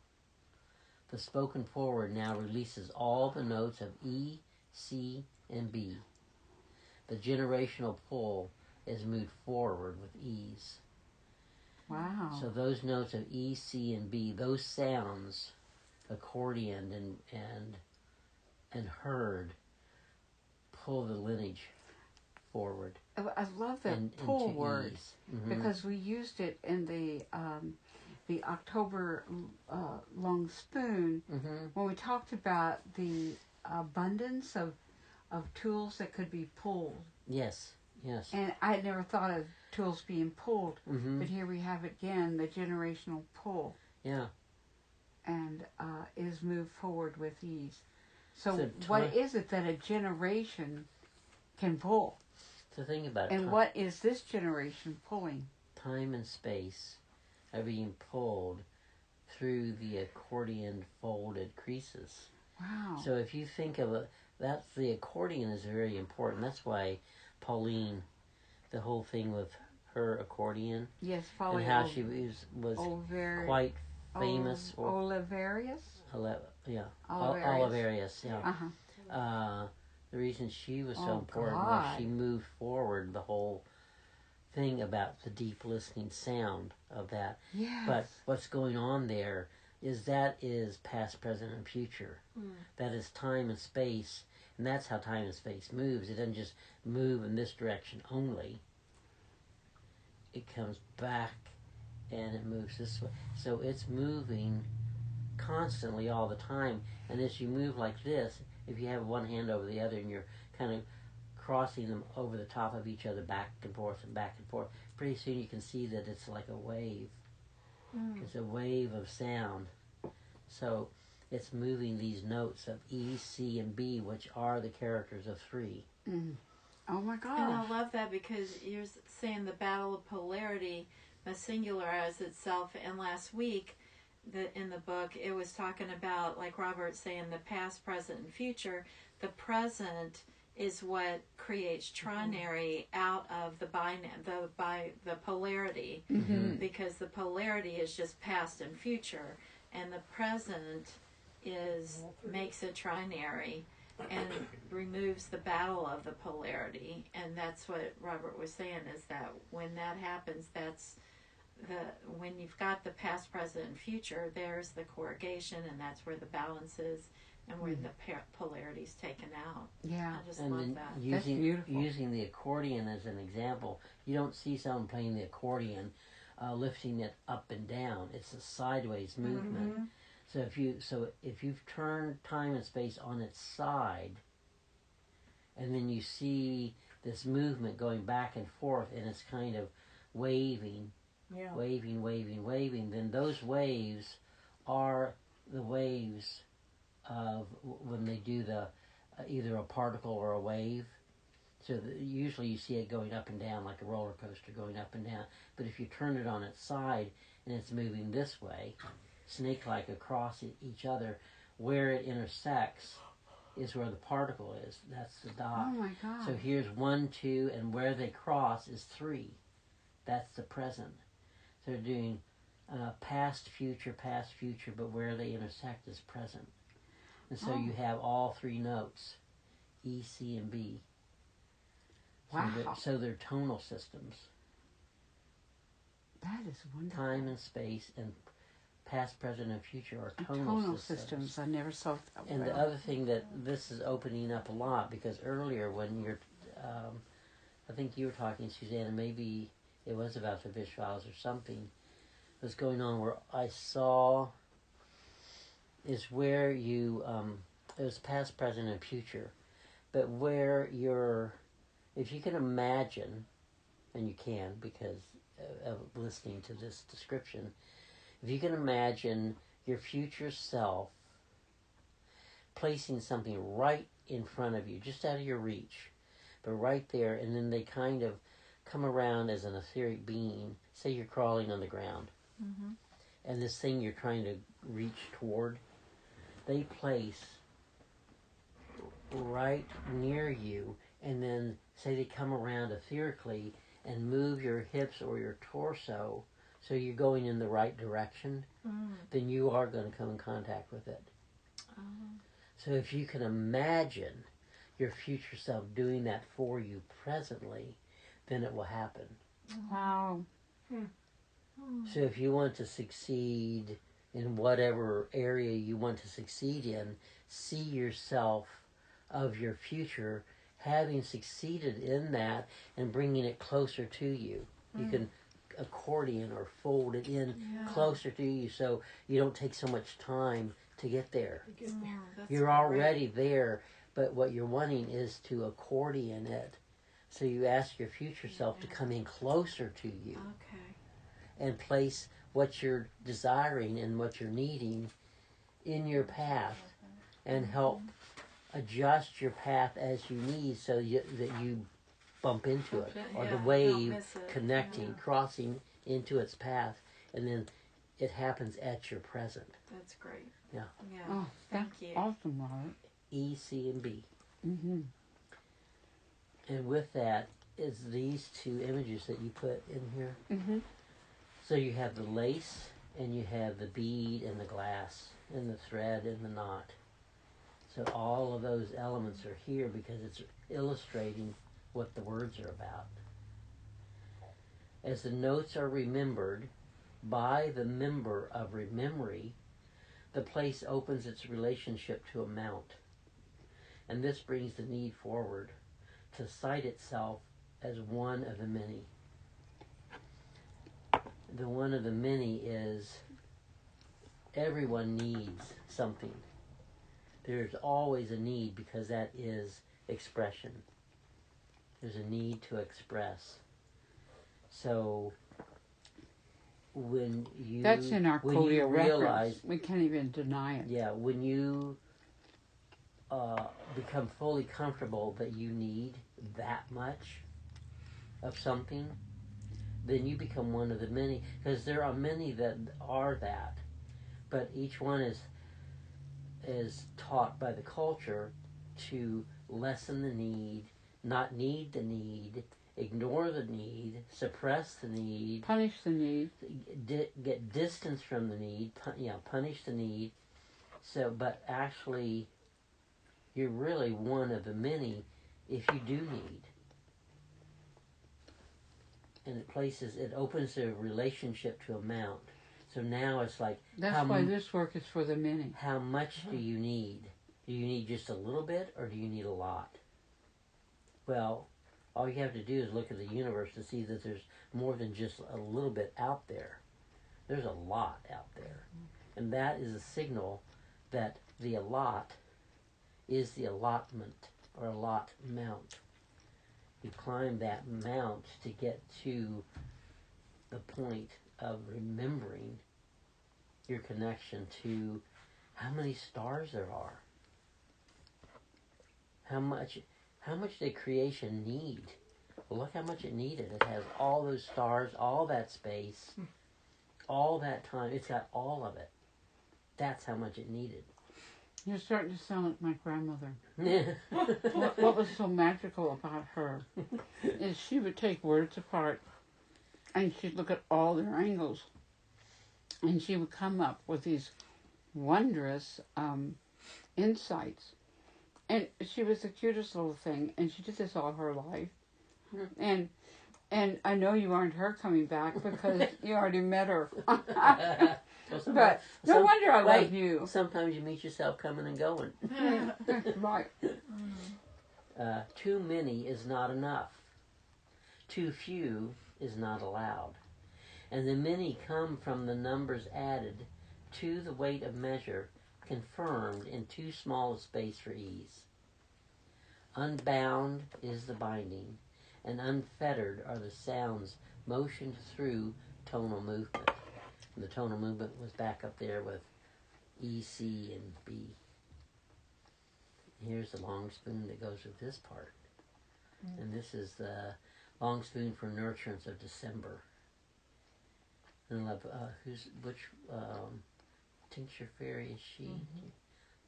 The spoken forward now releases all the notes of E, C, and B. The generational pull is moved forward with ease. Wow. So those notes of E, C, and B, those sounds, accordion and heard, pull the lineage forward. I love that and pull into word ease. Mhm. because we used it in the October long spoon Mhm. when we talked about the abundance of tools that could be pulled. Yes. Yes. And I had never thought of tools being pulled, Mhm. but here we have it again, the generational pull, Yeah. and is moved forward with ease. So So what is it that a generation can pull? So think about it. And what is this generation pulling? Time and space are being pulled through the accordion folded creases. Wow. So if you think of it, that's the accordion is very important. That's why Pauline, the whole thing with her accordion Yes, and following how she was quite famous for Oliverius? Oliverius, yeah. Uh-huh. The reason she was so Oh, important was God. she moved forward the whole thing about the deep listening sound of that. Yes. But what's going on there is past, present, and future. That is time and space, and that's how time and space moves. It doesn't just move in this direction only. It comes back and it moves this way. So it's moving constantly all the time. And as you move like this, if you have one hand over the other and you're kind of crossing them over the top of each other back and forth and back and forth, pretty soon you can see that it's like a wave. It's a wave of sound. So it's moving these notes of E, C, and B, which are the characters of three. Oh my And gosh. I love that because you're saying the battle of polarity must singularize itself. And last week, in the book, it was talking about, like Robert's saying, the past, present, and future. The present is what creates trinary out of the polarity, because the polarity is just past and future, and the present makes a trinary and removes the battle of the polarity. And that's what Robert was saying, is that when that happens, that's when you've got the past, present, and future, there's the corrugation, and that's where the balance is, and where the polarity is taken out. Yeah. I just And love then that. That's beautiful. using the accordion as an example, you don't see someone playing the accordion, lifting it up and down. It's a sideways movement. So if you've turned time and space on its side, and then you see this movement going back and forth, and it's kind of waving, Yeah. waving, then those waves are the waves of when they do the either a particle or a wave. So usually you see it going up and down like a roller coaster going up and down. But if you turn it on its side and it's moving this way, snake-like across each other, where it intersects is where the particle is. That's the dot. Oh my God. So here's 1, 2, and where they cross is 3. That's the present. So they're doing past, future, but where they intersect is present. And so you have all 3 notes, E, C, and B. Wow. So they're tonal systems. That is wonderful. Time and space and past, present, and future are Tonal systems. I never saw it that And way. the other thing that this is opening up a lot, because earlier when you're, I think you were talking, Susanna, maybe it was about the Vish Files or something was going on where I saw is where you, it was past, present, and future, but where you're, if you can imagine, and you can because of listening to this description, if you can imagine your future self placing something right in front of you, just out of your reach, but right there, and then they kind of come around as an etheric being. Say you're crawling on the ground, and this thing you're trying to reach toward, they place right near you, and then say they come around etherically and move your hips or your torso so you're going in the right direction, then you are going to come in contact with it. So if you can imagine your future self doing that for you presently, then it will happen. Wow. So if you want to succeed in whatever area you want to succeed in, see yourself of your future having succeeded in that and bringing it closer to you. You can accordion or fold it in closer to you so you don't take so much time to get there. You're already there, but what you're wanting is to accordion it. So you ask your future self to come in closer to you. Okay. And place what you're desiring and what you're needing in your path and help adjust your path as you need so that you bump into it, or the don't wave miss it. connecting, crossing into its path, and then it happens at your present. That's great. Yeah. Yeah. Oh, Thank that's you. awesome, Robert. E, C, and B. Mm-hmm. And with that is these 2 images that you put in here. Mm-hmm. So you have the lace, and you have the bead, and the glass, and the thread, and the knot. So all of those elements are here because it's illustrating what the words are about. As the notes are remembered by the member of rememory, the place opens its relationship to amount. And this brings the need forward to cite itself as one of the many. The one of the many is everyone needs something. There's always a need because that is expression. There's a need to express. So when you That's in our when you Korea realize, reference. We can't even deny it. yeah, when you become fully comfortable that you need that much of something, then you become one of the many. Because there are many that are that, but each one is taught by the culture to lessen the need, not need the need, ignore the need, suppress the need, Punish the need. get distance from the need, punish the need. So, but actually, you're really one of the many if you do need. And it opens the relationship to amount. So now it's like, That's why this work is for the many. how much do you need? Do you need just a little bit or do you need a lot? Well, all you have to do is look at the universe to see that there's more than just a little bit out there. There's a lot out there. And that is a signal that the allot is the allotment or allot mount. You climb that mount to get to the point of remembering your connection to how many stars there are. How much did creation need? Well, look how much it needed. It has all those stars, all that space, all that time. It's got all of it. That's how much it needed. You're starting to sound like my grandmother. What was so magical about her is she would take words apart and she'd look at all their angles and she would come up with these wondrous insights. And she was the cutest little thing, and she did this all her life. And I know you aren't her coming back because you already met her. But no wonder I love you. Sometimes you meet yourself coming and going. Right. Too many is not enough. Too few is not allowed. And the many come from the numbers added to the weight of measure, confirmed in too small a space for ease. Unbound is the binding, and unfettered are the sounds motioned through tonal movement. And the tonal movement was back up there with E, C, and B. Here's the long spoon that goes with this part. And this is the long spoon for nurturance of December. And I love, which tincture fairy is she?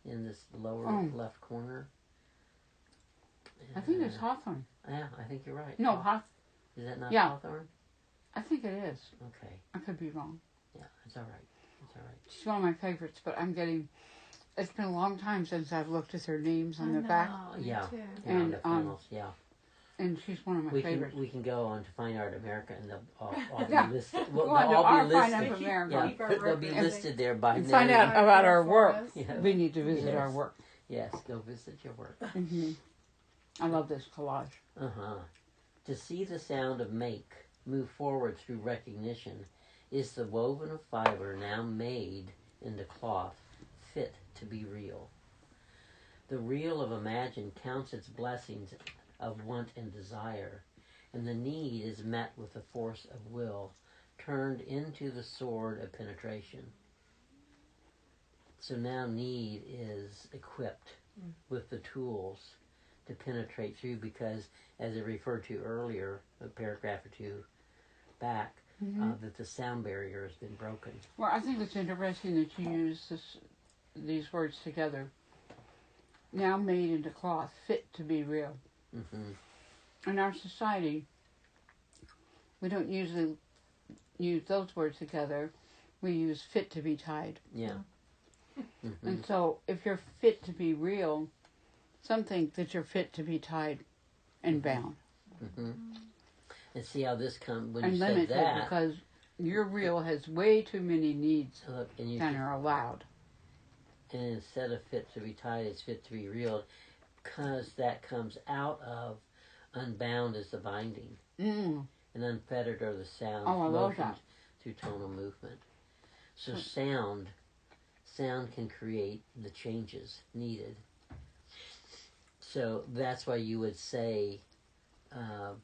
In this lower left corner. I think it's Hawthorne. Yeah, I think you're right. No, Is that not Yeah. Hawthorne? I think it is. Okay. I could be wrong. Yeah, it's all right. It's all right. She's one of my favorites, but it's been a long time since I've looked at their names on the back. Yeah. Too. Yeah, And, the funnels, yeah. And she's one of my favorites. We can go on to Fine Art America and they'll all Yeah. be listed. Well, They'll no, all our be Fine listed. Art America. Yeah, Keep our they'll be record. listed there by And name. find out about our work. Yeah. We need to visit Yes. our work. Yes, go visit your work. I love this collage. To see the sound of make move forward through recognition is the woven of fiber now made into cloth, fit to be real. The reel of imagine counts its blessings of want and desire, and the need is met with the force of will, turned into the sword of penetration. So now need is equipped with the tools to penetrate through, because as I referred to earlier, a paragraph or two back, that the sound barrier has been broken. Well, I think it's interesting that you use these words together. Now made into cloth, fit to be real. In our society, we don't usually use those words together. We use fit to be tied. Yeah. And so if you're fit to be real, some think that you're fit to be tied and bound. And see how this comes when And you said limited that. because your real has way too many needs So look, and, than are allowed. and instead of fit to be tied, it's fit to be real, because that comes out of unbound is the binding, and unfettered are the sounds Oh, I love motioned that. through tonal movement. So sound can create the changes needed. So that's why you would say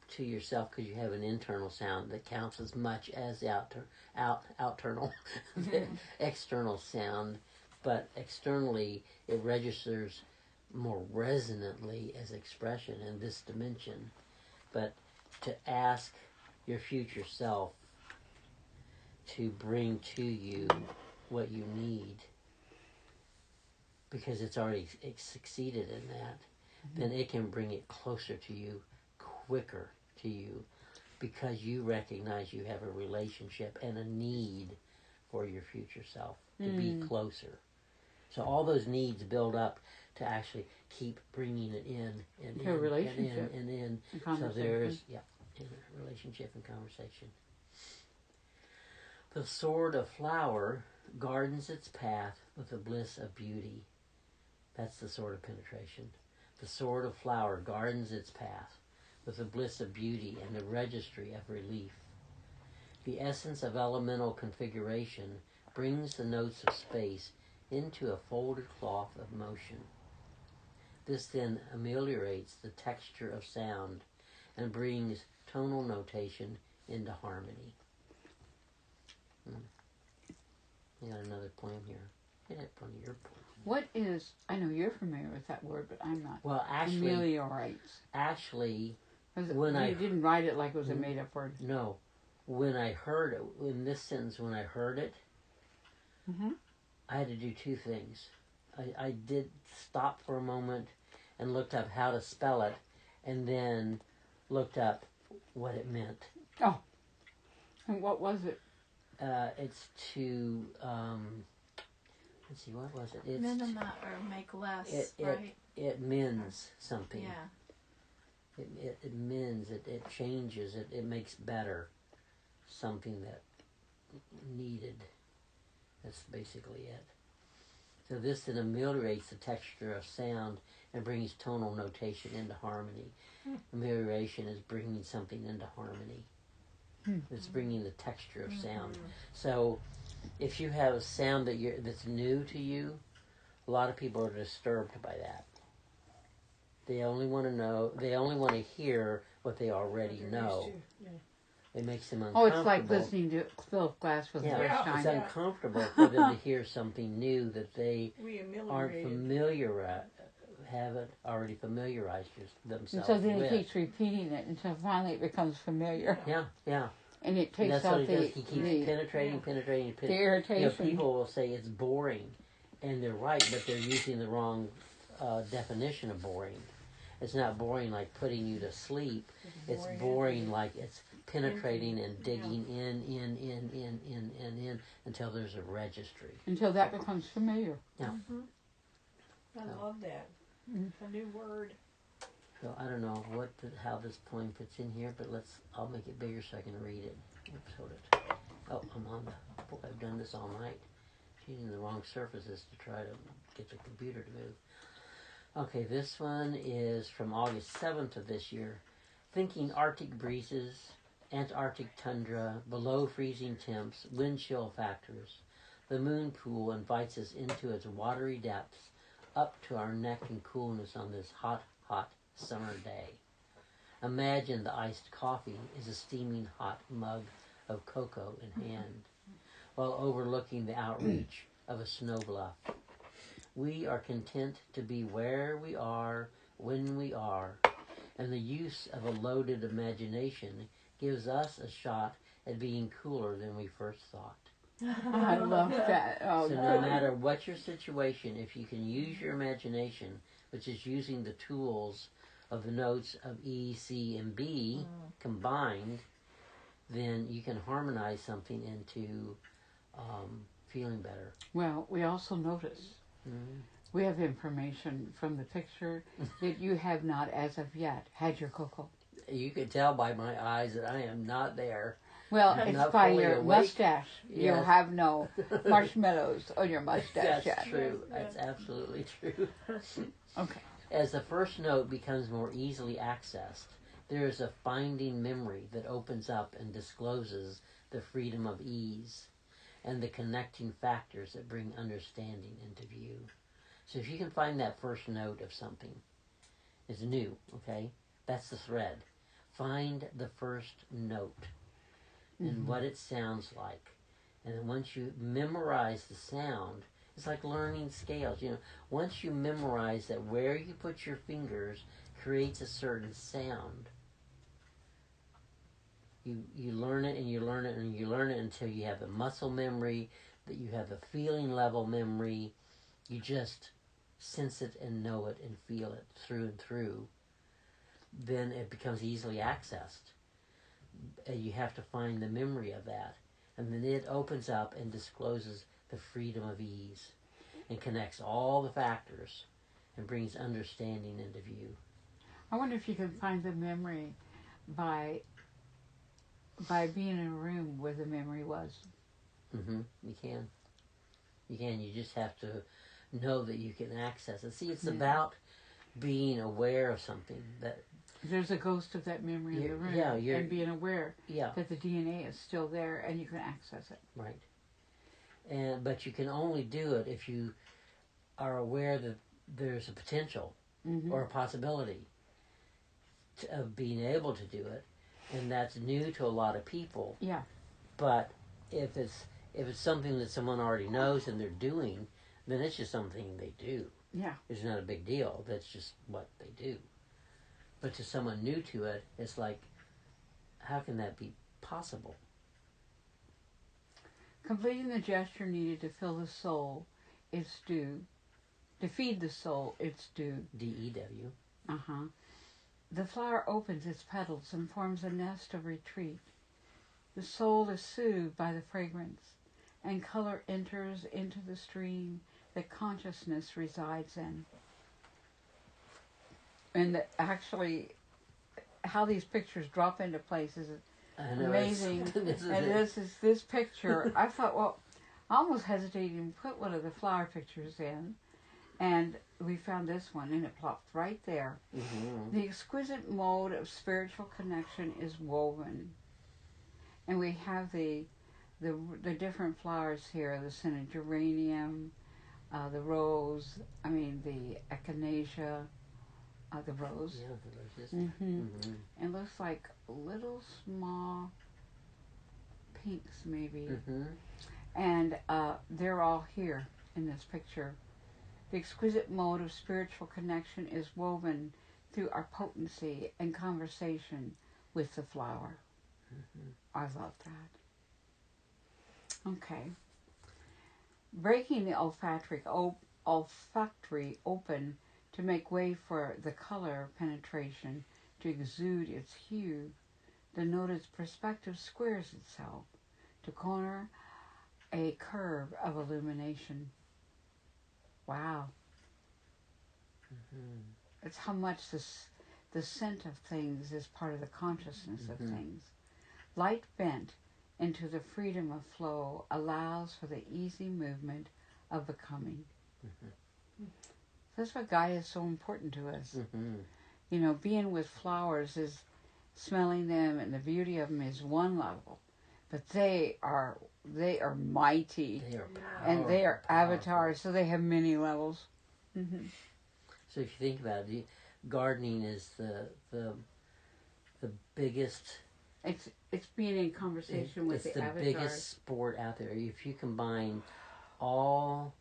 to yourself, because you have an internal sound that counts as much as the outternal, external sound, but externally it registers more resonantly as expression in this dimension. But to ask your future self to bring to you what you need, because it's already succeeded in that, then it can bring it closer to you, quicker to you, because you recognize you have a relationship and a need for your future self to be closer. So all those needs build up to actually keep bringing it in and To a in relationship. and in. And So conversation. there's, in a relationship and conversation. The sword of flower gardens its path with the bliss of beauty. That's the sword of penetration. The sword of flower gardens its path with the bliss of beauty and the registry of relief. The essence of elemental configuration brings the notes of space into a folded cloth of motion. This then ameliorates the texture of sound and brings tonal notation into harmony. I got another poem here. Hit it one of your poems. What is, I know you're familiar with that word, but I'm not. Well, actually, Ameliorates. when you I didn't write it like it was a made up word. no, when I heard it, in this sentence, when I heard it, Mm-hmm. I had to do two things. I did stop for a moment and looked up how to spell it, and then looked up what it meant. And what was it? It's to let's see, what was it? It's Minima or make less, right? it mends something. Yeah. It mends. It changes. It makes better something that needed. That's basically it. So this then ameliorates the texture of sound and brings tonal notation into harmony. Amelioration is bringing something into harmony. It's bringing the texture of sound. So if you have a sound that's new to you, a lot of people are disturbed by that. They only want to know. They only want to hear what they already know. It makes them uncomfortable. Oh, it's like listening to Philip Glass for the first It's time. uncomfortable for them to hear something new that they We aren't ameliorated. familiar, haven't already familiarized And themselves so then with. he keeps repeating it until finally it becomes familiar. Yeah. And it And takes that's what out he does. the, He keeps penetrating. the irritation. People will say it's boring, and they're right, but they're using the wrong definition of boring. It's not boring like putting you to sleep. It's boring like it's penetrating and digging in until there's a registry. Until that becomes familiar. I love that. A new word. So I don't know how this poem fits in here, but I'll make it bigger so I can read it. Oops, hold it. Oh, I've done this all night. Using the wrong surfaces to try to get the computer to move. Okay, this one is from August 7th of this year. Thinking Arctic breezes, Antarctic tundra, below freezing temps, wind chill factors. The moon pool invites us into its watery depths, up to our neck in coolness on this hot, hot summer day. Imagine the iced coffee is a steaming hot mug of cocoa in hand, while overlooking the outreach of a snow bluff. We are content to be where we are, when we are, and the use of a loaded imagination gives us a shot at being cooler than we first thought. I love that. Oh, So no matter what your situation, if you can use your imagination, which is using the tools of the notes of E, C, and B combined, then you can harmonize something into feeling better. Well, we also notice, we have information from the picture that you have not, as of yet, had your cocoa. You can tell by my eyes that I am not there. Well, I'm it's not by fully your awake. mustache. Yes. You'll have no marshmallows on your mustache That's yet. true. That's absolutely true. Okay. As the first note becomes more easily accessed, there is a finding memory that opens up and discloses the freedom of ease and the connecting factors that bring understanding into view. So if you can find that first note of something, it's new, okay? That's the thread. Find the first note and what it sounds like. And then once you memorize the sound, it's like learning scales. Once you memorize that where you put your fingers creates a certain sound, you learn it and you learn it and you learn it until you have the muscle memory, that you have the feeling level memory, you just sense it and know it and feel it through and through, then it becomes easily accessed. You have to find the memory of that. And then it opens up and discloses the freedom of ease and connects all the factors and brings understanding into view. I wonder if you can find the memory by being in a room where the memory was. You can. You just have to know that you can access it. See, it's Yeah. about being aware of something that There's a ghost of that memory in the room, and being aware that the DNA is still there and you can access it. Right. But you can only do it if you are aware that there's a potential or a possibility of being able to do it, and that's new to a lot of people. Yeah. But if it's something that someone already knows and they're doing, then it's just something they do. Yeah. It's not a big deal. That's just what they do. But to someone new to it, it's like, how can that be possible? Completing the gesture needed to fill the soul its due, to feed the soul its due. DEW. The flower opens its petals and forms a nest of retreat. The soul is soothed by the fragrance, and color enters into the stream that consciousness resides in. And actually, how these pictures drop into place is amazing. And this picture, I thought, well, I almost hesitated to put one of the flower pictures in. And we found this one, and it plopped right there. The exquisite mode of spiritual connection is woven. And we have the different flowers here, the scented geranium, the rose, the echinacea, the rose. Yeah, the roses. It looks like little small pinks, maybe. And they're all here in this picture. The exquisite mode of spiritual connection is woven through our potency and conversation with the flower. I love that. Okay. Breaking the olfactory open to make way for the color penetration to exude its hue, the noted perspective squares itself to corner a curve of illumination. Wow. It's how much the scent of things is part of the consciousness of things. Light bent into the freedom of flow allows for the easy movement of becoming. That's why Gaia is so important to us. You know, being with flowers is smelling them, and the beauty of them is one level, but they are mighty. They are powerful, and they are avatars, so they have many levels. So if you think about it, gardening is the biggest. It's being in conversation with the avatars. It's the biggest sport out there. If you combine all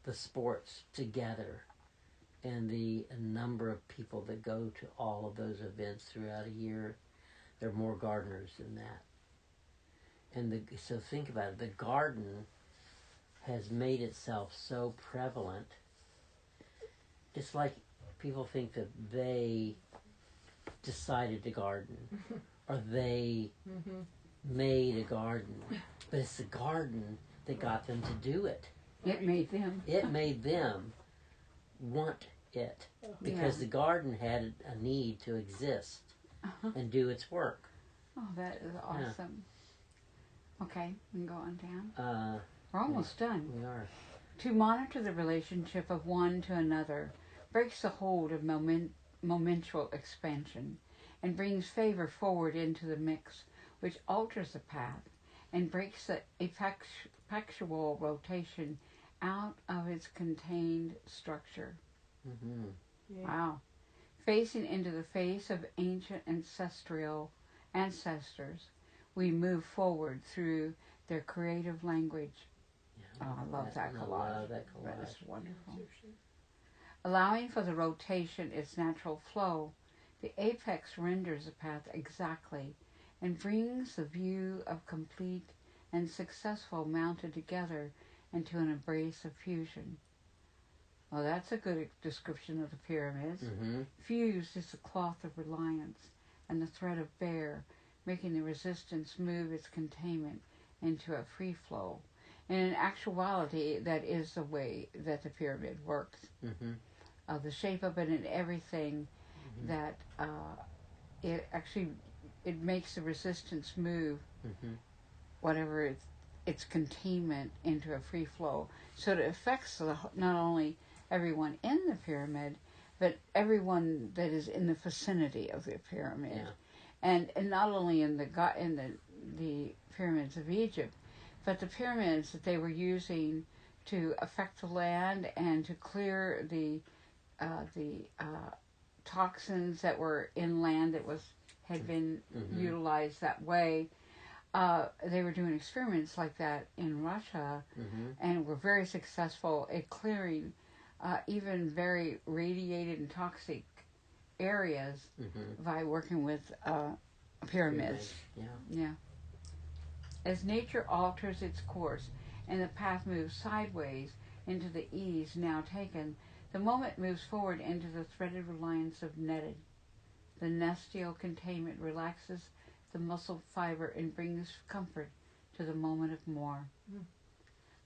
the sports together and the number of people that go to all of those events throughout a year, there are more gardeners than that. And so think about it. The garden has made itself so prevalent. It's like people think that they decided to garden or they made a garden. But it's the garden that got them to do it. It made them. It made them want it because the garden had a need to exist and do its work. Oh, that is awesome. Okay, we can go on down. We're Yeah. almost done. We are. To monitor the relationship of one to another breaks the hold of momental expansion and brings favor forward into the mix, which alters the path and breaks the effectual rotation out of its contained structure. Yeah. Wow. Facing into the face of ancient ancestors, we move forward through their creative language. Yeah. Oh, I love that collage. I love that collage. That is wonderful. Allowing for the rotation its natural flow, the apex renders the path exactly and brings the view of complete and successful mounted together and to an embrace of fusion. Well, that's a good description of the pyramids. Mm-hmm. Fused is the cloth of reliance and the thread of bear, making the resistance move its containment into a free flow. And in actuality, that is the way that the pyramid works. Mm-hmm. The shape of it and everything, that it makes the resistance move, Mm-hmm. whatever its containment, into a free flow. So it affects not only everyone in the pyramid, but everyone that is in the vicinity of the pyramid. Yeah. And not only in the pyramids of Egypt, but the pyramids that they were using to affect the land and to clear the toxins that were in land that had been utilized that way. They were doing experiments like that in Russia, and were very successful at clearing even very radiated and toxic areas by working with pyramids. Yeah. Yeah. As nature alters its course and the path moves sideways into the ease now taken, the moment moves forward into the threaded reliance of netted. The nestio containment relaxes the muscle fiber and brings comfort to the moment of more.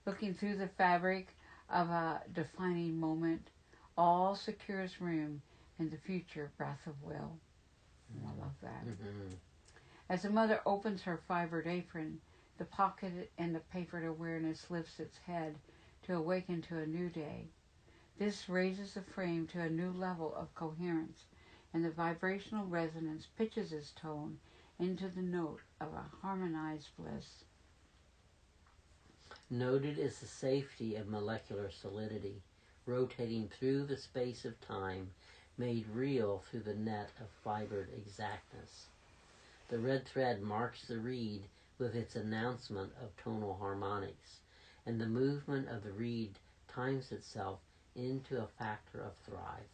Looking through the fabric of a defining moment, all secures room in the future breath of will. I love that. Mm-hmm. As the mother opens her fibered apron, the pocket and the papered awareness lifts its head to awaken to a new day. This raises the frame to a new level of coherence, and the vibrational resonance pitches its tone into the note of a harmonized bliss. Noted is the safety of molecular solidity, rotating through the space of time, made real through the net of fibered exactness. The red thread marks the reed with its announcement of tonal harmonics, and the movement of the reed times itself into a factor of thrive.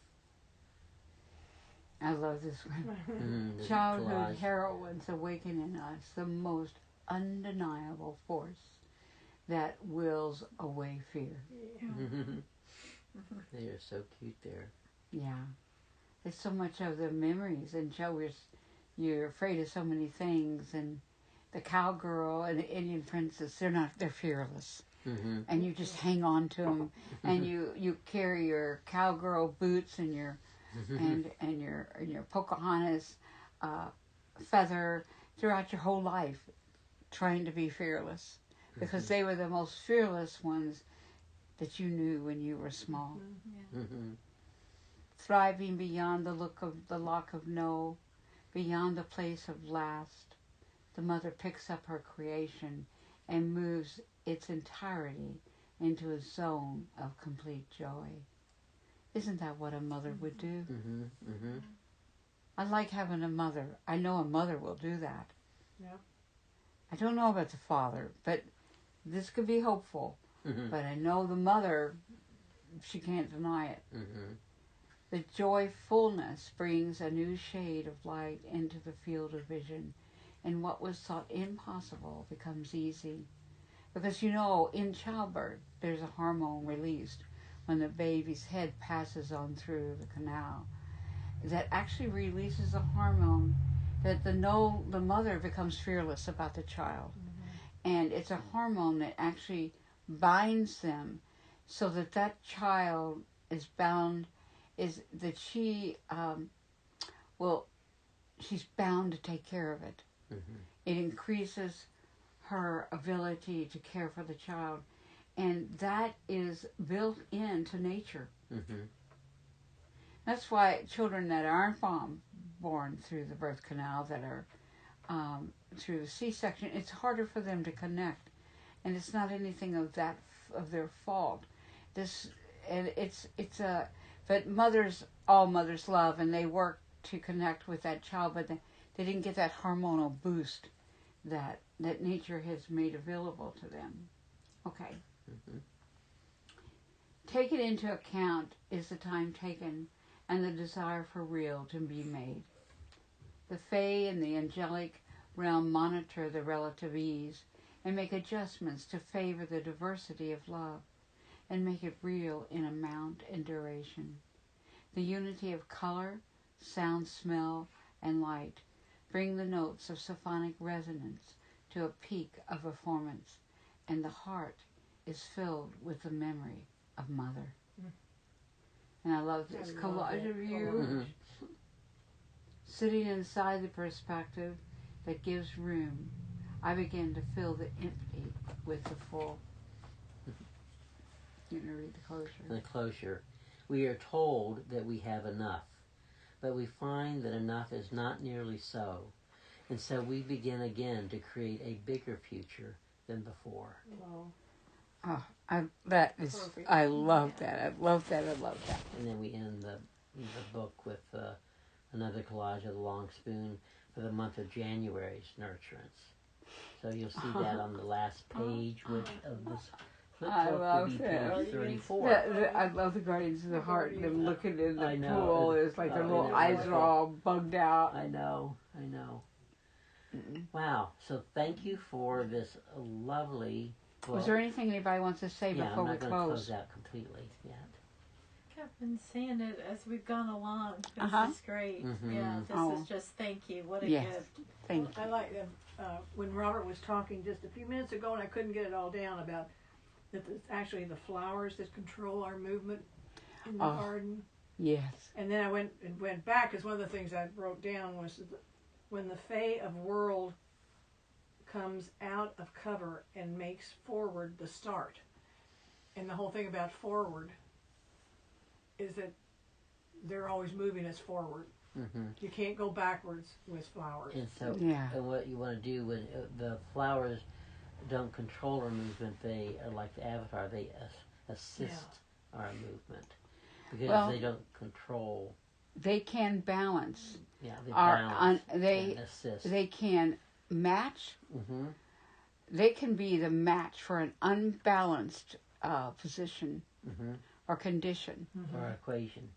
I love this one. The Childhood collage. heroines awaken in us the most undeniable force that wills away fear. They are so cute there. Yeah. There's so much of the memories, and you're afraid of so many things, and the cowgirl and the Indian princess, they're fearless. Mm-hmm. And you just hang on to them, and you carry your cowgirl boots and your Pocahontas feather throughout your whole life, trying to be fearless, because they were the most fearless ones that you knew when you were small. Thriving beyond the lock of no, beyond the place of last, the mother picks up her creation and moves its entirety into a zone of complete joy. Isn't that what a mother would do? I like having a mother. I know a mother will do that. Yeah. I don't know about the father, but this could be hopeful. But I know the mother, she can't deny it. The joyfulness brings a new shade of light into the field of vision, and what was thought impossible becomes easy. Because in childbirth, there's a hormone released when the baby's head passes on through the canal that actually releases a hormone that the mother becomes fearless about the child. And it's a hormone that actually binds them so that child is bound, she's bound to take care of it. It increases her ability to care for the child, and that is built into nature. That's why children that aren't born through the birth canal, that are through the C-section, it's harder for them to connect, and it's not anything of their fault. But all mothers love, and they work to connect with that child, but they didn't get that hormonal boost that nature has made available to them. Okay. Taken into account is the time taken and the desire for real to be made. The Fae and the angelic realm monitor the relative ease and make adjustments to favor the diversity of love and make it real in amount and duration. The unity of color, sound, smell, and light bring the notes of symphonic resonance to a peak of performance, and the heart is filled with the memory of Mother. And I love this I love collage that of you Mhm. sitting inside the perspective that gives room. I begin to fill the empty with the full. You're going to read the closure. The closure. We are told that we have enough, but we find that enough is not nearly so. And so we begin again to create a bigger future than before. Well, That is, Perfect. I love that. I love that. I love that. And then we end the book with another collage of the long spoon for the month of January's nurturance. So you'll see that on the last page which of this flip I book will love be that. page 34. I love the Guardians of the Heart. Them looking in the I know. pool. It's like their I little know. eyes are all bugged out. I know. Wow. So thank you for this lovely book. Was there anything anybody wants to say Yeah, before I'm we not going to close? close out completely yet. I've been saying it as we've gone along. This Uh-huh. is great. Mhm. Yeah, this Oh. is just thank you. What a Yes. gift. Thank I like them. When Robert was talking just a few minutes ago, and I couldn't get it all down about that it's actually the flowers that control our movement in the Oh. garden. Yes. And then I went back because one of the things I wrote down was that when the Fae of World comes out of cover and makes forward the start. And the whole thing about forward is that they're always moving us forward. Mm-hmm. You can't go backwards with flowers. And so, Yeah. and what you want to do when the flowers don't control our movement, they are like the avatar. They assist our movement because Well, they don't control. They can balance. Yeah, they Our balance they and assist. they can match. Mm-hmm. They can be the match for an unbalanced position Mm-hmm. or condition, Or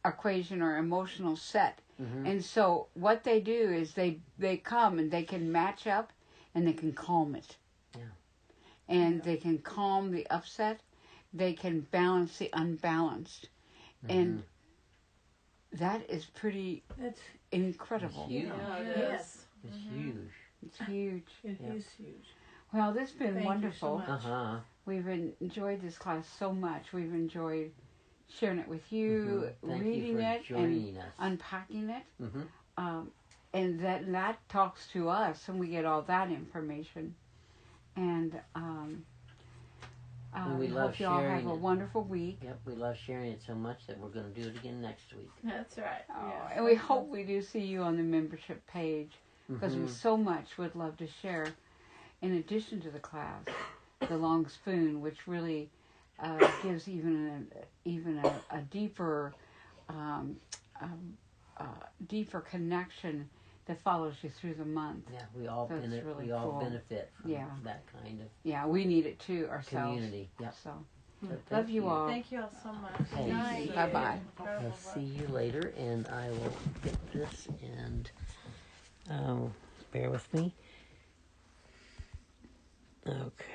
equation or emotional set. Mm-hmm. And so what they do is they come and they can match up and they can calm it. Yeah. And they can calm the upset. They can balance the unbalanced. Mm-hmm. And that is pretty That's incredible. It's huge. Yeah, it Yes. is. It's huge. It's huge. It Yeah. is huge. Well, this has been Thank you so wonderful. much. Uh-huh. We've enjoyed this class so much. We've enjoyed sharing it with you, Mhm. Thank reading you for it, and joining us. unpacking it. Mm-hmm. And that talks to us, and we get all that information. And And we we love hope you all have sharing a it. wonderful week. Yep, we love sharing it so much that we're going to do it again next week. That's right. Oh, Yeah. and we hope we do see you on the membership page because we Mhm. so much would love to share, in addition to the class, the long spoon, which really gives even a deeper deeper connection that follows you through the month. Yeah, we all That's really we all cool. benefit from Yeah. that kind of Yeah, we need it too ourselves. community. Yep. So So love thank you all. Thank you all so much. Thank Nice. you. Bye-bye. Incredible I'll book. see you later, and I will get this and bear with me. Okay.